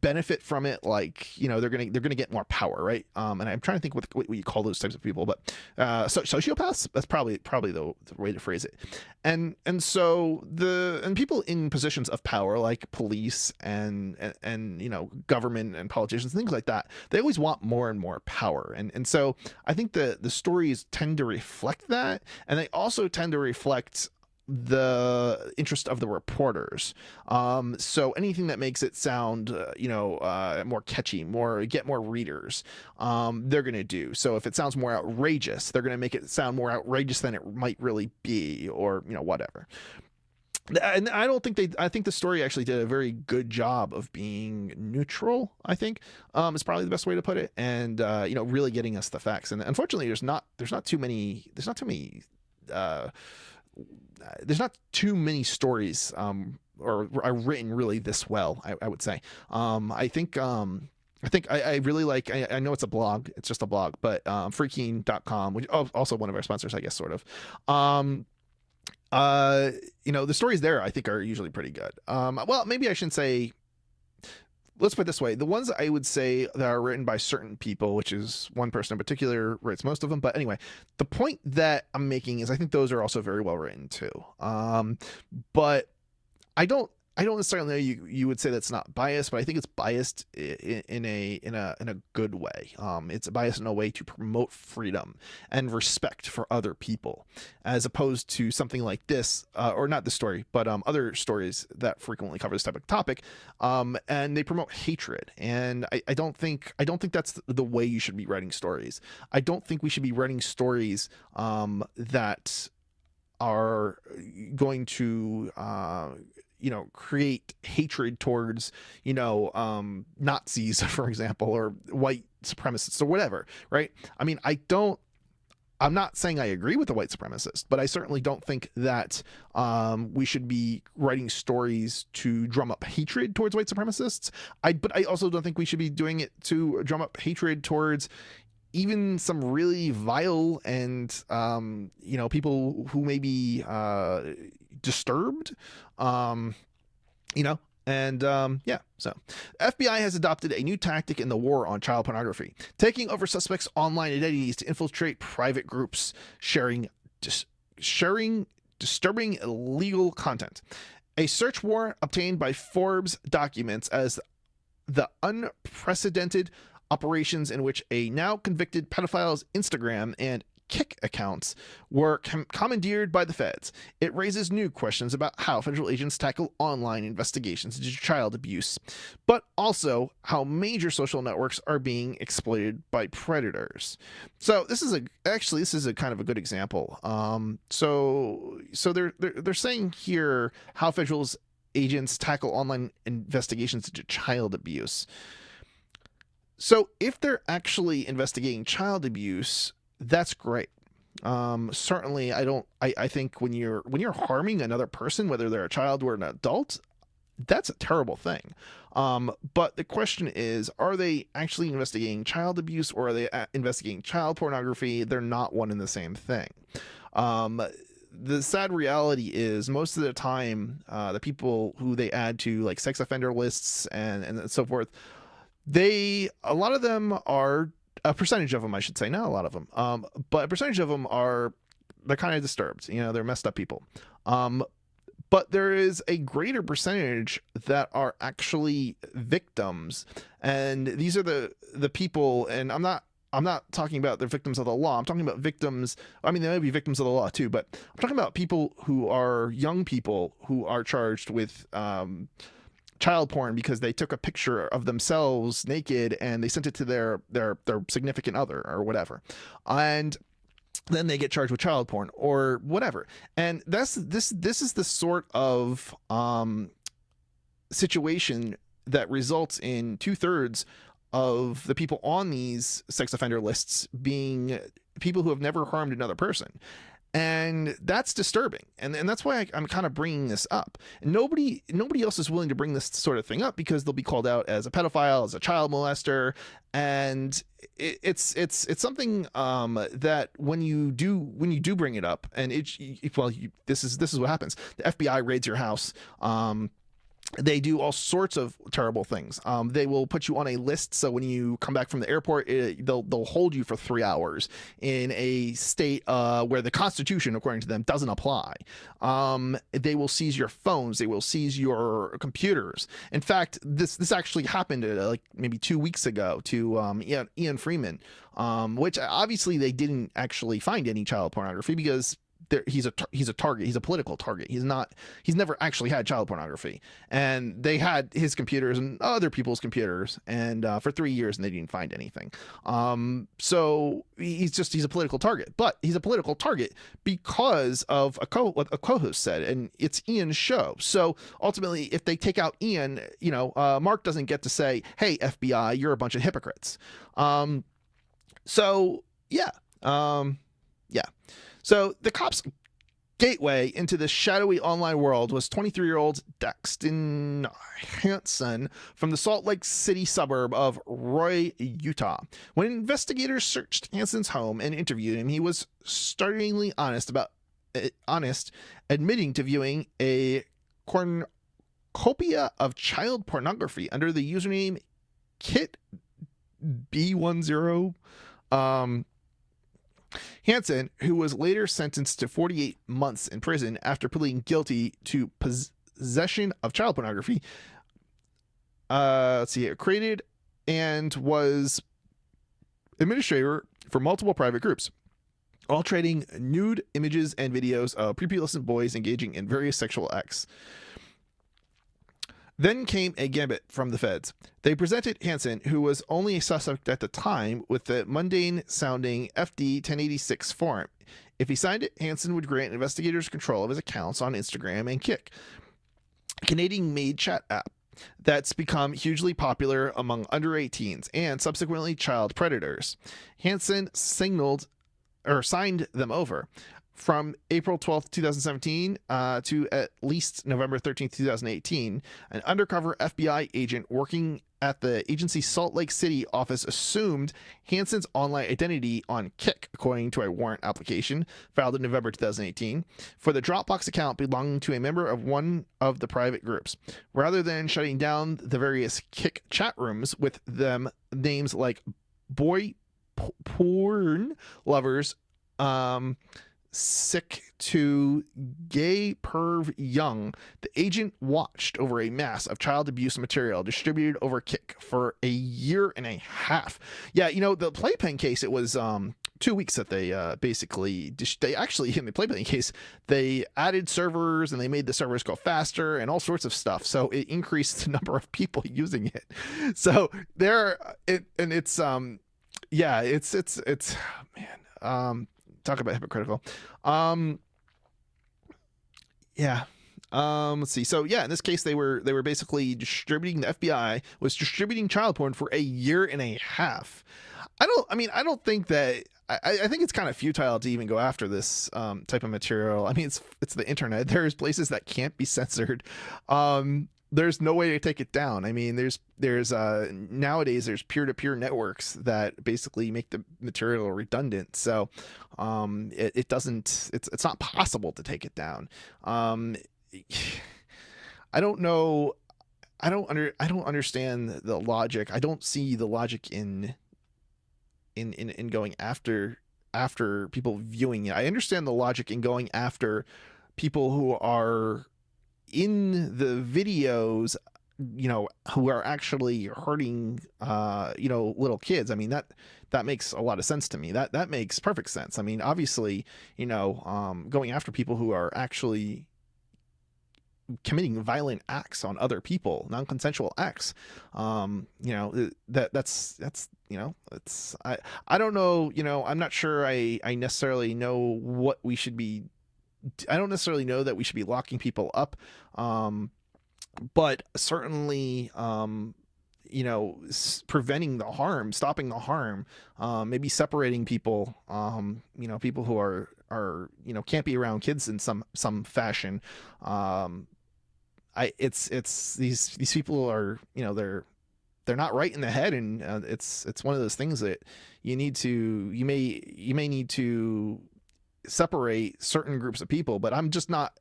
benefit from it, like they're gonna get more power, right? And I'm trying to think what you call those types of people, but sociopaths, that's probably the way to phrase it. And so people in positions of power, like police and government and politicians and things like that, they always want more and more power, and so I think the stories tend to reflect that, and they also tend to reflect the interest of the reporters. So anything that makes it sound more catchy, get more readers, they're gonna do. So if it sounds more outrageous, they're gonna make it sound more outrageous than it might really be, or whatever. And I think the story actually did a very good job of being neutral. I think is probably the best way to put it, and really getting us the facts. And unfortunately, there's not too many stories or are written really this well. I would say. I really like, I know it's a blog, it's just a blog, but freaking.com, which also one of our sponsors, I guess, sort of. The stories there I think are usually pretty good. Well, maybe I shouldn't say, let's put it this way. The ones I would say that are written by certain people, which is one person in particular writes most of them. But anyway, the point that I'm making is I think those are also very well written too. But I don't necessarily know you would say that's not biased, but I think it's biased in a good way. It's biased in a way to promote freedom and respect for other people, as opposed to something like this, or not this story, but other stories that frequently cover this type of topic, and they promote hatred. And I don't think that's the way you should be writing stories. I don't think we should be writing stories that are going to create hatred towards, Nazis, for example, or white supremacists or whatever, right? I mean, I'm not saying I agree with the white supremacist, but I certainly don't think that we should be writing stories to drum up hatred towards white supremacists. But I also don't think we should be doing it to drum up hatred towards even some really vile and people who may be disturbed, so FBI has adopted a new tactic in the war on child pornography, taking over suspects' online identities to infiltrate private groups, sharing disturbing illegal content. A search warrant obtained by Forbes documents as the unprecedented operations in which a now convicted pedophile's Instagram and Kick accounts were commandeered by the feds. It raises new questions about how federal agents tackle online investigations into child abuse, but also how major social networks are being exploited by predators. So this is a kind of a good example. So they're saying here how federal agents tackle online investigations into child abuse. So if they're actually investigating child abuse, that's great. Certainly I think when you're harming another person, whether they're a child or an adult, that's a terrible thing. But the question is, are they actually investigating child abuse, or are they investigating child pornography? They're not one and the same thing. The sad reality is most of the time, the people who they add to like sex offender lists and so forth, a lot of them are, a percentage of them, I should say, not a lot of them, but a percentage of them they're kind of disturbed. They're messed up people. But there is a greater percentage that are actually victims, and these are the people. And I'm not talking about the victims of the law. I'm talking about victims. I mean, they may be victims of the law too, but I'm talking about people who are young people who are charged with child porn because they took a picture of themselves naked and they sent it to their significant other or whatever, and then they get charged with child porn or whatever. And this is the sort of situation that results in 2/3 of the people on these sex offender lists being people who have never harmed another person. And that's disturbing. And that's why I'm kind of bringing this up. And nobody else is willing to bring this sort of thing up because they'll be called out as a pedophile, as a child molester. And it's something that when you do bring it up, and this is what happens. The FBI raids your house. They do all sorts of terrible things. They will put you on a list, so when you come back from the airport, they'll hold you for 3 hours in a state where the Constitution, according to them, doesn't apply. They will seize your phones. They will seize your computers. In fact, this actually happened like maybe 2 weeks ago to Ian Freeman, which obviously they didn't actually find any child pornography because he's a target. He's a political target. He's never actually had child pornography, and they had his computers and other people's computers, and for 3 years, and they didn't find anything. So he's a political target, but he's a political target because of what a co-host said, and it's Ian's show. So ultimately, if they take out Ian, Mark doesn't get to say, "Hey, FBI, you're a bunch of hypocrites." So yeah. So the cops gateway into the shadowy online world was 23-year-old Daxton Hanson from the Salt Lake City suburb of Roy, Utah. When investigators searched Hanson's home and interviewed him, he was startlingly honest, admitting to viewing a cornucopia of child pornography under the username Kit B10. Hanson, who was later sentenced to 48 months in prison after pleading guilty to possession of child pornography, created and was administrator for multiple private groups, all trading nude images and videos of prepubescent boys engaging in various sexual acts. Then came a gambit from the feds. They presented Hanson, who was only a suspect at the time, with the mundane-sounding FD 1086 form. If he signed it, Hanson would grant investigators control of his accounts on Instagram and Kik, a Canadian-made chat app that's become hugely popular among under-18s and subsequently child predators. Hanson signed them over. From April 12th, 2017 to at least November 13th, 2018, an undercover FBI agent working at the agency's Salt Lake City office assumed Hanson's online identity on Kik, according to a warrant application filed in November 2018, for the Dropbox account belonging to a member of one of the private groups. Rather than shutting down the various Kik chat rooms with them names like boy porn lovers, sick to gay perv young, the agent watched over a mass of child abuse material distributed over Kik for a year and a half. Yeah, the Playpen case, it was 2 weeks that they they actually, in the Playpen case, they added servers and they made the servers go faster and all sorts of stuff, so it increased the number of people using it. So it's man, talk about hypocritical. Let's see. So yeah, in this case, they were basically distributing, the FBI was distributing child porn for a year and a half. I don't think that, I think it's kind of futile to even go after this type of material. I mean, it's the internet. There's places that can't be censored. There's no way to take it down. I mean, there's nowadays there's peer-to-peer networks that basically make the material redundant. So it's not possible to take it down. I don't know. I don't understand the logic. I don't see the logic in going after people viewing it. I understand the logic in going after people who are in the videos, who are actually hurting, little kids. I mean, that makes a lot of sense to me. That makes perfect sense. I mean, obviously, going after people who are actually committing violent acts on other people, non-consensual acts, that's I don't know, I'm not sure I necessarily know what we should be. I don't necessarily know that we should be locking people up, but certainly, preventing the harm, stopping the harm, maybe separating people, people who are can't be around kids in some fashion. It's these people are, they're not right in the head, and it's one of those things that you may need to separate certain groups of people. But I'm not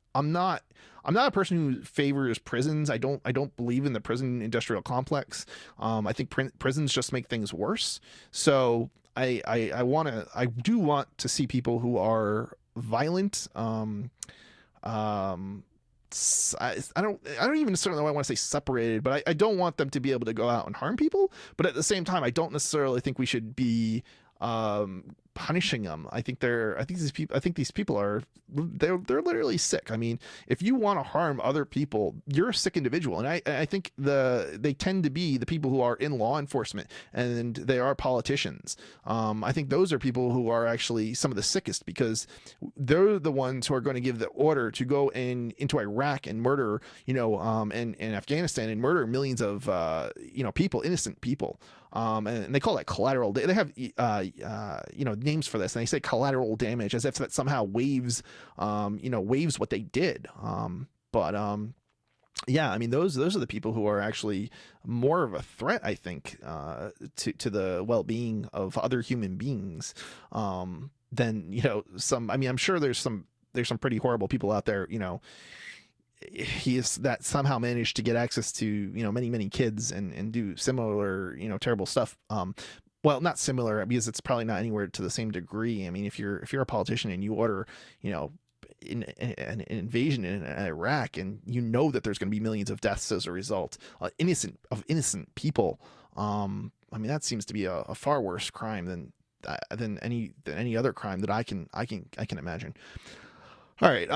a person who favors prisons. I don't believe in the prison industrial complex. I think prisons just make things worse. So I do want to see people who are violent. I don't even necessarily want to say separated, but I don't want them to be able to go out and harm people. But at the same time, I don't necessarily think we should be punishing them. I think these people are they're literally sick. I mean, if you want to harm other people, you're a sick individual. And I think they tend to be the people who are in law enforcement, and they are politicians. I think those are people who are actually some of the sickest, because they're the ones who are going to give the order to go into Iraq and murder, and Afghanistan, and murder millions of innocent people. And they call that collateral. They have names for this, and they say collateral damage as if that somehow waives what they did. But yeah, I mean, those are the people who are actually more of a threat, I think, to the well-being of other human beings, than, some. I mean, I'm sure there's some pretty horrible people out there, that somehow managed to get access to, many kids and do similar, terrible stuff. Well, not similar, because it's probably not anywhere to the same degree. I mean, if you're a politician and you order, an invasion in Iraq, and that there's going to be millions of deaths as a result, innocent people, I mean, that seems to be a far worse crime than any other crime that I can imagine. All right,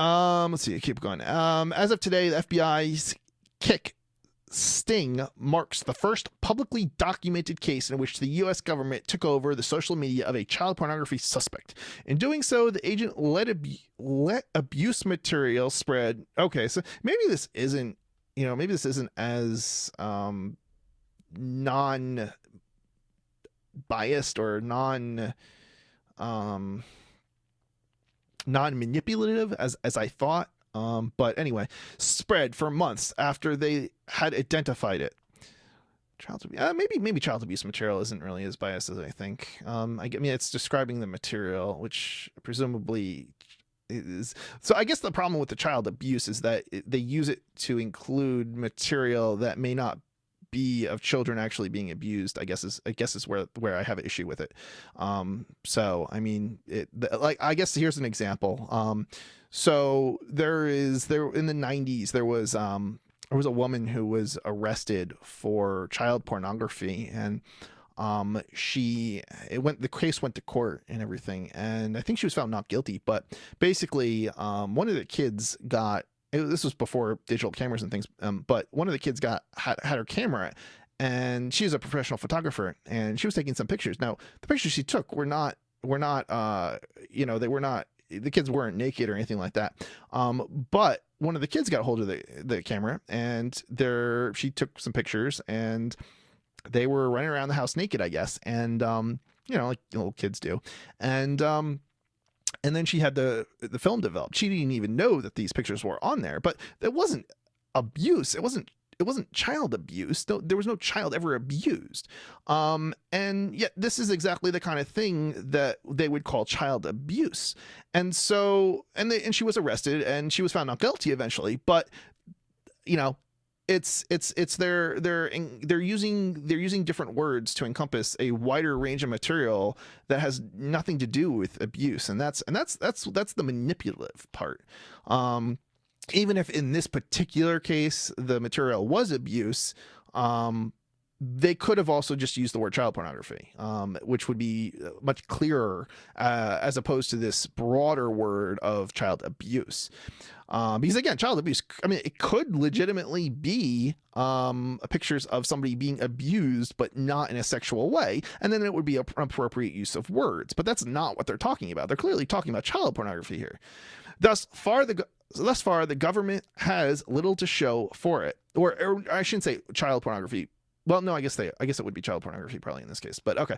let's see, keep going. As of today, the FBI's kick sting marks the first publicly documented case in which the U.S. government took over the social media of a child pornography suspect. In doing so, the agent let abuse material spread. Okay, so maybe this isn't as non-biased or non-manipulative as I thought. But anyway, spread for months after they had identified it. Maybe child abuse material isn't really as biased as I think. I mean, it's describing the material, which presumably is. So I guess the problem with the child abuse is that they use it to include material that may not be of children actually being abused. I guess is where I have an issue with it. So I mean, I guess here's an example. So there in the 90s, there was a woman who was arrested for child pornography, and the case went to court and everything, and I think she was found not guilty. But basically, one of the kids this was before digital cameras and things, but one of the kids had her camera, and she's a professional photographer, and she was taking some pictures. Now, the pictures she took were not the kids weren't naked or anything like that. But one of the kids got a hold of the camera, and she took some pictures, and they were running around the house naked, I guess. And, like little kids do. And then she had the film developed. She didn't even know that these pictures were on there, but it wasn't abuse. It wasn't child abuse. No, there was no child ever abused. And yet this is exactly the kind of thing that they would call child abuse. And so, and she was arrested, and she was found not guilty eventually, but it's they're using different words to encompass a wider range of material that has nothing to do with abuse. And that's the manipulative part. Even if in this particular case the material was abuse, they could have also just used the word child pornography, which would be much clearer, as opposed to this broader word of child abuse. Because again, child abuse, I mean, it could legitimately be pictures of somebody being abused, but not in a sexual way, and then it would be an appropriate use of words. But that's not what they're talking about. They're clearly talking about child pornography here. Thus far, the government has little to show for it, or I shouldn't say child pornography. Well, no, I guess it would be child pornography probably in this case, but okay.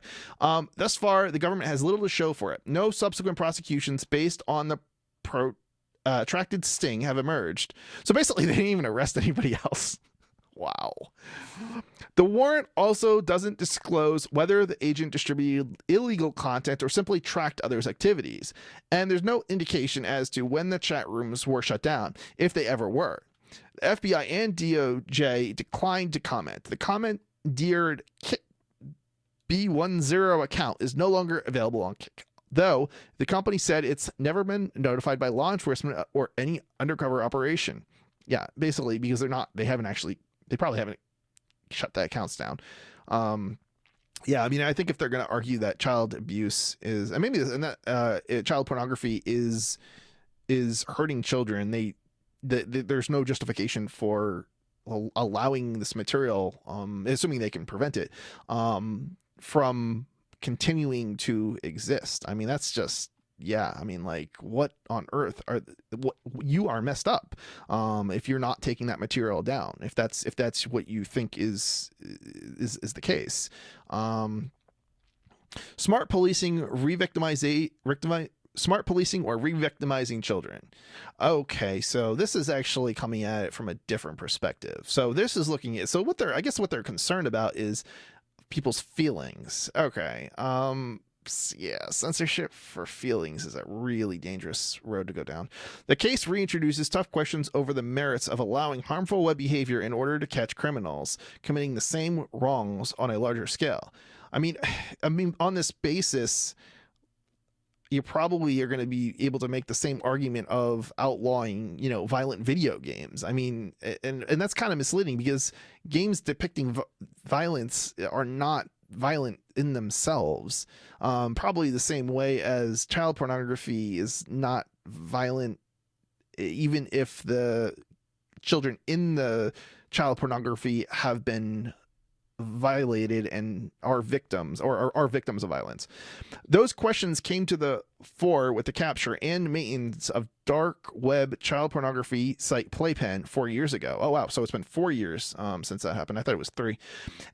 Thus far, the government has little to show for it. No subsequent prosecutions based on the protracted sting have emerged. So basically, they didn't even arrest anybody else. Wow. The warrant also doesn't disclose whether the agent distributed illegal content or simply tracked others' activities. And there's no indication as to when the chat rooms were shut down, if they ever were. The FBI and DOJ declined to comment. The commandeered B10 account is no longer available on Kik, though the company said it's never been notified by law enforcement or any undercover operation. Yeah, basically because they probably haven't shut the accounts down. Yeah, I mean, I think if they're going to argue that child abuse is, and maybe child pornography is hurting children, there's no justification for allowing this material, assuming they can prevent it, from continuing to exist. I mean, that's just, yeah, I mean, like, what on earth you are messed up if you're not taking that material down, if that's what you think is the case. Smart policing, smart policing or re-victimizing children. Okay, so this is actually coming at it from a different perspective. So this is looking at, so what they're, I guess what they're concerned about is people's feelings. Okay. Yeah, censorship for feelings is a really dangerous road to go down. The case reintroduces tough questions over the merits of allowing harmful web behavior in order to catch criminals committing the same wrongs on a larger scale. I mean, on this basis, you probably are going to be able to make the same argument of outlawing, violent video games. I mean, and that's kind of misleading because games depicting violence are not violent in themselves. Probably the same way as child pornography is not violent, even if the children in the child pornography have been violated and are victims or are victims of violence. Those questions came to the fore with the capture and maintenance of dark web child pornography site Playpen 4 years ago. Oh wow, so it's been 4 years since that happened. I thought it was 3.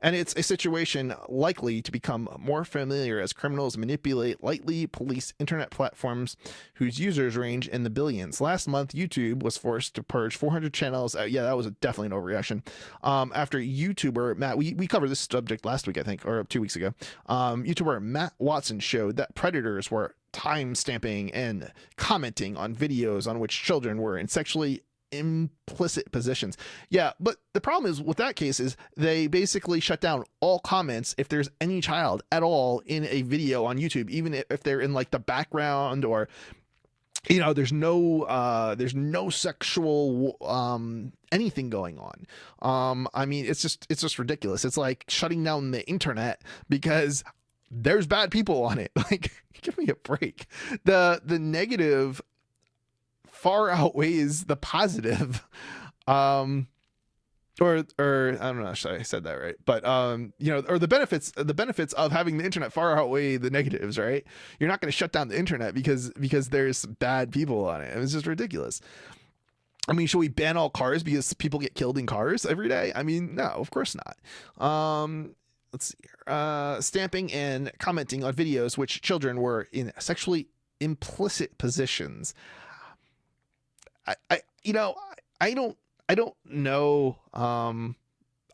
And it's a situation likely to become more familiar as criminals manipulate lightly policed internet platforms whose users range in the billions. Last month, YouTube was forced to purge 400 channels. Yeah, that was definitely an overreaction. After YouTuber Matt, we covered this subject last week, I think, or 2 weeks ago. YouTuber Matt Watson showed that predators were time stamping and commenting on videos on which children were in sexually implicit positions. Yeah, but the problem is with that case is they basically shut down all comments if there's any child at all in a video on YouTube, even if they're in like the background or there's no sexual anything going on. I mean, it's just ridiculous. It's like shutting down the internet because there's bad people on it. Like, give me a break. The negative far outweighs the positive. Or I don't know if I said that right, but or the benefits of having the internet far outweigh the negatives, right? You're not going to shut down the internet because there's bad people on it. It's just ridiculous. I mean, should we ban all cars because people get killed in cars every day? I mean, no, of course not. Let's see here. Stamping and commenting on videos which children were in sexually implicit positions. I don't know.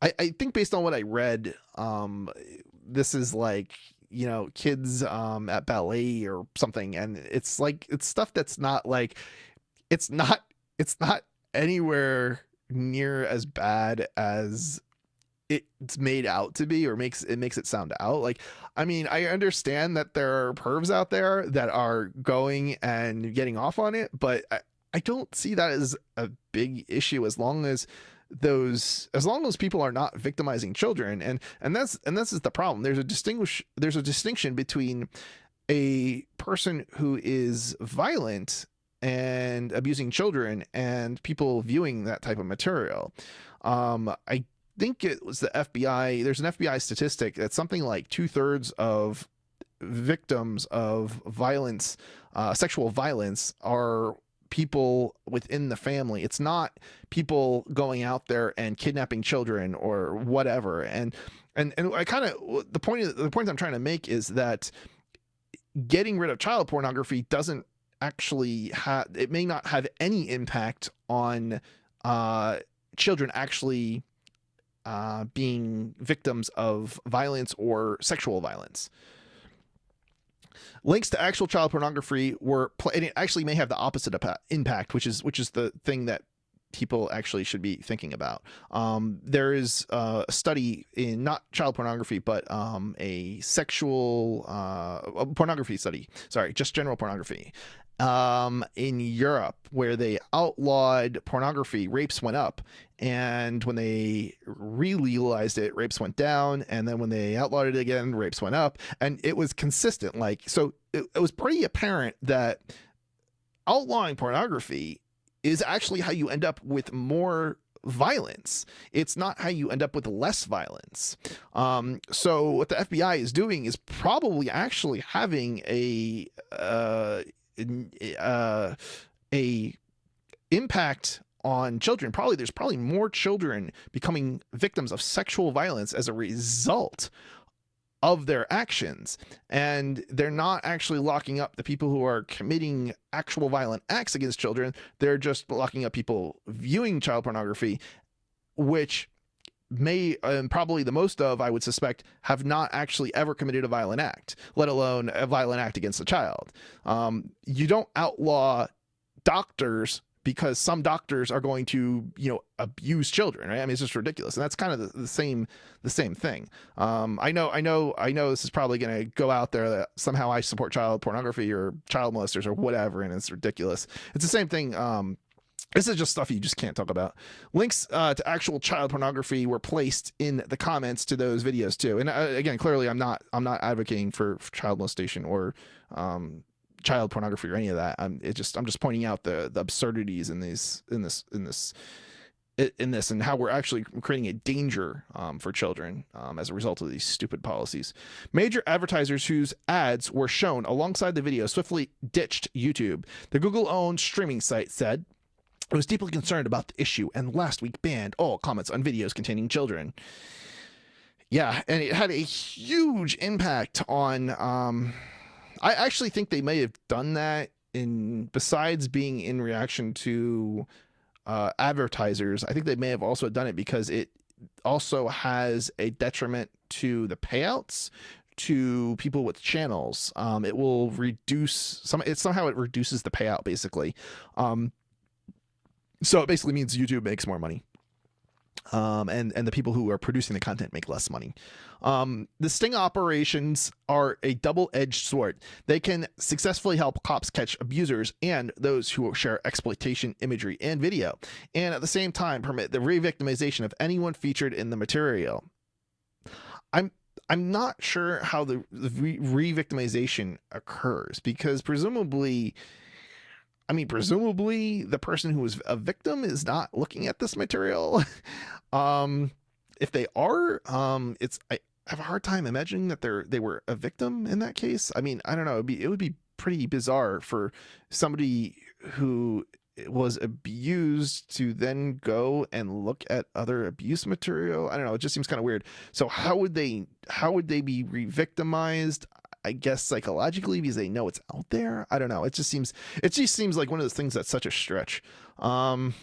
I think based on what I read, this is like, kids at ballet or something, and it's stuff that's not like, it's not anywhere near as bad as it's made out to be, or makes it sound out. Like, I mean, I understand that there are pervs out there that are going and getting off on it, but I don't see that as a big issue as long as people are not victimizing children, and this is the problem. There's a distinction between a person who is violent and abusing children and people viewing that type of material. I think it was the FBI. There's an FBI statistic that something like 2/3 of victims of violence, sexual violence, are people within the family. It's not people going out there and kidnapping children or whatever. And I kind of, the point I'm trying to make is that getting rid of child pornography doesn't actually it may not have any impact on children actually being victims of violence or sexual violence. Links to actual child pornography and it actually may have the opposite impact, which is the thing that people actually should be thinking about. There is a study in not child pornography, but a sexual pornography study. Sorry, just general pornography. In Europe, where they outlawed pornography, rapes went up, and when they re-legalized it, rapes went down, and then when they outlawed it again, rapes went up, and it was consistent. Like, so it was pretty apparent that outlawing pornography is actually how you end up with more violence. It's not how you end up with less violence. So what the FBI is doing is probably actually having a impact on children. There's probably more children becoming victims of sexual violence as a result of their actions, and they're not actually locking up the people who are committing actual violent acts against children. They're just locking up people viewing child pornography, which may, and probably the most of, I would suspect, have not actually ever committed a violent act, let alone a violent act against a child. You don't outlaw doctors because some doctors are going to, abuse children, right? I mean, it's just ridiculous. And that's kind of the same thing. I know this is probably going to go out there that somehow I support child pornography or child molesters or whatever, and it's ridiculous. It's the same thing. This is just stuff you just can't talk about. Links to actual child pornography were placed in the comments to those videos too. And again, clearly, I'm not advocating for child molestation or child pornography or any of that. I'm just pointing out the absurdities in this and how we're actually creating a danger for children as a result of these stupid policies. Major advertisers whose ads were shown alongside the video swiftly ditched YouTube. The Google-owned streaming site said it was deeply concerned about the issue and last week banned all comments on videos containing children. Yeah, and it had a huge impact on... I actually think they may have done that besides being in reaction to advertisers. I think they may have also done it because it also has a detriment to the payouts to people with channels. It will reduce somehow it reduces the payout basically. So it basically means YouTube makes more money. And the people who are producing the content make less money. The sting operations are a double-edged sword. They can successfully help cops catch abusers and those who share exploitation imagery and video, and at the same time permit the re-victimization of anyone featured in the material. I'm not sure how the re-victimization occurs, because presumably the person who is a victim is not looking at this material. If they are, I have a hard time imagining that they were a victim in that case. I mean, I don't know. It would be pretty bizarre for somebody who was abused to then go and look at other abuse material. I don't know. It just seems kind of weird. So how would they be re-victimized? I guess psychologically because they know it's out there. I don't know. It just seems like one of those things that's such a stretch. In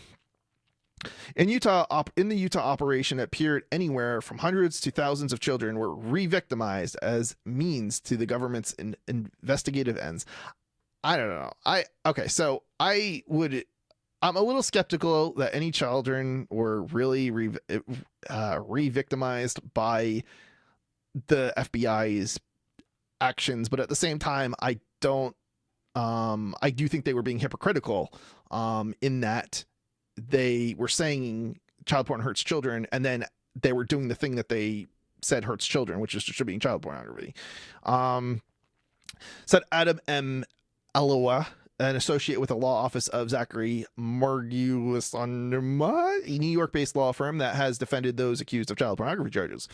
the Utah operation, it appeared anywhere from hundreds to thousands of children were re-victimized as means to the government's investigative ends. I don't know. So I'm a little skeptical that any children were really re-victimized by the FBI's actions, but at the same time, I do think they were being hypocritical in that they were saying child porn hurts children, and then they were doing the thing that they said hurts children, which is distributing child pornography. Said Adam M. Aloha, an associate with the law office of Zachary Margulis-Anderma, a New York-based law firm that has defended those accused of child pornography charges.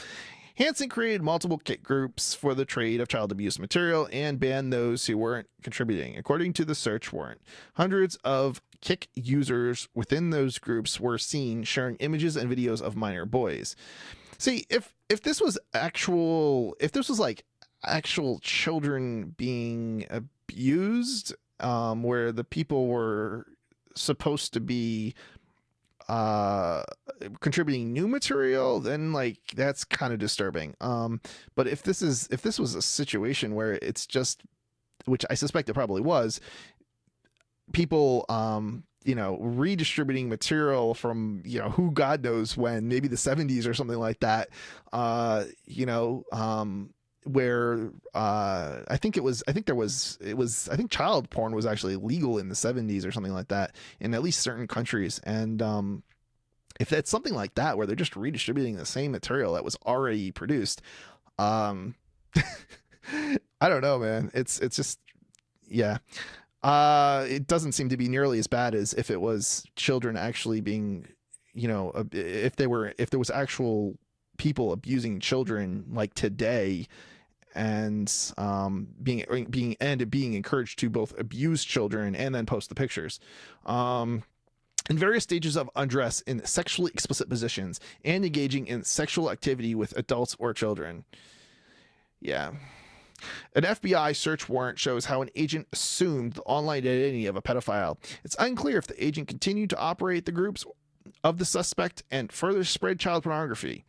Hansen created multiple kick groups for the trade of child abuse material and banned those who weren't contributing. According to the search warrant, hundreds of kick users within those groups were seen sharing images and videos of minor boys. See, if this was like actual children being abused, where the people were supposed to be contributing new material, then like that's kind of disturbing. But if this was a situation where it's just, which I suspect it probably was, people redistributing material from who God knows when, maybe the 70s or something like that, where I think child porn was actually legal in the 70s or something like that in at least certain countries. And if it's something like that where they're just redistributing the same material that was already produced, I don't know, man. It's just, yeah. It doesn't seem to be nearly as bad as if it was children actually being, if there was actual people abusing children like today, and being encouraged to both abuse children and then post the pictures. In various stages of undress in sexually explicit positions and engaging in sexual activity with adults or children. Yeah. An FBI search warrant shows how an agent assumed the online identity of a pedophile. It's unclear if the agent continued to operate the groups of the suspect and further spread child pornography.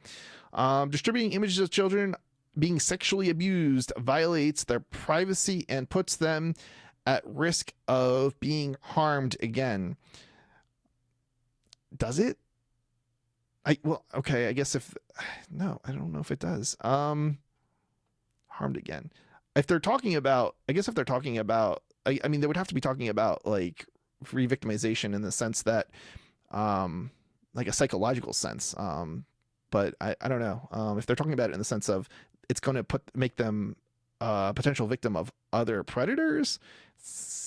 Distributing images of children being sexually abused violates their privacy and puts them at risk of being harmed again. Does it? I guess if no, I don't know if it does. Harmed again. If they're talking about, I mean, they would have to be talking about like re-victimization in the sense that, like a psychological sense. But I don't know. If they're talking about it in the sense of it's going to make them a potential victim of other predators,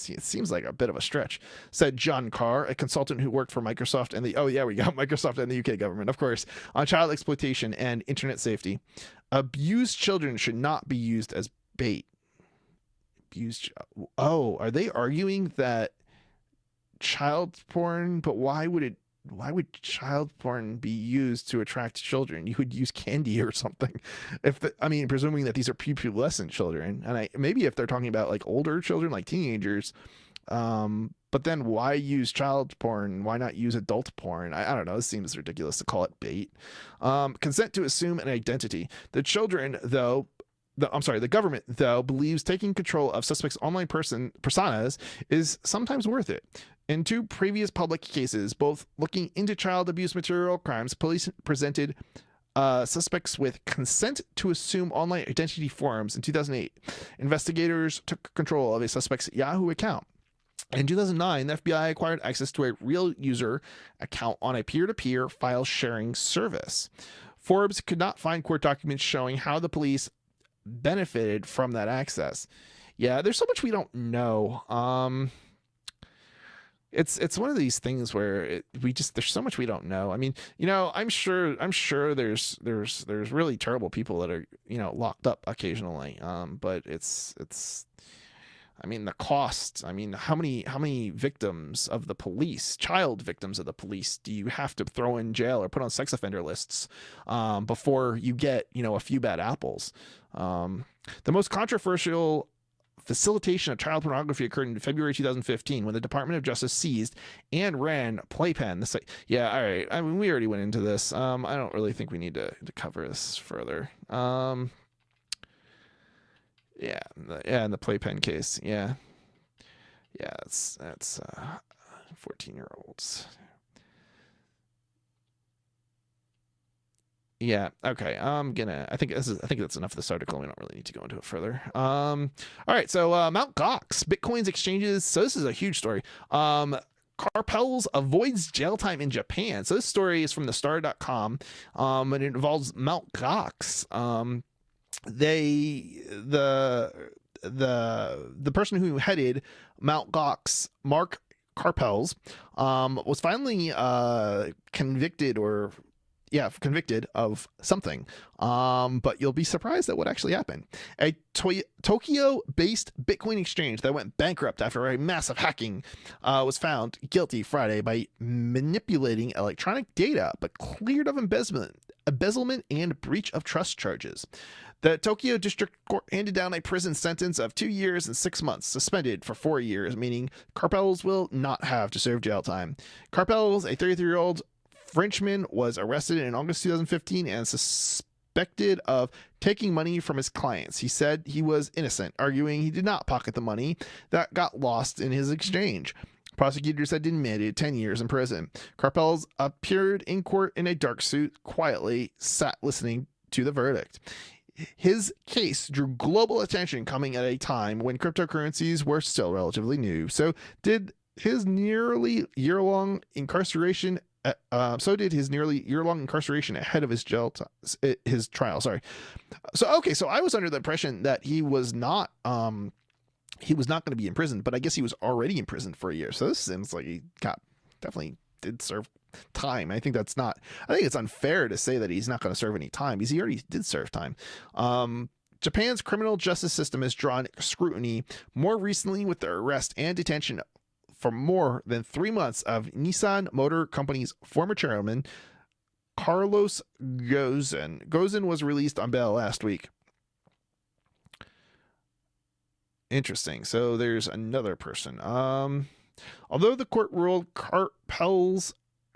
it seems like a bit of a stretch, said John Carr, a consultant who worked for Microsoft and we got Microsoft and the UK government, of course, on child exploitation and internet safety. Abused children should not be used as bait. Are they arguing that child porn, but why would child porn be used to attract children? You would use candy or something. Presuming that these are pubescent children, and maybe if they're talking about like older children, like teenagers, but then why use child porn? Why not use adult porn? I don't know. It seems ridiculous to call it bait. Consent to assume an identity. The government, though, believes taking control of suspects' online personas is sometimes worth it. In 2 previous public cases, both looking into child abuse material crimes, police presented suspects with consent to assume online identity forms in 2008. Investigators took control of a suspect's Yahoo account. In 2009, the FBI acquired access to a real user account on a peer-to-peer file sharing service. Forbes could not find court documents showing how the police benefited from that access. Yeah, there's so much we don't know. It's one of these things where there's so much we don't know. I mean, I'm sure there's really terrible people that are, locked up occasionally. But it's the cost. How many victims of the police, child victims of the police, do you have to throw in jail or put on sex offender lists before you get, a few bad apples? The most controversial facilitation of child pornography occurred in February 2015 when the Department of Justice seized and ran Playpen. All right. We already went into this. I don't really think we need to cover this further. In the Playpen case. Yeah, that's 14-year-olds. Yeah. Okay. I think that's enough of this article. We don't really need to go into it further. All right. So Mt. Gox, Bitcoin's exchanges. So this is a huge story. Carpels avoids jail time in Japan. So this story is from thestar.com. And it involves Mt. Gox. The person who headed Mt. Gox, Mark Carpels, was finally convicted of something. But you'll be surprised at what actually happened. A Tokyo-based Bitcoin exchange that went bankrupt after a massive hacking was found guilty Friday by manipulating electronic data, but cleared of embezzlement and breach of trust charges. The Tokyo District Court handed down a prison sentence of 2 years and 6 months, suspended for 4 years, meaning Carpels will not have to serve jail time. Carpels, a 33-year-old Frenchman, was arrested in August 2015 and suspected of taking money from his clients. He said he was innocent, arguing he did not pocket the money that got lost in his exchange. Prosecutors had demanded 10 years in prison. Carpels appeared in court in a dark suit, quietly sat listening to the verdict. His case drew global attention, coming at a time when cryptocurrencies were still relatively new. So did his nearly year-long incarceration ahead of his trial. Sorry. So I was under the impression that he was not going to be in prison, but I guess he was already in prison for a year. So this seems like he definitely did serve time. I think it's unfair to say that he's not going to serve any time, because he already did serve time. Japan's criminal justice system has drawn scrutiny more recently with the arrest and detention for more than 3 months of Nissan Motor Company's former chairman, Carlos Ghosn. Ghosn was released on bail last week. Interesting. So there's another person. Although the court ruled Carpels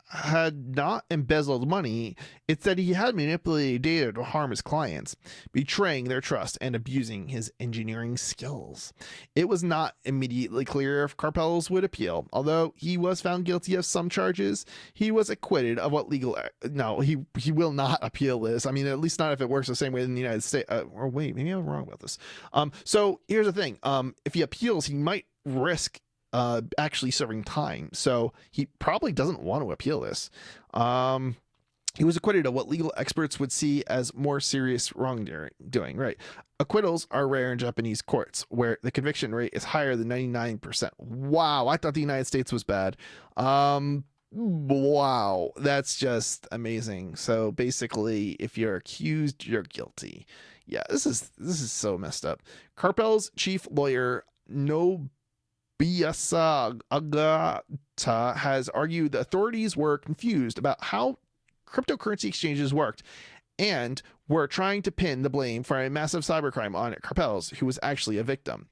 had not embezzled money, it said he had manipulated data to harm his clients, betraying their trust and abusing his engineering skills. It was not immediately clear if Carpels would appeal. Although he was found guilty of some charges, he was acquitted of what legal. No, he will not appeal this. I mean, at least not if it works the same way in the United States. Or wait, maybe I'm wrong about this. So here's the thing. If he appeals, he might risk actually serving time, so he probably doesn't want to appeal this. He was acquitted of what legal experts would see as more serious wrongdoing. Right, acquittals are rare in Japanese courts, where the conviction rate is higher than 99%. Wow, I thought the United States was bad. Wow, that's just amazing. So basically, if you're accused, you're guilty. Yeah, this is so messed up. Carpel's chief lawyer, no Biasa Agata, has argued the authorities were confused about how cryptocurrency exchanges worked and were trying to pin the blame for a massive cybercrime on Carpels, who was actually a victim.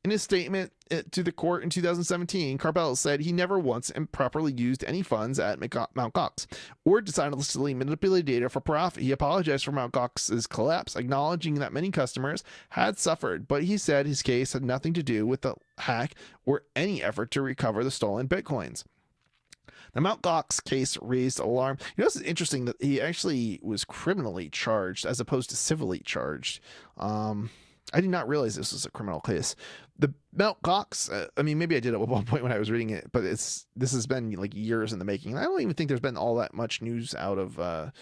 In his statement to the court in 2017, Carpels said he never once improperly used any funds at Mt. Gox or dishonestly manipulated data for profit. He apologized for Mt. Gox's collapse, acknowledging that many customers had suffered, but he said his case had nothing to do with the hack or any effort to recover the stolen bitcoins. The Mt. Gox case raised alarm. You know, it's interesting that he actually was criminally charged as opposed to civilly charged. I did not realize this was a criminal case. The Mt. Gox, I mean, maybe I did at one point when I was reading it, but this has been like years in the making. I don't even think there's been all that much news out of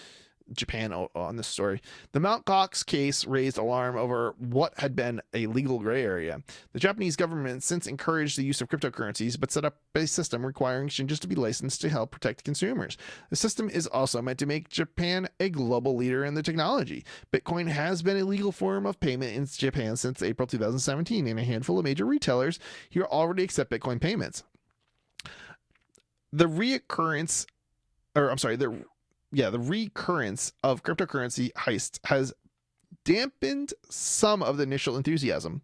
Japan on this story. The Mt. Gox case raised alarm over what had been a legal gray area. The Japanese government since encouraged the use of cryptocurrencies, but set up a system requiring exchanges to be licensed to help protect consumers. The system is also meant to make Japan a global leader in the technology. Bitcoin has been a legal form of payment in Japan since April 2017, and a handful of major retailers here already accept Bitcoin payments. The recurrence of cryptocurrency heists has dampened some of the initial enthusiasm.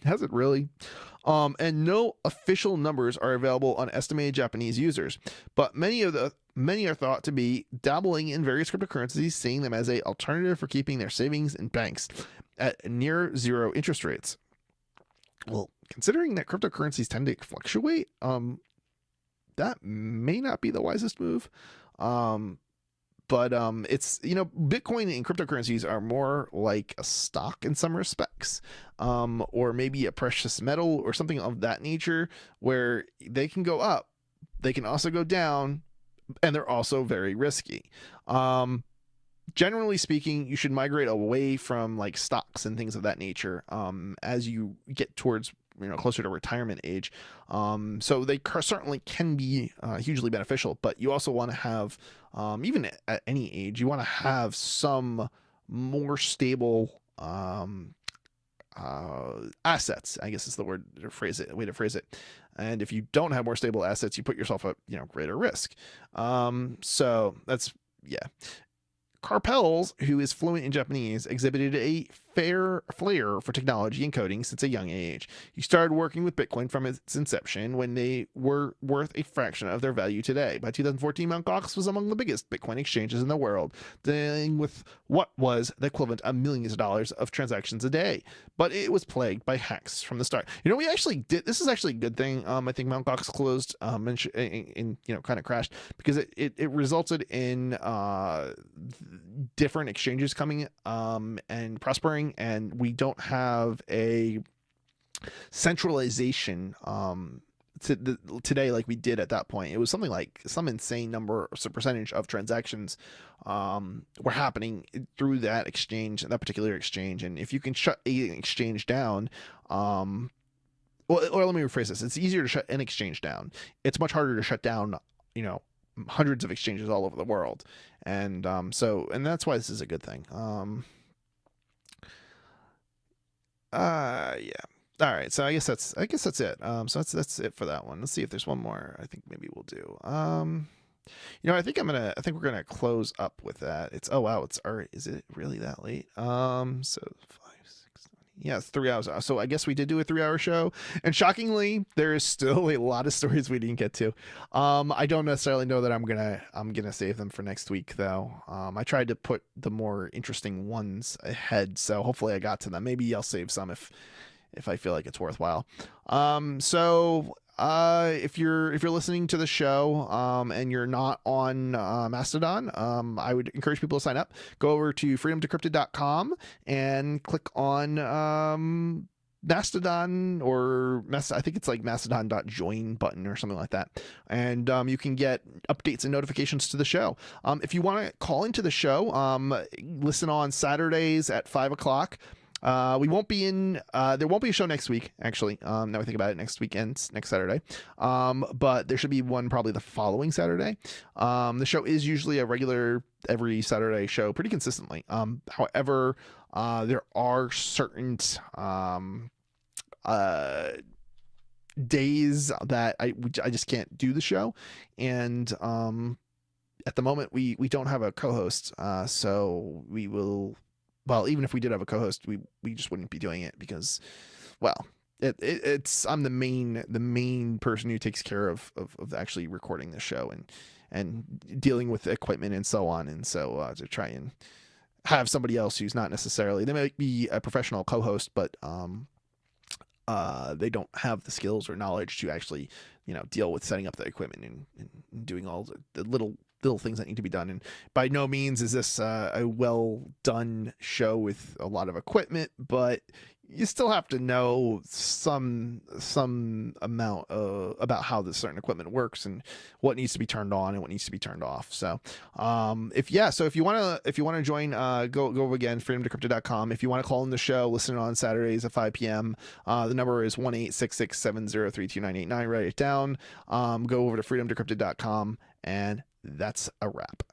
Has it really? And no official numbers are available on estimated Japanese users, but many are thought to be dabbling in various cryptocurrencies, seeing them as an alternative for keeping their savings in banks at near zero interest rates. Well, considering that cryptocurrencies tend to fluctuate, that may not be the wisest move. But it's, Bitcoin and cryptocurrencies are more like a stock in some respects, or maybe a precious metal or something of that nature, where they can go up, they can also go down, and they're also very risky. Generally speaking, you should migrate away from like stocks and things of that nature as you get towards closer to retirement age. So they certainly can be hugely beneficial, but you also want to have, even at any age, you want to have some more stable assets, I guess is the way to phrase it. And if you don't have more stable assets, you put yourself at greater risk. So that's, yeah. Carpels, who is fluent in Japanese, exhibited a flair for technology and coding since a young age. He started working with Bitcoin from its inception when they were worth a fraction of their value today. By 2014, Mt. Gox was among the biggest Bitcoin exchanges in the world, dealing with what was the equivalent of millions of dollars of transactions a day. But it was plagued by hacks from the start. We actually did. This is actually a good thing. I think Mt. Gox closed and kind of crashed because it resulted in different exchanges coming and prospering, and we don't have a centralization today like we did at that point. It was something like some insane number, some percentage of transactions were happening through that particular exchange. And if you can shut an exchange down, or let me rephrase this, it's easier to shut an exchange down. It's much harder to shut down hundreds of exchanges all over the world. And and that's why this is a good thing. Yeah. All right, so I guess that's it. So that's it for that one. Let's see if there's one more. I think maybe we'll do. I think we're gonna close up with that. It's, oh wow, it's already, is it really that late? So 5, 6, 7, Yes, 3 hours. So I guess we did do a 3 hour show, and shockingly, there is still a lot of stories we didn't get to. I don't necessarily know that I'm gonna save them for next week though. I tried to put the more interesting ones ahead, so hopefully I got to them. Maybe I'll save some if I feel like it's worthwhile. If you're listening to the show and you're not on Mastodon, I would encourage people to sign up. Go over to freedomdecrypted.com and click on Mastodon I think it's like mastodon.join button or something like that. And you can get updates and notifications to the show. If you want to call into the show, listen on Saturdays at 5 o'clock. We won't be in, there won't be a show next week, actually. Now I think about it, next Saturday. But there should be one probably the following Saturday. The show is usually a regular every Saturday show pretty consistently. However, there are certain, days that I just can't do the show. And, at the moment we don't have a co-host. So we will, well, even if we did have a co-host, we just wouldn't be doing it because, well, it's I'm the main person who takes care of actually recording the show and dealing with the equipment and so on. And so to try and have somebody else who's not necessarily, they might be a professional co-host, but they don't have the skills or knowledge to actually, deal with setting up the equipment and doing all the little things that need to be done. And by no means is this a well done show with a lot of equipment, but you still have to know some amount about how this certain equipment works and what needs to be turned on and what needs to be turned off. So if you want to join, go again, freedomdecrypted.com. If you want to call in the show, listen on Saturdays at 5 p.m. The number is 1-866-703-2989. Write it down. Go over to freedomdecrypted.com, and that's a wrap.